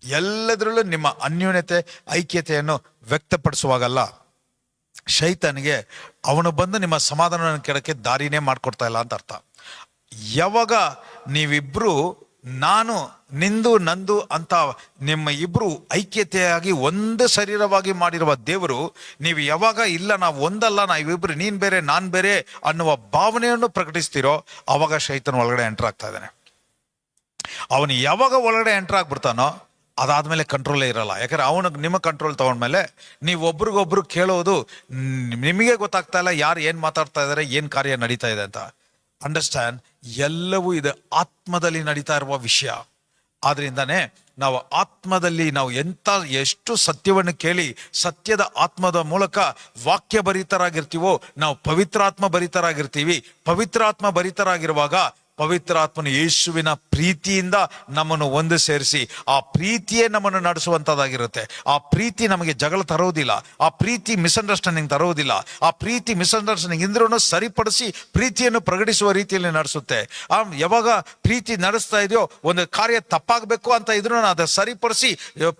ಎಲ್ಲದರಲ್ಲೂ ನಿಮ್ಮ ಅನ್ಯೋನ್ಯತೆ ಐಕ್ಯತೆಯನ್ನು ವ್ಯಕ್ತಪಡಿಸುವಾಗಲ್ಲ ಶೈತಾನಿಗೆ ಅವನು ಬಂದು ನಿಮ್ಮ ಸಮಾಧಾನವನ್ನು ಕೆಡಕ್ಕೆ ದಾರಿನೇ ಮಾಡ್ಕೊಡ್ತಾ ಇಲ್ಲ ಅಂತ ಅರ್ಥ. ಯಾವಾಗ ನೀವಿಬ್ರು ನಾನು ನಿಂದು ನಂದು ಅಂತ ನಿಮ್ಮ ಇಬ್ರು ಐಕ್ಯತೆಯಾಗಿ ಒಂದು ಶರೀರವಾಗಿ ಮಾಡಿರುವ ದೇವರು, ನೀವು ಯಾವಾಗ ಇಲ್ಲ ನಾವು ಒಂದಲ್ಲ, ನಾವಿಬ್ರು ನೀನ್ ಬೇರೆ ನಾನ್ ಬೇರೆ ಅನ್ನುವ ಭಾವನೆಯನ್ನು ಪ್ರಕಟಿಸ್ತೀರೋ ಅವಾಗ ಶೈತಾನ ಒಳಗಡೆ ಎಂಟರ್ ಆಗ್ತಾ ಇದ್ದಾನೆ. ಅವನು ಯಾವಾಗ ಒಳಗಡೆ ಎಂಟರ್ ಆಗ್ಬಿಡ್ತಾನೋ ಅದಾದ್ಮೇಲೆ ಕಂಟ್ರೋಲೇ ಇರಲ್ಲ. ಯಾಕಂದ್ರೆ ಅವನಿಗೆ ನಿಮ್ಮ ಕಂಟ್ರೋಲ್ ತಗೊಂಡ್ಮೇಲೆ ನೀವು ಒಬ್ರಿಗೊಬ್ರು ಕೇಳೋದು, ನಿಮಗೆ ಗೊತ್ತಾಗ್ತಾ ಇಲ್ಲ ಯಾರು ಏನ್ ಮಾತಾಡ್ತಾ ಇದಾರೆ, ಏನ್ ಕಾರ್ಯ ನಡೀತಾ ಇದೆ ಅಂತ. ಅಂಡರ್ಸ್ಟ್ಯಾಂಡ್, ಎಲ್ಲವೂ ಇದು ಆತ್ಮದಲ್ಲಿ ನಡೀತಾ ಇರುವ ವಿಷಯ. ಆದ್ರಿಂದಾನೇ ನಾವು ಆತ್ಮದಲ್ಲಿ ನಾವು ಎಷ್ಟು ಸತ್ಯವನ್ನು ಕೇಳಿ ಸತ್ಯದ ಆತ್ಮದ ಮೂಲಕ ವಾಕ್ಯ ಭರಿತರಾಗಿರ್ತೀವೋ ನಾವು ಪವಿತ್ರಾತ್ಮ ಭರಿತರಾಗಿರ್ತೀವಿ. ಪವಿತ್ರಾತ್ಮ ಭರಿತರಾಗಿರುವಾಗ ಪವಿತ್ರಾತ್ಮನು ಯೇಸುವಿನ ಪ್ರೀತಿಯಿಂದ ನಮ್ಮನ್ನು ಒಂದು ಸೇರಿಸಿ ಆ ಪ್ರೀತಿಯೇ ನಮ್ಮನ್ನು ನಡೆಸುವಂತದ್ದಾಗಿರುತ್ತೆ. ಆ ಪ್ರೀತಿ ನಮಗೆ ಜಗಳ ತರೋದಿಲ್ಲ, ಆ ಪ್ರೀತಿ ಮಿಸ್ಅಂಡರ್ಸ್ಟ್ಯಾಂಡಿಂಗ್ ತರೋದಿಲ್ಲ, ಆ ಪ್ರೀತಿ ಮಿಸ್ಅಂಡರ್ಸ್ಟ್ಯಾಂಡಿಂಗ್ ಇಂದ್ರೂ ಸರಿಪಡಿಸಿ ಪ್ರೀತಿಯನ್ನು ಪ್ರಕಟಿಸುವ ರೀತಿಯಲ್ಲಿ ನಡೆಸುತ್ತೆ. ಯಾವಾಗ ಪ್ರೀತಿ ನಡೆಸ್ತಾ ಇದೆಯೋ, ಒಂದು ಕಾರ್ಯ ತಪ್ಪಾಗಬೇಕು ಅಂತ ಇದ್ರೂ ಅದನ್ನು ಸರಿಪಡಿಸಿ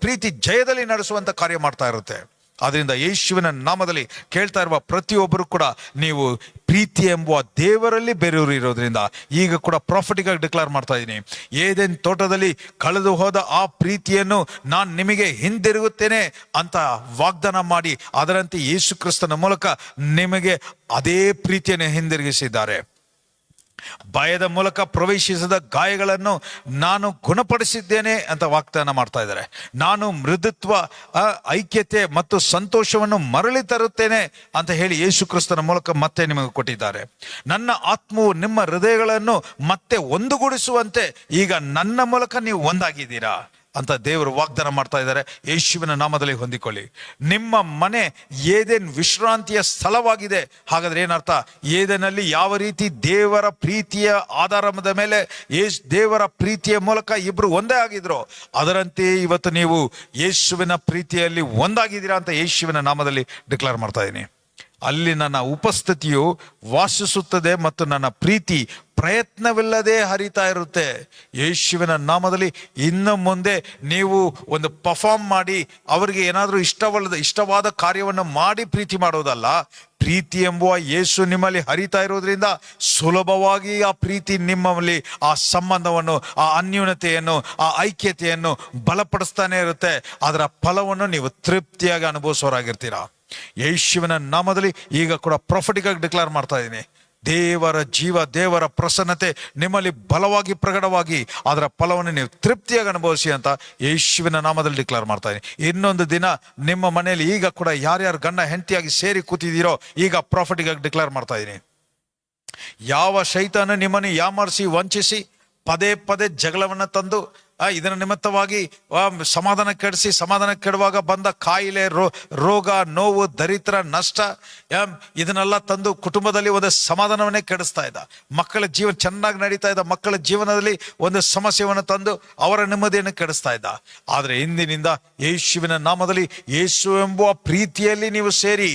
ಪ್ರೀತಿ ಜಯದಲ್ಲಿ ನಡೆಸುವಂತ ಕಾರ್ಯ ಮಾಡ್ತಾ ಇರುತ್ತೆ. ಆದ್ರಿಂದ ಯೇಸುವಿನ ನಾಮದಲ್ಲಿ ಕೇಳ್ತಾ ಇರುವ ಪ್ರತಿಯೊಬ್ಬರು ಕೂಡ ನೀವು ಪ್ರೀತಿ ಎಂಬುವ ದೇವರಲ್ಲಿ ಬೇರೆಯವರು ಇರೋದ್ರಿಂದ ಈಗ ಕೂಡ ಪ್ರಾಫಿಟಿಕ್ ಆಗಿ ಡಿಕ್ಲೇರ್ ಮಾಡ್ತಾ ಇದ್ದೀನಿ, ಏದೇನ್ ತೋಟದಲ್ಲಿ ಕಳೆದು ಹೋದ ಆ ಪ್ರೀತಿಯನ್ನು ನಾನು ನಿಮಗೆ ಹಿಂದಿರುಗುತ್ತೇನೆ ಅಂತ ವಾಗ್ದಾನ ಮಾಡಿ ಅದರಂತೆ ಯೇಸು ಕ್ರಿಸ್ತನ ಮೂಲಕ ನಿಮಗೆ ಅದೇ ಪ್ರೀತಿಯನ್ನು ಹಿಂದಿರುಗಿಸಿದ್ದಾರೆ. ಭಯದ ಮೂಲಕ ಪ್ರವೇಶಿಸಿದ ಗಾಯಗಳನ್ನು ನಾನು ಗುಣಪಡಿಸಿದ್ದೇನೆ ಅಂತ ವಾಗ್ದಾನ ಮಾಡ್ತಾ ಇದ್ದಾರೆ. ನಾನು ಮೃದುತ್ವ, ಐಕ್ಯತೆ ಮತ್ತು ಸಂತೋಷವನ್ನು ಮರಳಿ ತರುತ್ತೇನೆ ಅಂತ ಹೇಳಿ ಯೇಸು ಕ್ರಿಸ್ತನ ಮೂಲಕ ಮತ್ತೆ ನಿಮಗೆ ಕೊಟ್ಟಿದ್ದಾರೆ. ನನ್ನ ಆತ್ಮವು ನಿಮ್ಮ ಹೃದಯಗಳನ್ನು ಮತ್ತೆ ಒಂದುಗೂಡಿಸುವಂತೆ ಈಗ ನನ್ನ ಮೂಲಕ ನೀವು ಒಂದಾಗಿದ್ದೀರಾ ಅಂತ ದೇವರು ವಾಗ್ದಾನ ಮಾಡ್ತಾ ಇದ್ದಾರೆ. ಯೇಸುವಿನ ನಾಮದಲ್ಲಿ ಹೊಂದಿಕೊಳ್ಳಿ. ನಿಮ್ಮ ಮನೆ ಏದೇನ್ ವಿಶ್ರಾಂತಿಯ ಸ್ಥಳವಾಗಿದೆ. ಹಾಗಾದ್ರೆ ಏನರ್ಥ? ಏದೇನಲ್ಲಿ ಯಾವ ರೀತಿ ದೇವರ ಪ್ರೀತಿಯ ಆಧಾರದ ಮೇಲೆ ದೇವರ ಪ್ರೀತಿಯ ಮೂಲಕ ಇಬ್ರು ಒಂದೇ ಆಗಿದ್ರು, ಅದರಂತೆ ಇವತ್ತು ನೀವು ಯೇಸುವಿನ ಪ್ರೀತಿಯಲ್ಲಿ ಒಂದಾಗಿದ್ದೀರಾ ಅಂತ ಯೇಸುವಿನ ನಾಮದಲ್ಲಿ ಡಿಕ್ಲೇರ್ ಮಾಡ್ತಾ ಇದ್ದೀನಿ. ಅಲ್ಲಿ ನನ್ನ ಉಪಸ್ಥಿತಿಯು ವಾಸಿಸುತ್ತದೆ ಮತ್ತು ನನ್ನ ಪ್ರೀತಿ ಪ್ರಯತ್ನವಿಲ್ಲದೆ ಹರಿತಾ ಇರುತ್ತೆ. ಯೇಸುವಿನ ನಾಮದಲ್ಲಿ ಇನ್ನು ಮುಂದೆ ನೀವು ಒಂದು ಪರ್ಫಾರ್ಮ್ ಮಾಡಿ ಅವರಿಗೆ ಏನಾದರೂ ಇಷ್ಟವಾದ ಕಾರ್ಯವನ್ನು ಮಾಡಿ ಪ್ರೀತಿ ಮಾಡೋದಲ್ಲ. ಪ್ರೀತಿ ಎಂಬುವ ಯೇಸು ನಿಮ್ಮಲ್ಲಿ ಹರಿತಾ ಇರೋದ್ರಿಂದ ಸುಲಭವಾಗಿ ಆ ಪ್ರೀತಿ ನಿಮ್ಮಲ್ಲಿ ಆ ಸಂಬಂಧವನ್ನು, ಆ ಅನ್ಯೂನತೆಯನ್ನು, ಆ ಐಕ್ಯತೆಯನ್ನು ಬಲಪಡಿಸ್ತಾನೆ ಇರುತ್ತೆ. ಅದರ ಫಲವನ್ನು ನೀವು ತೃಪ್ತಿಯಾಗಿ ಅನುಭವಿಸೋರಾಗಿರ್ತೀರಾ. ಯೇಸುವಿನ ನಾಮದಲ್ಲಿ ಈಗ ಕೂಡ ಪ್ರಾಫಿಟಿಕ್ ಆಗಿ ಡಿಕ್ಲೇರ್ ಮಾಡ್ತಾ ಇದ್ದೀನಿ, ದೇವರ ಜೀವ, ದೇವರ ಪ್ರಸನ್ನತೆ ನಿಮ್ಮಲ್ಲಿ ಬಲವಾಗಿ ಪ್ರಕಟವಾಗಿ ಅದರ ಫಲವನ್ನು ನೀವು ತೃಪ್ತಿಯಾಗಿ ಅನುಭವಿಸಿ ಅಂತ ಯೇಸುವಿನ ನಾಮದಲ್ಲಿ ಡಿಕ್ಲೇರ್ ಮಾಡ್ತಾ ಇದ್ದೀನಿ. ಇನ್ನೊಂದು ದಿನ ನಿಮ್ಮ ಮನೆಯಲ್ಲಿ ಈಗ ಕೂಡ ಯಾರ್ಯಾರು ಗಂಡ ಹೆಂಡತಿಯಾಗಿ ಸೇರಿ ಕೂತಿದ್ದೀರೋ ಈಗ ಪ್ರಾಫಿಟಿಕ್ ಆಗಿ ಡಿಕ್ಲೇರ್ ಮಾಡ್ತಾ ಇದ್ದೀನಿ, ಯಾವ ಶೈತಾನ ನಿಮ್ಮನ್ನು ಯಾಮಾರಿಸಿ ವಂಚಿಸಿ ಪದೇ ಪದೇ ಜಗಳವನ್ನು ತಂದು ಇದರ ನಿಮಿತ್ತವಾಗಿ ಸಮಾಧಾನ ಕೆಡಿಸಿ, ಸಮಾಧಾನ ಕೆಡುವಾಗ ಬಂದ ಕಾಯಿಲೆ, ರೋಗ, ನೋವು, ದರಿದ್ರ, ನಷ್ಟ ಇದನ್ನೆಲ್ಲ ತಂದು ಕುಟುಂಬದಲ್ಲಿ ಒಂದು ಸಮಾಧಾನವನ್ನೇ ಕೆಡಿಸ್ತಾ ಇದ್ದ. ಮಕ್ಕಳ ಜೀವನ ಚೆನ್ನಾಗಿ ನಡೀತಾ ಇದ್ದ ಮಕ್ಕಳ ಜೀವನದಲ್ಲಿ ಒಂದು ಸಮಸ್ಯೆಯನ್ನು ತಂದು ಅವರ ನೆಮ್ಮದಿಯನ್ನು ಕೆಡಿಸ್ತಾ ಇದ್ದ. ಆದರೆ ಇಂದಿನಿಂದ ಯೇಸುವಿನ ನಾಮದಲ್ಲಿ ಯೇಸು ಎಂಬುವ ಪ್ರೀತಿಯಲ್ಲಿ ನೀವು ಸೇರಿ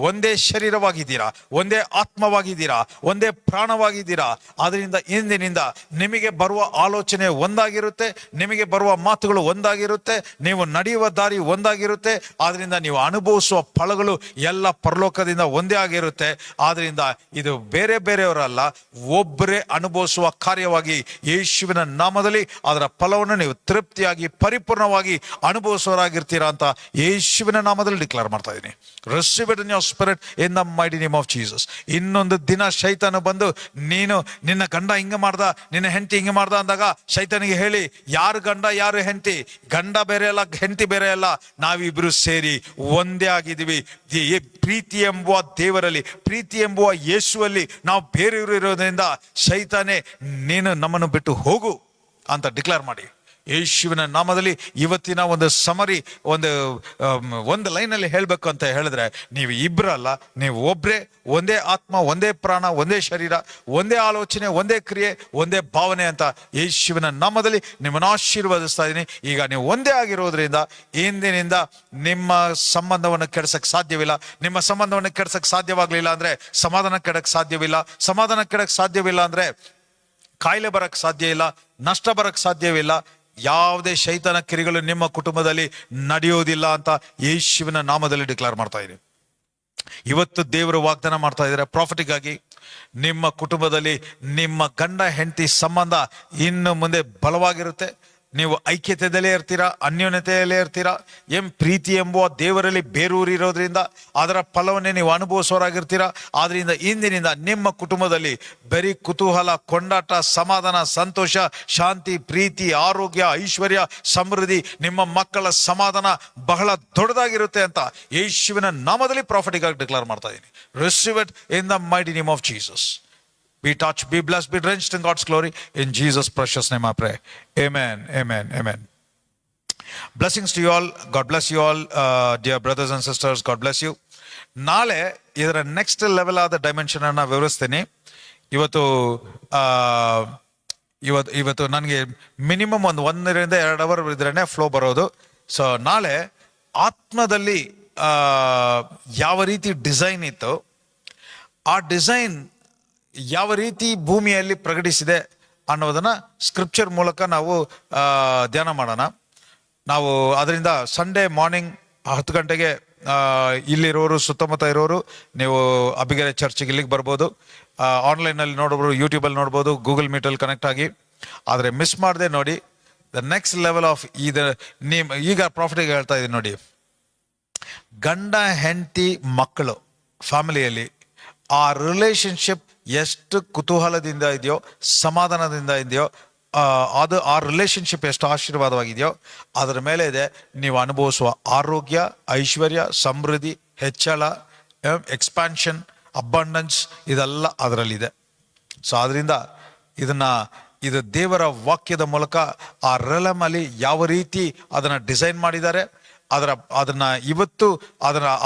ಒಂದೇ ಶರೀರವಾಗಿದ್ದೀರಾ, ಒಂದೇ ಆತ್ಮವಾಗಿದ್ದೀರಾ, ಒಂದೇ ಪ್ರಾಣವಾಗಿದ್ದೀರಾ. ಆದ್ರಿಂದ ಇಂದಿನಿಂದ ನಿಮಗೆ ಬರುವ ಆಲೋಚನೆ ಒಂದಾಗಿರುತ್ತೆ, ನಿಮಗೆ ಬರುವ ಮಾತುಗಳು ಒಂದಾಗಿರುತ್ತೆ, ನೀವು ನಡೆಯುವ ದಾರಿ ಒಂದಾಗಿರುತ್ತೆ. ಆದ್ರಿಂದ ನೀವು ಅನುಭವಿಸುವ ಫಲಗಳು ಎಲ್ಲ ಪರಲೋಕದಿಂದ ಒಂದೇ ಆಗಿರುತ್ತೆ. ಆದ್ರಿಂದ ಇದು ಬೇರೆ ಬೇರೆಯವರಲ್ಲ, ಒಬ್ಬರೇ ಅನುಭವಿಸುವ ಕಾರ್ಯವಾಗಿ ಯೇಸುವಿನ ನಾಮದಲ್ಲಿ ಅದರ ಫಲವನ್ನು ನೀವು ತೃಪ್ತಿಯಾಗಿ ಪರಿಪೂರ್ಣವಾಗಿ ಅನುಭವಿಸೋರಾಗಿರ್ತೀರಾ ಅಂತ ಯೇಸುವಿನ ನಾಮದಲ್ಲಿ ಡಿಕ್ಲೇರ್ ಮಾಡ್ತಾ ಇದ್ದೀನಿ. Receive it in your spirit in the mighty name of Jesus. ಇನ್ನೊಂದು ದಿನ ಶೈತಾನ ಬಂದು ನೀನು ನಿನ್ನ ಗಂಡ ಹಿಂಗೆ ಮಾಡ್ದ, ನಿನ್ನ ಹೆಂಡತಿ ಹಿಂಗೆ ಮಾಡ್ದ ಅಂದಾಗ ಶೈತಾನಿಗೆ ಹೇಳಿ, ಯಾರು ಗಂಡ ಯಾರು ಹೆಂಡತಿ, ಗಂಡ ಬೇರೆ ಅಲ್ಲ ಹೆಂಡತಿ ಬೇರೆ ಅಲ್ಲ, ನಾವಿಬ್ರು ಸೇರಿ ಒಂದೇ ಆಗಿದ್ದೀವಿ. ಪ್ರೀತಿ ಎಂಬುವ ದೇವರಲ್ಲಿ, ಪ್ರೀತಿ ಎಂಬುವ ಯೇಸುವಲ್ಲಿ ನಾವು ಬೇರೆಯವರು ಇರೋದ್ರಿಂದ ಸೈತಾನೆ ನೀನು ನಮ್ಮನ್ನು ಬಿಟ್ಟು ಹೋಗು ಅಂತ ಡಿಕ್ಲೇರ್ ಮಾಡಿ ಯೇಸುವಿನ ನಾಮದಲ್ಲಿ ಇವತ್ತಿನ ಒಂದು ಸಮರಿ ಒಂದು ಲೈನಲ್ಲಿ ಹೇಳಬೇಕು ಅಂತ ಹೇಳಿದ್ರೆ, ನೀವು ಇಬ್ಬರಲ್ಲ, ನೀವು ಒಬ್ಬರೇ, ಒಂದೇ ಆತ್ಮ, ಒಂದೇ ಪ್ರಾಣ, ಒಂದೇ ಶರೀರ, ಒಂದೇ ಆಲೋಚನೆ, ಒಂದೇ ಕ್ರಿಯೆ, ಒಂದೇ ಭಾವನೆ ಅಂತ ಯೇಸುವಿನ ನಾಮದಲ್ಲಿ ನಿಮ್ಮನ್ನು ಆಶೀರ್ವದಿಸ್ತಾ ಇದ್ದೀನಿ. ಈಗ ನೀವು ಒಂದೇ ಆಗಿರೋದ್ರಿಂದ ಇಂದಿನಿಂದ ನಿಮ್ಮ ಸಂಬಂಧವನ್ನು ಕೆಡಿಸಕ್ಕೆ ಸಾಧ್ಯವಿಲ್ಲ. ನಿಮ್ಮ ಸಂಬಂಧವನ್ನು ಕೆಡಿಸಕ್ಕೆ ಸಾಧ್ಯವಾಗಲಿಲ್ಲ ಅಂದ್ರೆ ಸಮಾಧಾನ ಕೆಡಕ್ಕೆ ಸಾಧ್ಯವಿಲ್ಲ. ಸಮಾಧಾನ ಕೆಡಕ್ಕೆ ಸಾಧ್ಯವಿಲ್ಲ ಅಂದ್ರೆ ಕಾಯಿಲೆ ಬರಕ್ಕೆ ಸಾಧ್ಯ ಇಲ್ಲ, ನಷ್ಟ ಬರಕ್ಕೆ ಸಾಧ್ಯವಿಲ್ಲ. ಯಾವುದೇ ಶೈತಾನ ಕ್ರಿಯೆಗಳು ನಿಮ್ಮ ಕುಟುಂಬದಲ್ಲಿ ನಡೆಯೋದಿಲ್ಲ ಅಂತ ಯೇಸುವಿನ ನಾಮದಲ್ಲಿ ಡಿಕ್ಲೇರ್ ಮಾಡ್ತಾ ಇದ್ದೀನಿ. ಇವತ್ತು ದೇವರು ವಾಗ್ದಾನ ಮಾಡ್ತಾ ಇದ್ದಾರೆ ಪ್ರಾಫಿಟಿಕ್ ಆಗಿ, ನಿಮ್ಮ ಕುಟುಂಬದಲ್ಲಿ ನಿಮ್ಮ ಗಂಡ ಹೆಂಡತಿ ಸಂಬಂಧ ಇನ್ನು ಮುಂದೆ ಬಲವಾಗಿರುತ್ತೆ. ನೀವು ಐಕ್ಯತೆಯಲ್ಲೇ ಇರ್ತೀರಾ, ಅನ್ಯೋನ್ಯತೆಯಲ್ಲೇ ಇರ್ತೀರಾ. ಪ್ರೀತಿ ಎಂಬುವ ದೇವರಲ್ಲಿ ಬೇರೂರಿರೋದ್ರಿಂದ ಅದರ ಫಲವನ್ನೇ ನೀವು ಅನುಭವಿಸೋರಾಗಿರ್ತೀರಾ. ಆದ್ರಿಂದ ಇಂದಿನಿಂದ ನಿಮ್ಮ ಕುಟುಂಬದಲ್ಲಿ ಬರೀ ಕುತೂಹಲ, ಕೊಂಡಾಟ, ಸಮಾಧಾನ, ಸಂತೋಷ, ಶಾಂತಿ, ಪ್ರೀತಿ, ಆರೋಗ್ಯ, ಐಶ್ವರ್ಯ, ಸಮೃದ್ಧಿ, ನಿಮ್ಮ ಮಕ್ಕಳ ಸಮಾಧಾನ ಬಹಳ ದೊಡ್ಡದಾಗಿರುತ್ತೆ ಅಂತ ಯೇಸುವಿನ ನಾಮದಲ್ಲಿ ಪ್ರಾಫಿಟಿಕ್ ಆಗಿ ಡಿಕ್ಲೇರ್ ಮಾಡ್ತಾ ಇದ್ದೀನಿ. Receive it in the mighty name of Jesus. Be touched, be blessed, be drenched in God's glory. In Jesus' precious name I pray. Amen, amen, amen. Blessings to you all. God bless you all, dear brothers and sisters. God bless you. ನಾಳೆ ಇದರ ನೆಕ್ಸ್ಟ್ ಲೆವೆಲ್ ಆದ ಡೈಮೆನ್ಷನ್ ಅನ್ನ ವಿವರಿಸ್ತೀನಿ. ಇವತ್ತು ನನಗೆ ಮಿನಿಮಮ್ 1 ರಿಂದ 2 ಅವರ್ ಇದ್ರೇನೆ ಫ್ಲೋ ಬರೋದು. ಸೊ ನಾಳೆ ಆತ್ಮದಲ್ಲಿ ಯಾವ ರೀತಿ ಡಿಸೈನ್ ಇತ್ತು, ಆ ಡಿಸೈನ್ ಯಾವ ರೀತಿ ಭೂಮಿಯಲ್ಲಿ ಪ್ರಕಟಿಸಿದೆ ಅನ್ನೋದನ್ನ ಸ್ಕ್ರಿಪ್ಚರ್ ಮೂಲಕ ನಾವು ಧ್ಯಾನ ಮಾಡೋಣ. ನಾವು ಅದರಿಂದ ಸಂಡೇ ಮಾರ್ನಿಂಗ್ 10 ಗಂಟೆಗೆ ಇಲ್ಲಿರೋರು, ಸುತ್ತಮುತ್ತ ಇರೋರು ನೀವು ಅಬ್ಬಿಗೆರೆ ಚರ್ಚ್ಗೆ ಇಲ್ಲಿಗೆ ಬರ್ಬೋದು. ಆನ್ಲೈನಲ್ಲಿ ನೋಡ್ಬೋದು, ಯೂಟ್ಯೂಬಲ್ಲಿ ನೋಡ್ಬೋದು, ಗೂಗಲ್ ಮೀಟಲ್ಲಿ ಕನೆಕ್ಟ್ ಆಗಿ. ಆದರೆ ಮಿಸ್ ಮಾಡದೆ ನೋಡಿ. ದ ನೆಕ್ಸ್ಟ್ ಲೆವೆಲ್ ಆಫ್ ಈಗ ಪ್ರಾಫಿಟಿಗೆ ಹೇಳ್ತಾ ಇದ್ದೀನಿ ನೋಡಿ. ಗಂಡ ಹೆಂಡತಿ ಮಕ್ಕಳು ಫ್ಯಾಮಿಲಿಯಲ್ಲಿ ಆ ರಿಲೇಶನ್ಶಿಪ್ ಎಷ್ಟು ಕುತೂಹಲದಿಂದ ಇದೆಯೋ, ಸಮಾಧಾನದಿಂದ ಇದೆಯೋ, ಅದು ಆ ರಿಲೇಶನ್ಶಿಪ್ ಎಷ್ಟು ಆಶೀರ್ವಾದವಾಗಿದೆಯೋ ಅದರ ಮೇಲೆ ಇದೆ ನೀವು ಅನುಭವಿಸುವ ಆರೋಗ್ಯ, ಐಶ್ವರ್ಯ, ಸಮೃದ್ಧಿ, ಹೆಚ್ಚಳ, ಎಕ್ಸ್ಪ್ಯಾನ್ಷನ್, ಅಬಂಡೆನ್ಸ್, ಇದೆಲ್ಲ ಅದರಲ್ಲಿದೆ. ಸೊ ಅದರಿಂದ ಇದು ದೇವರ ವಾಕ್ಯದ ಮೂಲಕ ಆ ರೆಲಮಲ್ಲಿ ಯಾವ ರೀತಿ ಅದನ್ನು ಡಿಸೈನ್ ಮಾಡಿದ್ದಾರೆ, ಅದನ್ನ ಇವತ್ತು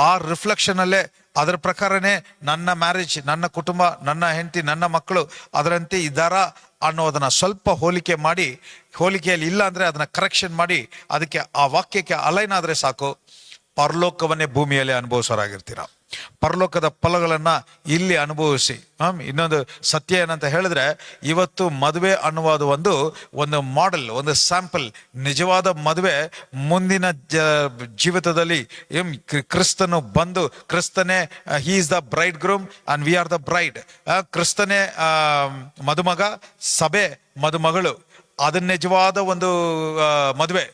ಆ ರಿಫ್ಲೆಕ್ಷನ್ ಅಲ್ಲೇ ಅದರ ಪ್ರಕಾರನೇ ನನ್ನ ಮ್ಯಾರೇಜ್, ನನ್ನ ಕುಟುಂಬ, ನನ್ನ ಹೆಂಡತಿ, ನನ್ನ ಮಕ್ಕಳು ಅದರಂತೆ ಇದ್ದಾರಾ ಅನ್ನೋದನ್ನ ಸ್ವಲ್ಪ ಹೋಲಿಕೆಯಲ್ಲಿ ಇಲ್ಲ ಅಂದ್ರೆ ಅದನ್ನ ಕರೆಕ್ಷನ್ ಮಾಡಿ ಅದಕ್ಕೆ ಆ ವಾಕ್ಯಕ್ಕೆ ಅಲೈನ್ ಆದ್ರೆ ಸಾಕು, ಪರಲೋಕವನ್ನೇ ಭೂಮಿಯಲ್ಲಿ ಅನುಭವಿಸೋರಾಗಿರ್ತೀರ. ಪರಲೋಕದ ಫಲಗಳನ್ನ ಇಲ್ಲಿ ಅನುಭವಿಸಿ. ಇನ್ನೊಂದು ಸತ್ಯ ಏನಂತ ಹೇಳಿದ್ರೆ, ಇವತ್ತು ಮದುವೆ ಅನ್ನುವುದು ಒಂದು ಮಾಡೆಲ್, ಒಂದು ಸ್ಯಾಂಪಲ್. ನಿಜವಾದ ಮದುವೆ ಮುಂದಿನ ಜೀವಿತದಲ್ಲಿ ಕ್ರಿಸ್ತನು ಬಂದು, ಕ್ರಿಸ್ತನೇ he is the bridegroom and we are the bride. ಕ್ರಿಸ್ತನೇ ಮದುಮಗ, ಸಭೆ ಮದುಮಗಳು. ಅದನ್ನ ನಿಜವಾದ ಒಂದು ಮದುವೆ,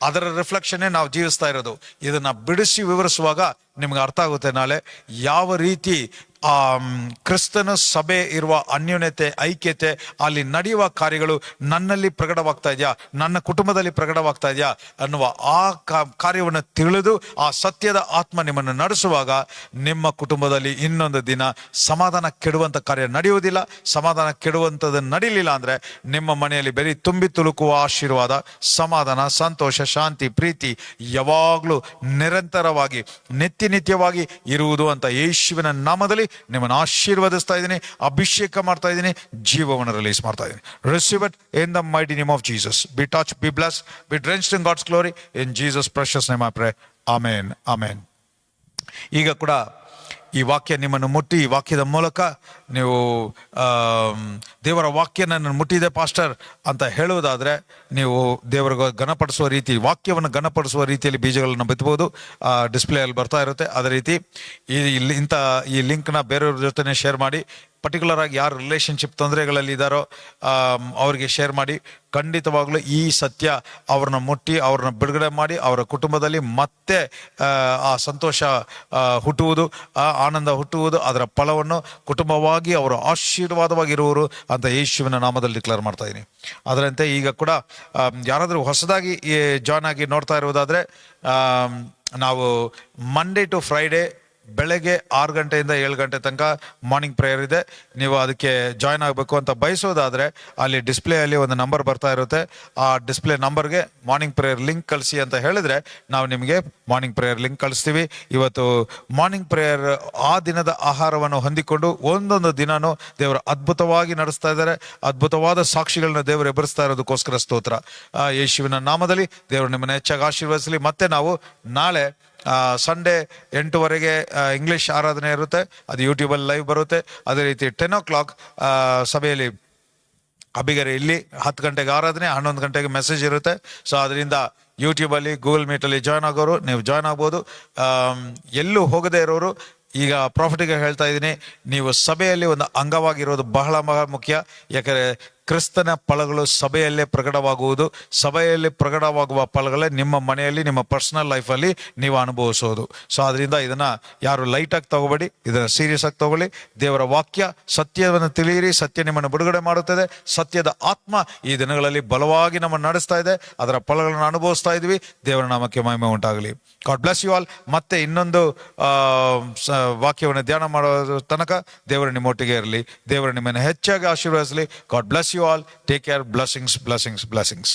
ಅದರ ರಿಫ್ಲೆಕ್ಷನ್ನೇ ನಾವು ಜೀವಿಸ್ತಾ ಇರೋದು. ಇದನ್ನ ಬಿಡಿಸಿ ವಿವರಿಸುವಾಗ ನಿಮ್ಗೆ ಅರ್ಥ ಆಗುತ್ತೆ ನಾಳೆ ಯಾವ ರೀತಿ ಆ ಕ್ರಿಸ್ತನ ಸಭೆ ಇರುವ ಅನ್ಯೋನ್ಯತೆ, ಐಕ್ಯತೆ, ಅಲ್ಲಿ ನಡೆಯುವ ಕಾರ್ಯಗಳು ನನ್ನಲ್ಲಿ ಪ್ರಕಟವಾಗ್ತಾ ಇದೆಯಾ, ನನ್ನ ಕುಟುಂಬದಲ್ಲಿ ಪ್ರಕಟವಾಗ್ತಾ ಇದೆಯಾ ಅನ್ನುವ ಆ ಕಾರ್ಯವನ್ನು ತಿಳಿದು ಆ ಸತ್ಯದ ಆತ್ಮ ನಿಮ್ಮನ್ನು ನಡೆಸುವಾಗ ನಿಮ್ಮ ಕುಟುಂಬದಲ್ಲಿ ಇನ್ನೊಂದು ದಿನ ಸಮಾಧಾನ ಕೆಡುವಂಥ ಕಾರ್ಯ ನಡೆಯುವುದಿಲ್ಲ. ಸಮಾಧಾನ ಕೆಡುವಂಥದ್ದು ನಡೀಲಿಲ್ಲ ಅಂದ್ರೆ ನಿಮ್ಮ ಮನೆಯಲ್ಲಿ ಬರೀ ತುಂಬಿ ತುಳುಕುವ ಆಶೀರ್ವಾದ, ಸಮಾಧಾನ, ಸಂತೋಷ, ಶಾಂತಿ, ಪ್ರೀತಿ ಯಾವಾಗಲೂ ನಿರಂತರವಾಗಿ ನಿತ್ಯವಾಗಿ ಇರುವುದು ಅಂತ ಯೇಸುವಿನ ನಾಮದಲ್ಲಿ ನಿಮ್ಮನ್ನು ಆಶೀರ್ವದಿಸ್ತಾ ಇದ್ದೀನಿ, ಅಭಿಷೇಕ ಮಾಡ್ತಾ ಇದ್ದೀನಿ, ಜೀವವನ್ನು ರಿಲೀಸ್ ಮಾಡ್ತಾ ಇದ್ದೀನಿ. Receive it in the mighty name of Jesus. Be touch, be blessed, be drenched in God's glory. In Jesus precious name I pray. Amen, amen. ಈಗ ಕೂಡ ಈ ವಾಕ್ಯ ನಿಮ್ಮನ್ನು ಮುಟ್ಟಿ, ಈ ವಾಕ್ಯದ ಮೂಲಕ ನೀವು ದೇವರ ವಾಕ್ಯ ನನ್ನ ಮುಟ್ಟಿದೆ ಪಾಸ್ಟರ್ ಅಂತ ಹೇಳುವುದಾದರೆ ನೀವು ದೇವರಿಗೆ ಘನಪಡಿಸುವ ರೀತಿ, ವಾಕ್ಯವನ್ನು ಘನಪಡಿಸುವ ರೀತಿಯಲ್ಲಿ ಬೀಜಗಳನ್ನು ಬಿತ್ತಬಹುದು. ಡಿಸ್ಪ್ಲೇಯಲ್ಲಿ ಬರ್ತಾ ಇರುತ್ತೆ. ಅದೇ ರೀತಿ ಈ ಲಿಂಕ್ನ ಬೇರೆಯವ್ರ ಜೊತೆ ಶೇರ್ ಮಾಡಿ ಪರ್ಟಿಕ್ಯುಲರ್ ಆಗಿ ಯಾರು ರಿಲೇಷನ್ಶಿಪ್ ತೊಂದರೆಗಳಲ್ಲಿ ಇದ್ದಾರೋ ಅವರಿಗೆ ಶೇರ್ ಮಾಡಿ. ಖಂಡಿತವಾಗ್ಲೂ ಈ ಸತ್ಯ ಅವ್ರನ್ನ ಮುಟ್ಟಿ ಅವ್ರನ್ನ ಬಿಡುಗಡೆ ಮಾಡಿ ಅವರ ಕುಟುಂಬದಲ್ಲಿ ಮತ್ತೆ ಆ ಸಂತೋಷ ಹುಟ್ಟುವುದು, ಆ ಆನಂದ ಹುಟ್ಟುವುದು, ಅದರ ಫಲವನ್ನು ಕುಟುಂಬವಾಗಿ ಅವರು ಆಶೀರ್ವಾದವಾಗಿರುವರು ಅಂತ ಯೇಸುವಿನ ನಾಮದಲ್ಲಿ ಡಿಕ್ಲೇರ್ ಮಾಡ್ತಾ ಇದ್ದೀನಿ. ಅದರಂತೆ ಈಗ ಕೂಡ ಯಾರಾದರೂ ಹೊಸದಾಗಿ ಜಾಯ್ನ್ ಆಗಿ ನೋಡ್ತಾ ಇರುವುದಾದರೆ, ನಾವು ಮಂಡೇ ಟು ಫ್ರೈಡೇ ಬೆಳಗ್ಗೆ 6 ಗಂಟೆಯಿಂದ 7 ಗಂಟೆ ತನಕ ಮಾರ್ನಿಂಗ್ ಪ್ರೇಯರ್ ಇದೆ. ನೀವು ಅದಕ್ಕೆ ಜಾಯ್ನ್ ಆಗಬೇಕು ಅಂತ ಬಯಸೋದಾದರೆ ಅಲ್ಲಿ ಡಿಸ್ಪ್ಲೇಯಲ್ಲಿ ಒಂದು ನಂಬರ್ ಬರ್ತಾ ಇರುತ್ತೆ. ಆ ಡಿಸ್ಪ್ಲೇ ನಂಬರ್ಗೆ ಮಾರ್ನಿಂಗ್ ಪ್ರೇಯರ್ ಲಿಂಕ್ ಕಳಿಸಿ ಅಂತ ಹೇಳಿದ್ರೆ ನಾವು ನಿಮಗೆ ಮಾರ್ನಿಂಗ್ ಪ್ರೇಯರ್ ಲಿಂಕ್ ಕಳಿಸ್ತೀವಿ. ಇವತ್ತು ಮಾರ್ನಿಂಗ್ ಪ್ರೇಯರ್ ಆ ದಿನದ ಆಹಾರವನ್ನು ಹೊಂದಿಕೊಂಡು ಒಂದೊಂದು ದಿನನೂ ದೇವರು ಅದ್ಭುತವಾಗಿ ನಡೆಸ್ತಾ ಇದ್ದಾರೆ. ಅದ್ಭುತವಾದ ಸಾಕ್ಷಿಗಳನ್ನ ದೇವರು ಎಬ್ಬರಿಸ್ತಾ ಇರೋದಕ್ಕೋಸ್ಕರ ಸ್ತೋತ್ರ. ಯೇಸುವಿನ ನಾಮದಲ್ಲಿ ದೇವರು ನಿಮ್ಮನ್ನು ಹೆಚ್ಚಾಗಿ ಆಶೀರ್ವದಿಸಲಿ. ಮತ್ತೆ ನಾವು ನಾಳೆ ಸಂಡೇ 8:00 ಇಂಗ್ಲಿಷ್ ಆರಾಧನೆ ಇರುತ್ತೆ, ಅದು ಯೂಟ್ಯೂಬಲ್ಲಿ ಲೈವ್ ಬರುತ್ತೆ. ಅದೇ ರೀತಿ 10 ಸಭೆಯಲ್ಲಿ ಅಬಿಗರೆ ಇಲ್ಲಿ 10 ಗಂಟೆಗೆ ಆರಾಧನೆ, 11 ಗಂಟೆಗೆ ಮೆಸೇಜ್ ಇರುತ್ತೆ. ಸೊ ಅದರಿಂದ ಯೂಟ್ಯೂಬಲ್ಲಿ ಗೂಗಲ್ ಮೀಟಲ್ಲಿ ಜಾಯ್ನ್ ಆಗೋರು ನೀವು ಜಾಯ್ನ್ ಆಗ್ಬೋದು. ಎಲ್ಲೂ ಹೋಗದೇ ಇರೋರು ಈಗ ಪ್ರಾಫಿಟಿಗೆ ಹೇಳ್ತಾ ಇದ್ದೀನಿ, ನೀವು ಸಭೆಯಲ್ಲಿ ಒಂದು ಅಂಗವಾಗಿರೋದು ಬಹಳ ಮುಖ್ಯ. ಯಾಕಂದರೆ ಕ್ರಿಸ್ತನ ಫಲಗಳು ಸಭೆಯಲ್ಲೇ ಪ್ರಕಟವಾಗುವುದು. ಸಭೆಯಲ್ಲಿ ಪ್ರಕಟವಾಗುವ ಫಲಗಳೇ ನಿಮ್ಮ ಮನೆಯಲ್ಲಿ, ನಿಮ್ಮ ಪರ್ಸನಲ್ ಲೈಫಲ್ಲಿ ನೀವು ಅನುಭವಿಸೋದು. ಸೊ ಅದರಿಂದ ಇದನ್ನು ಯಾರು ಲೈಟಾಗಿ ತಗೋಬೇಡಿ, ಇದನ್ನು ಸೀರಿಯಸ್ ಆಗಿ ತಗೊಳ್ಳಿ. ದೇವರ ವಾಕ್ಯ ಸತ್ಯವನ್ನು ತಿಳಿಯಿರಿ, ಸತ್ಯ ನಿಮ್ಮನ್ನು ಬಿಡುಗಡೆ ಮಾಡುತ್ತದೆ. ಸತ್ಯದ ಆತ್ಮ ಈ ದಿನಗಳಲ್ಲಿ ಬಲವಾಗಿ ನಮ್ಮನ್ನು ನಡೆಸ್ತಾ ಇದೆ, ಅದರ ಫಲಗಳನ್ನು ಅನುಭವಿಸ್ತಾ ಇದ್ವಿ. ದೇವರ ನಾಮಕ್ಕೆ ಮಹಿಮೆ ಉಂಟಾಗಲಿ. God bless you all. ಮತ್ತೆ ಇನ್ನೊಂದು ವಾಕ್ಯವನ್ನು ಧ್ಯಾನ ಮಾಡೋ ತನಕ ದೇವರು ನಿಮ್ಮೊಟ್ಟಿಗೆ ಇರಲಿ. ದೇವರು ನಿಮ್ಮನ್ನು ಹೆಚ್ಚಾಗಿ ಆಶೀರ್ವದಿಸಲಿ. God bless you all. Take care. Blessings, blessings, blessings.